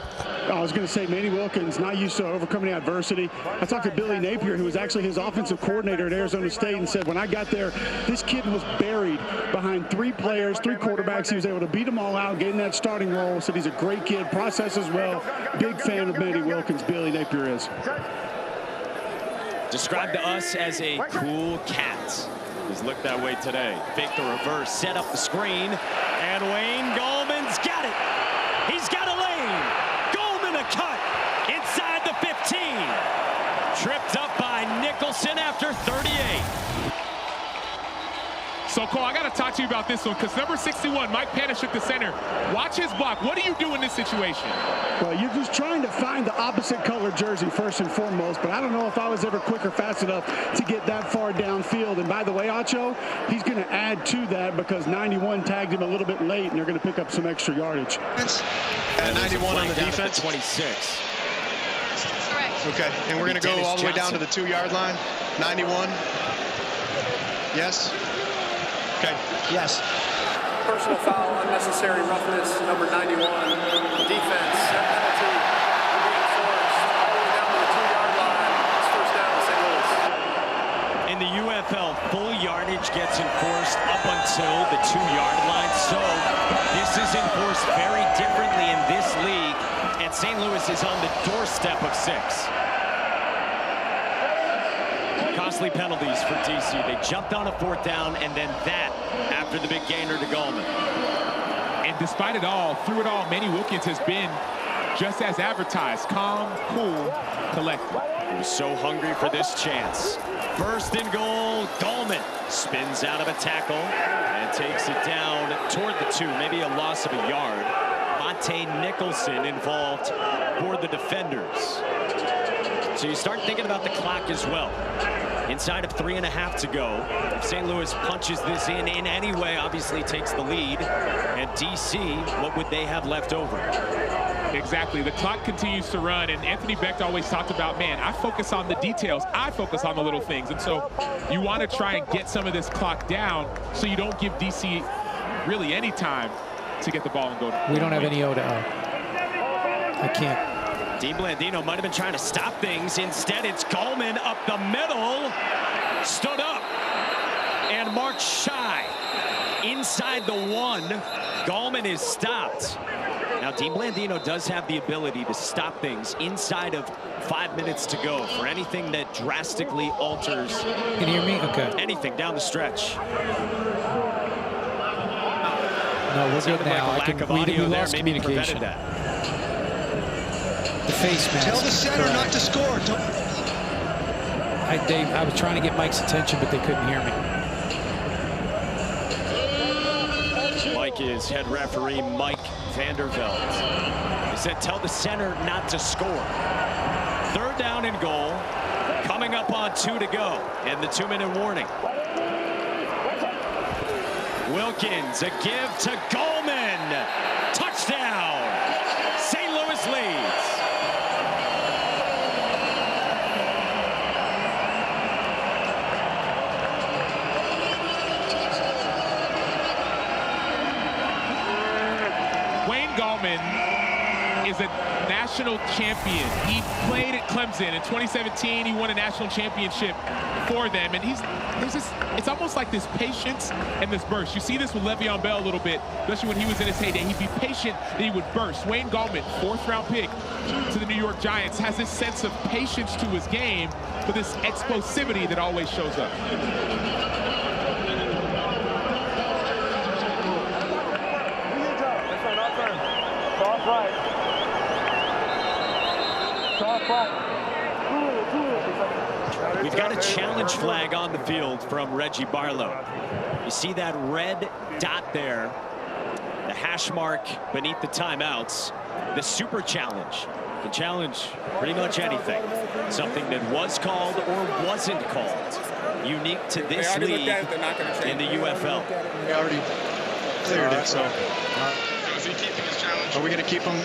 I was going to say, Manny Wilkins not used to overcoming adversity. I talked to Billy Napier, who was actually his offensive coordinator at Arizona State, and said when I got there, this kid was buried behind 3 players, 3 quarterbacks. He was able to beat them all out, get in that starting role. Said he's a great kid, processes well. Big fan of Manny Wilkins, Billy Napier is. Described to us as a cool cat. He's looked that way today. Fake the reverse, set up the screen, and Wayne Gallman's got it. He's got a lane. Gallman a cut inside the 15. Tripped up by Nicholson after 38. So, Cole, I got to talk to you about this one, because number 61, Mike Panish at the center. Watch his block. What do you do in this situation? Well, you're just trying to find the opposite color jersey first and foremost, but I don't know if I was ever quick or fast enough to get that far downfield. And by the way, Acho, he's going to add to that because 91 tagged him a little bit late, and they're going to pick up some extra yardage. And 91 on the defense. 26. Okay, and we're going to go all the way down to the 2-yard line. 91. Yes. Okay. Yes. Personal foul, unnecessary roughness, number 91. Defense, that penalty will be enforced all the way down to the 2-yard line. It's first down to St. Louis. In the UFL, full yardage gets enforced up until the 2-yard line. So this is enforced very differently in this league, and St. Louis is on the doorstep of 6. Costly penalties for DC. They jumped on a 4th down, and then that after the big gainer to Gallman. And despite it all, through it all, Manny Wilkins has been just as advertised. Calm, cool, collected. He was so hungry for this chance. First and goal, Gallman spins out of a tackle and takes it down toward the 2, maybe a loss of a yard. Monte Nicholson involved for the defenders. So you start thinking about the clock as well. Inside of 3.5 to go. If St. Louis punches this in any way, obviously takes the lead. And DC, what would they have left over? Exactly. The clock continues to run, and Anthony Becht always talked about, man, I focus on the details. I focus on the little things. And so you want to try and get some of this clock down so you don't give DC really any time to get the ball and go. We don't have any O to L. I can't. Dean Blandino might have been trying to stop things. Instead, it's Gallman up the middle. Stood up and marched shy. Inside the 1, Gallman is stopped. Now, Dean Blandino does have the ability to stop things inside of 5 minutes to go for anything that drastically alters. Can you hear me? Okay. Anything down the stretch. No, we're good now. Like lack of audio there maybe prevented that. The face mask. Tell the center not to score. I was trying to get Mike's attention, but they couldn't hear me. Mike is head referee Mike Vanderveld. He said, tell the center not to score. 3rd down and goal. Coming up on 2 to go. And the 2-minute warning. Wilkins, a give to Gallman. Touchdown. St. Louis leads. Gallman is a national champion. He played at Clemson in 2017. He won a national championship for them, and it's almost like this patience and this burst. You see this with Le'Veon Bell a little bit, especially when he was in his heyday. He'd be patient, then he would burst. Wayne Gallman, 4th-round pick to the New York Giants, has this sense of patience to his game, but this explosivity that always shows up. We've got a challenge flag on the field from Reggie Barlow. You see that red dot there, the hash mark beneath the timeouts, the super challenge. Can challenge pretty much anything. Something that was called or wasn't called. Unique to this league in the UFL. We already cleared it, so. Is he keeping his challenge? Are we going to keep him?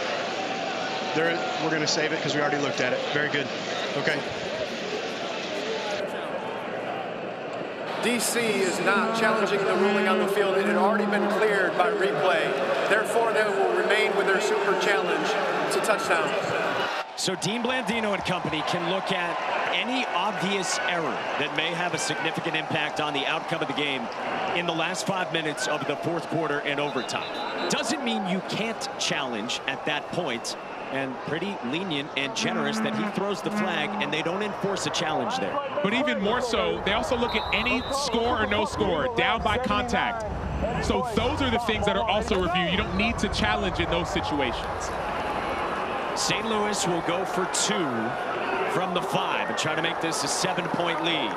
We're going to save it because we already looked at it. Very good. Okay. DC is not challenging the ruling on the field. It had already been cleared by replay. Therefore, they will remain with their super challenge. It's a touchdown. So Dean Blandino and company can look at any obvious error that may have a significant impact on the outcome of the game in the last 5 minutes of the fourth quarter and overtime. Doesn't mean you can't challenge at that point, and pretty lenient and generous that he throws the flag and they don't enforce a challenge there. But even more so, they also look at any score or no score, down by contact. So those are the things that are also reviewed. You don't need to challenge in those situations. St. Louis will go for 2 from the 5 and try to make this a 7-point lead.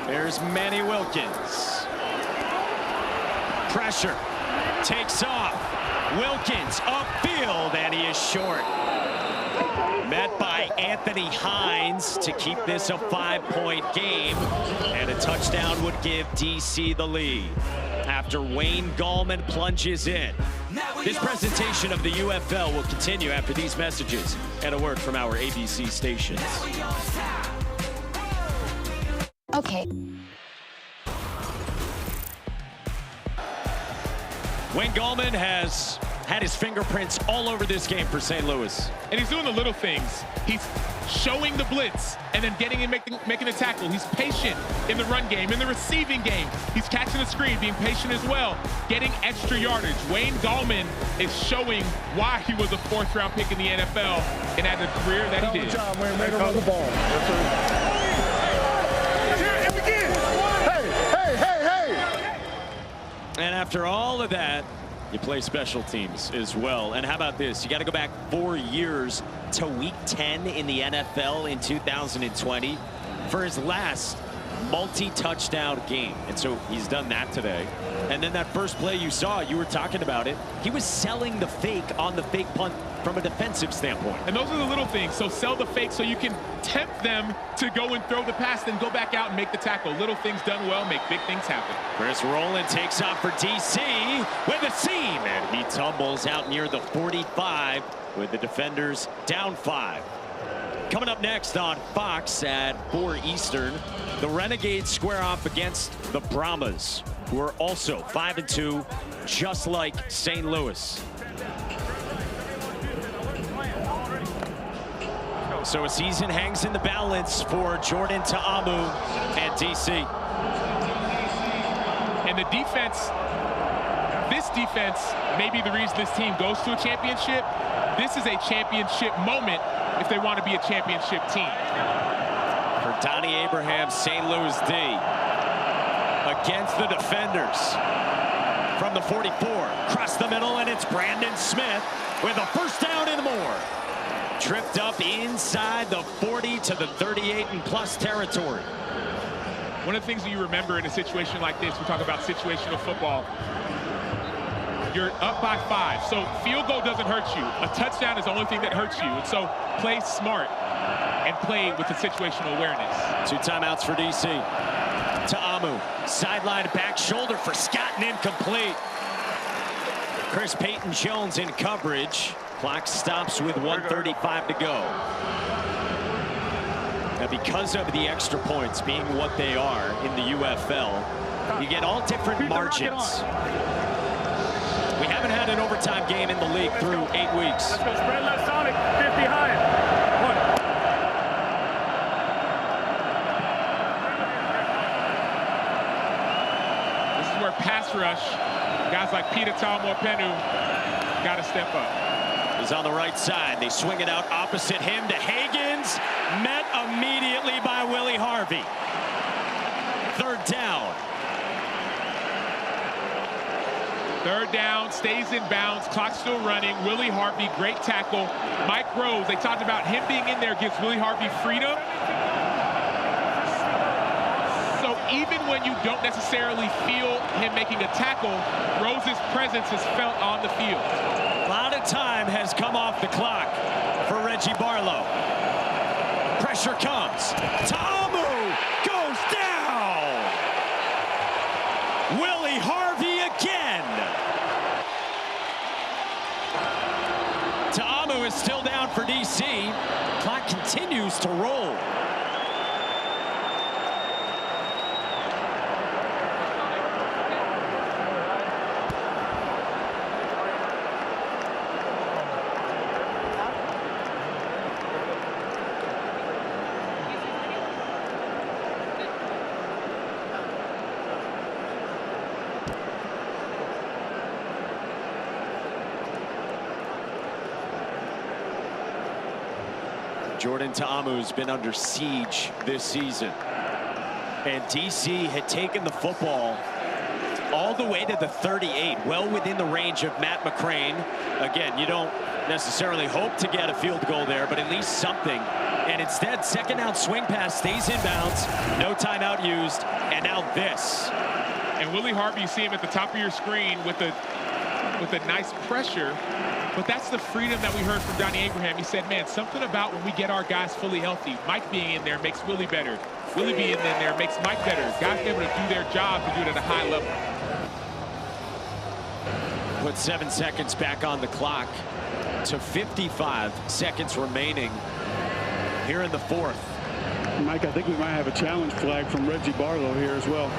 There's Manny Wilkins. Pressure. Takes off. Wilkins upfield, and he is short. Met by Anthony Hines to keep this a 5-point game, and a touchdown would give DC the lead after Wayne Gallman plunges in. This presentation of the UFL will continue after these messages and a word from our ABC stations. Okay. Wayne Gallman has had his fingerprints all over this game for St. Louis. And he's doing the little things. He's showing the blitz and then getting and making the tackle. He's patient in the run game, in the receiving game. He's catching the screen, being patient as well, getting extra yardage. Wayne Gallman is showing why he was a 4th-round pick in the NFL and had the career that he did. Good job, Wayne. Way to run the ball. And after all of that, you play special teams as well. And how about this? You got to go back 4 years to week 10 in the NFL in 2020 for his last multi-touchdown game. And so he's done that today. And then that first play you saw, you were talking about it. He was selling the fake on the fake punt from a defensive standpoint. And those are the little things. So sell the fake so you can tempt them to go and throw the pass, then go back out and make the tackle. Little things done well make big things happen. Chris Rowland takes off for DC with a seam, and he tumbles out near the 45 with the defenders down 5. Coming up next on Fox at 4 Eastern, the Renegades square off against the Brahmas, who are also 5-2, just like St. Louis. So a season hangs in the balance for Jordan Ta'amu and DC. And the defense, this defense may be the reason this team goes to a championship. This is a championship moment if they want to be a championship team. For Donnie Abraham, St. Louis D against the defenders. From the 44, across the middle, and it's Brandon Smith with a first down and more. Tripped up inside the 40 to the 38 and plus territory. One of the things that you remember in a situation like this, we talk about situational football. You're up by 5, so field goal doesn't hurt you. A touchdown is the only thing that hurts you. And so play smart and play with the situational awareness. 2 timeouts for DC. Ta'amu, sideline back shoulder for Scott and incomplete. Chris Payton-Jones in coverage. Clock stops with 1:35 to go. Now, because of the extra points being what they are in the UFL, you get all different margins. We haven't had an overtime game in the league through 8 weeks. Let's go spread left Sonic, 50 high. 1. This is where pass rush, guys like Peter Talmor-Penu got to step up. He's on the right side. They swing it out opposite him to Higgins. Met immediately by Willie Harvey. 3rd down. Third down, stays in bounds, clock still running. Willie Harvey, great tackle. Mike Rose, they talked about him being in there, gives Willie Harvey freedom. So even when you don't necessarily feel him making a tackle, Rose's presence is felt on the field. A lot of time has come off the clock for Reggie Barlow. Pressure comes. Ta'amu goes down. Willie Harvey again. Ta'amu is still down for DC. Clock continues to roll. Jordan Ta'amu's been under siege this season. And DC had taken the football all the way to the 38, well within the range of Matt McCrane. Again, you don't necessarily hope to get a field goal there, but at least something. And instead, second down swing pass stays in bounds, no timeout used, and now this. And Willie Harvey, you see him at the top of your screen with a nice pressure. But that's the freedom that we heard from Donnie Abraham. He said, man, something about when we get our guys fully healthy, Mike being in there makes Willie better. Willie being in there makes Mike better. Guys able to do their job, to do it at a high level. Put 7 seconds back on the clock to 55 seconds remaining here in the fourth. Mike, I think we might have a challenge flag from Reggie Barlow here as well.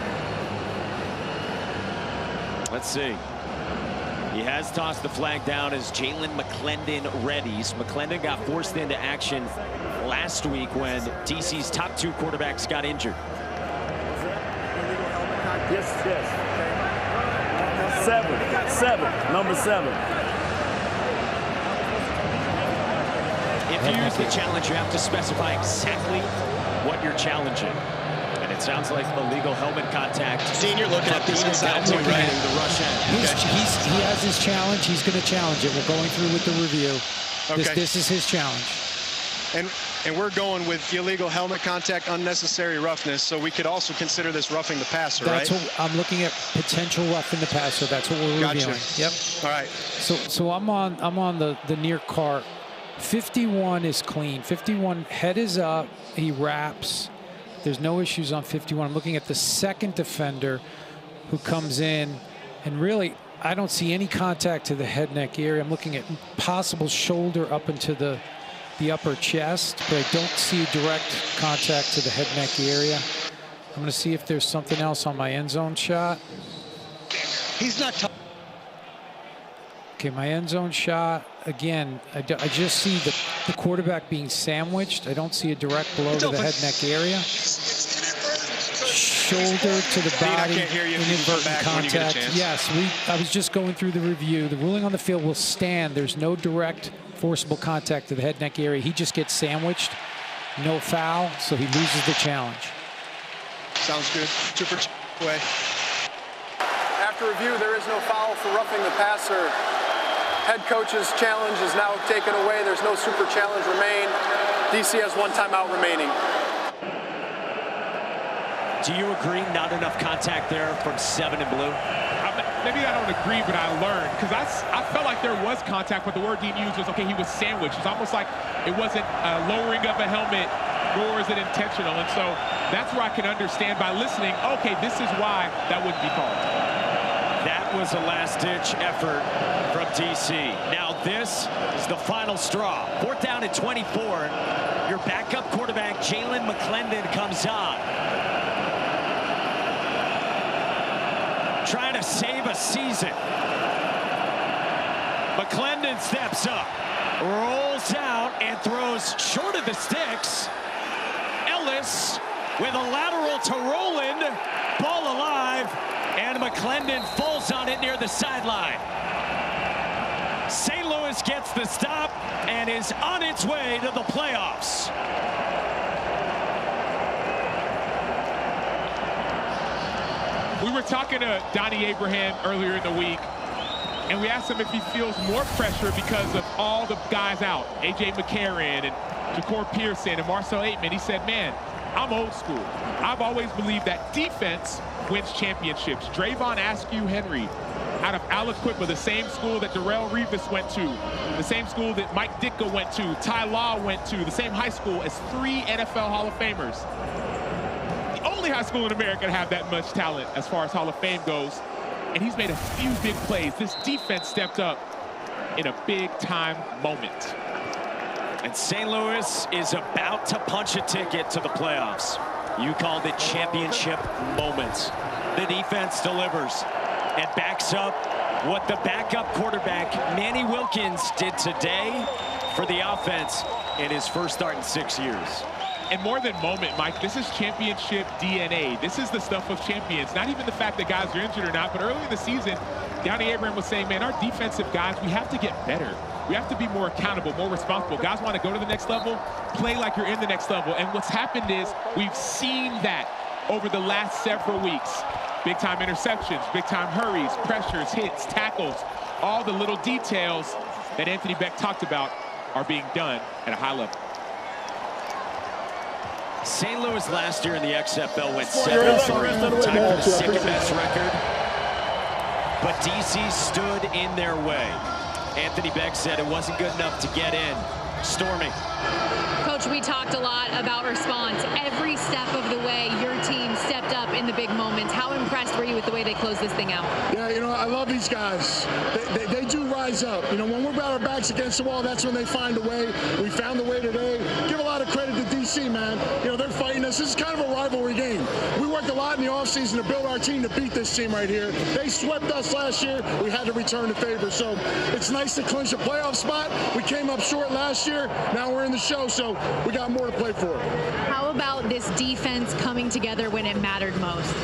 Let's see. He has tossed the flag down as Jalen McClendon readies. McClendon got forced into action last week when DC's top 2 quarterbacks got injured. Yes. 7, number 7. If you use the challenge, you have to specify exactly what you're challenging. And it sounds like illegal helmet contact. Senior looking at this inside too, right? The rush end. He has his challenge. He's going to challenge it. We're going through with the review. Okay. This is his challenge. And we're going with illegal helmet contact, unnecessary roughness. So we could also consider this roughing the passer, That's right? what I'm looking at, potential roughing the passer. That's what we're reviewing. Yep. All right. So I'm on the near cart. 51 is clean. 51 head is up. He wraps. There's no issues on 51. I'm looking at the second defender who comes in, and really, I don't see any contact to the head neck area. I'm looking at possible shoulder up into the upper chest, but I don't see direct contact to the head neck area. I'm going to see if there's something else on my end zone shot. He's not. Okay, my end zone shot, again, I just see the quarterback being sandwiched. I don't see a direct blow to the head neck area. Shoulder to the body, inadvertent contact. Yes, I was just going through the review. The ruling on the field will stand. There's no direct forcible contact to the head neck area. He just gets sandwiched. No foul, so he loses the challenge. Sounds good. Super way. After review, there is no foul for roughing the passer. Head coach's challenge is now taken away. There's no super challenge remain. DC has 1 timeout remaining. Do you agree not enough contact there from 7 and blue? Maybe I don't agree, but I learned. Because I felt like there was contact, but the word Dean used was, okay, he was sandwiched. It's almost like it wasn't a lowering of a helmet, nor is it intentional. And so that's where I can understand by listening, okay, this is why that wouldn't be called. That was a last-ditch effort from DC. Now this is the final straw. 4th down at 24. Your backup quarterback, Jalen McClendon, comes on. Trying to save a season. McClendon steps up, rolls out, and throws short of the sticks. Ellis with a lateral to Rowland. Ball alive, and McClendon falls on it near the sideline. St. Louis gets the stop and is on its way to the playoffs. We were talking to Donnie Abraham earlier in the week, And we asked him if he feels more pressure because of all the guys out, A.J. McCarron and Ja'Cour Pearson and Marcel Aitman. He said, man, I'm old school. I've always believed that defense wins championships. Drayvon Askew-Henry out of Aliquippa, the same school that Darrelle Revis went to, the same school that Mike Ditka went to, Ty Law went to, the same high school as 3 NFL Hall of Famers. The only high school in America to have that much talent as far as Hall of Fame goes. And he's made a few big plays. This defense stepped up in a big-time moment. And St. Louis is about to punch a ticket to the playoffs. You called it championship moments. The defense delivers and backs up what the backup quarterback, Manny Wilkins, did today for the offense in his first start in 6 years. And more than moment, Mike, this is championship DNA. This is the stuff of champions. Not even the fact that guys are injured or not, but early in the season, Donnie Abraham was saying, man, our defensive guys, we have to get better. We have to be more accountable, more responsible. Guys want to go to the next level, play like you're in the next level. And what's happened is we've seen that over the last several weeks. Big-time interceptions, big-time hurries, pressures, hits, tackles, all the little details that Anthony Beck talked about are being done at a high level. St. Louis last year in the XFL went 7-3, tied for the second-best record. But DC stood in their way. Anthony Beck said it wasn't good enough to get in. Stormy. Coach, we talked a lot about response. Every step of the way, your team stepped up in the big moments. How impressed were you with the way they closed this thing out? Yeah, you know, I love these guys. They do rise up. You know, when we're about our backs against the wall, that's when they find a way. We found the way today. Give a lot of credit to DC, man. You know, they're fighting us. This is kind of a rivalry game. We worked a lot in the offseason to build our team to beat this team right here. They swept us last year. We had to return the favor. So it's nice to clinch a playoff spot. We came up short last year. Now we're in the show, so we got more to play for. How about this defense coming together when it mattered most?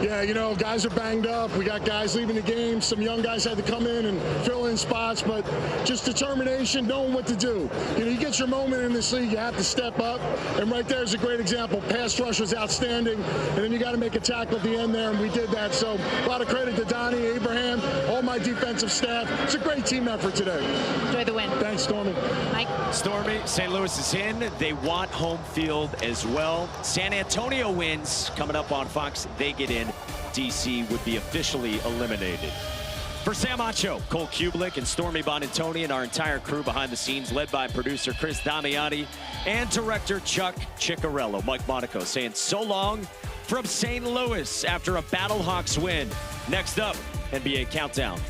Yeah, you know, guys are banged up. We got guys leaving the game. Some young guys had to come in and fill in spots, but just determination, knowing what to do. You know, you get your moment in this league, you have to step up. And right there is a great example. Pass rush was outstanding, and then you got to make a tackle at the end there, and we did that. So a lot of credit to Donnie, Abraham, all my defensive staff. It's a great team effort today. Enjoy the win. Thanks, Stormy. Mike? Stormy, St. Louis is in. They want home field as well. San Antonio wins. Coming up on Fox, they get in. DC would be officially eliminated. For Sam Acho, Cole Kublik, and Stormy Bonantoni, and our entire crew behind the scenes, led by producer Chris Damiani and director Chuck Ciccarello, Mike Monaco saying so long from St. Louis after a Battlehawks win. Next up, NBA Countdown.